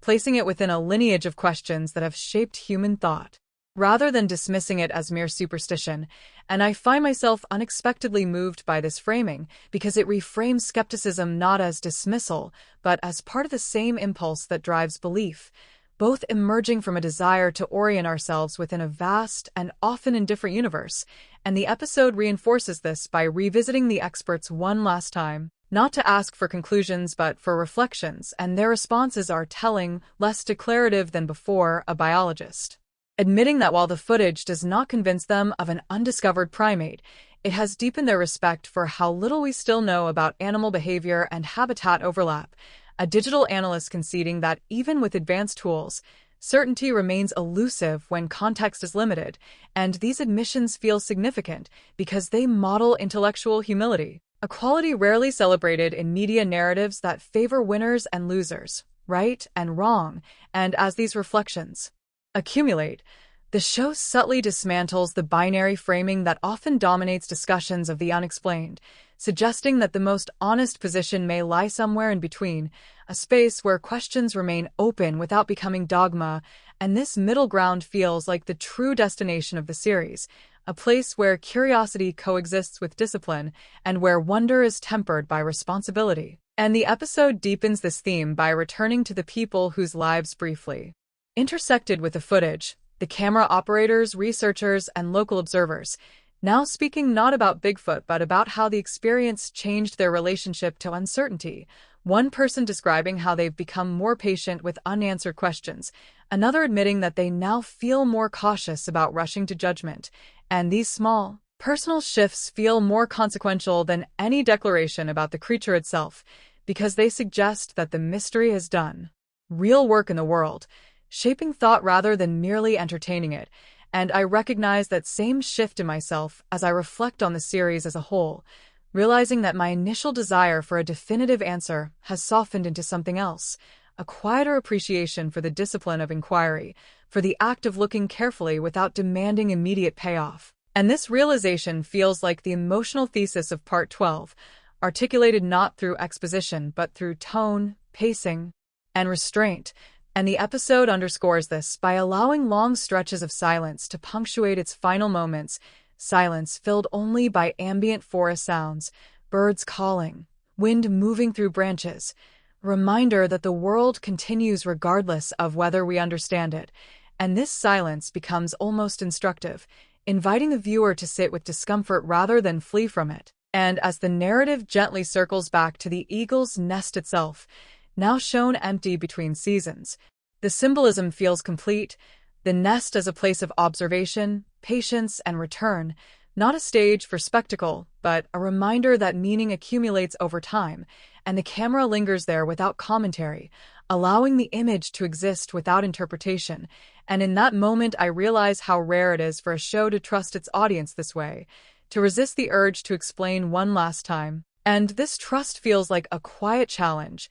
placing it within a lineage of questions that have shaped human thought, rather than dismissing it as mere superstition. And I find myself unexpectedly moved by this framing, because it reframes skepticism not as dismissal, but as part of the same impulse that drives belief, both emerging from a desire to orient ourselves within a vast and often indifferent universe. And the episode reinforces this by revisiting the experts one last time, not to ask for conclusions but for reflections, and their responses are telling, less declarative than before, a biologist admitting that while the footage does not convince them of an undiscovered primate, it has deepened their respect for how little we still know about animal behavior and habitat overlap, a digital analyst conceding that even with advanced tools, certainty remains elusive when context is limited, and these admissions feel significant because they model intellectual humility, a quality rarely celebrated in media narratives that favor winners and losers, right and wrong. And as these reflections accumulate, the show subtly dismantles the binary framing that often dominates discussions of the unexplained, suggesting that the most honest position may lie somewhere in between, a space where questions remain open without becoming dogma. And this middle ground feels like the true destination of the series, a place where curiosity coexists with discipline and where wonder is tempered by responsibility. And the episode deepens this theme by returning to the people whose lives briefly intersected with the footage, the camera operators, researchers, and local observers, now speaking not about Bigfoot but about how the experience changed their relationship to uncertainty, one person describing how they've become more patient with unanswered questions, another admitting that they now feel more cautious about rushing to judgment, and these small, personal shifts feel more consequential than any declaration about the creature itself, because they suggest that the mystery has done real work in the world, shaping thought rather than merely entertaining it. And I recognize that same shift in myself as I reflect on the series as a whole, realizing that my initial desire for a definitive answer has softened into something else, a quieter appreciation for the discipline of inquiry, for the act of looking carefully without demanding immediate payoff. And this realization feels like the emotional thesis of Part 12, articulated not through exposition but through tone, pacing, and restraint. And the episode underscores this by allowing long stretches of silence to punctuate its final moments, silence filled only by ambient forest sounds, birds calling, wind moving through branches, a reminder that the world continues regardless of whether we understand it. And this silence becomes almost instructive, inviting the viewer to sit with discomfort rather than flee from it. And as the narrative gently circles back to the eagle's nest itself, now shown empty between seasons, the symbolism feels complete, the nest as a place of observation, patience, and return, not a stage for spectacle, but a reminder that meaning accumulates over time, and the camera lingers there without commentary, allowing the image to exist without interpretation. And in that moment, I realize how rare it is for a show to trust its audience this way, to resist the urge to explain one last time. And this trust feels like a quiet challenge,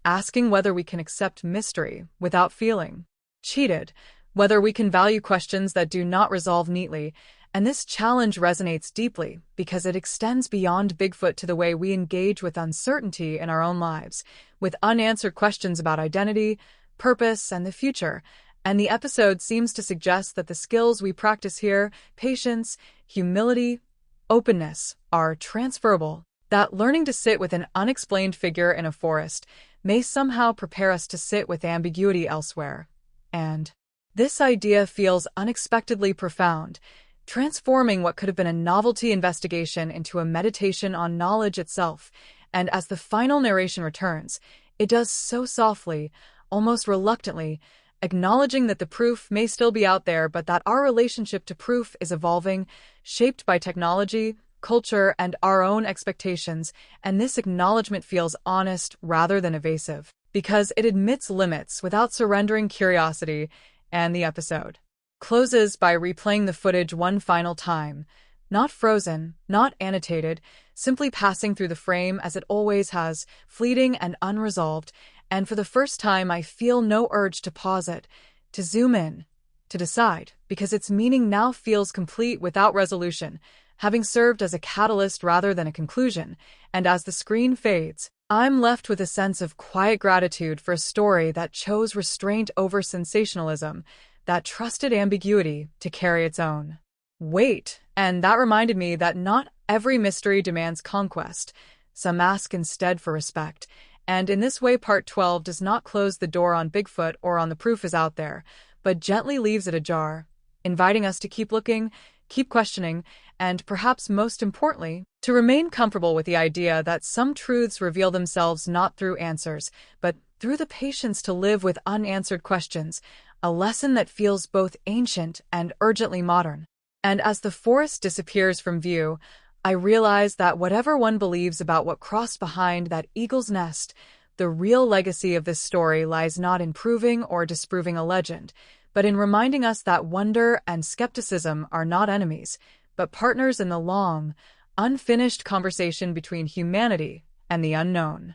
asking whether we can accept mystery without feeling cheated, whether we can value questions that do not resolve neatly. And this challenge resonates deeply because it extends beyond Bigfoot to the way we engage with uncertainty in our own lives, with unanswered questions about identity, purpose, and the future. And the episode seems to suggest that the skills we practice here, patience, humility, openness, are transferable, that learning to sit with an unexplained figure in a forest may somehow prepare us to sit with ambiguity elsewhere. And this idea feels unexpectedly profound, transforming what could have been a novelty investigation into a meditation on knowledge itself. And as the final narration returns, it does so softly, almost reluctantly, acknowledging that the proof may still be out there, but that our relationship to proof is evolving, shaped by technology, culture, and our own expectations. And this acknowledgement feels honest rather than evasive, because it admits limits without surrendering curiosity. And the episode closes by replaying the footage one final time, not frozen, not annotated, simply passing through the frame as it always has, fleeting and unresolved. And for the first time, I feel no urge to pause it, to zoom in, to decide, because its meaning now feels complete without resolution, having served as a catalyst rather than a conclusion. And as the screen fades, I'm left with a sense of quiet gratitude for a story that chose restraint over sensationalism, that trusted ambiguity to carry its own weight. And that reminded me that not every mystery demands conquest. Some ask instead for respect. And in this way, Part 12 does not close the door on Bigfoot or on the proof is out there, but gently leaves it ajar, inviting us to keep looking, keep questioning, and perhaps most importantly, to remain comfortable with the idea that some truths reveal themselves not through answers, but through the patience to live with unanswered questions, a lesson that feels both ancient and urgently modern. And as the forest disappears from view, I realize that whatever one believes about what crossed behind that eagle's nest, the real legacy of this story lies not in proving or disproving a legend, but in reminding us that wonder and skepticism are not enemies, but partners in the long, unfinished conversation between humanity and the unknown.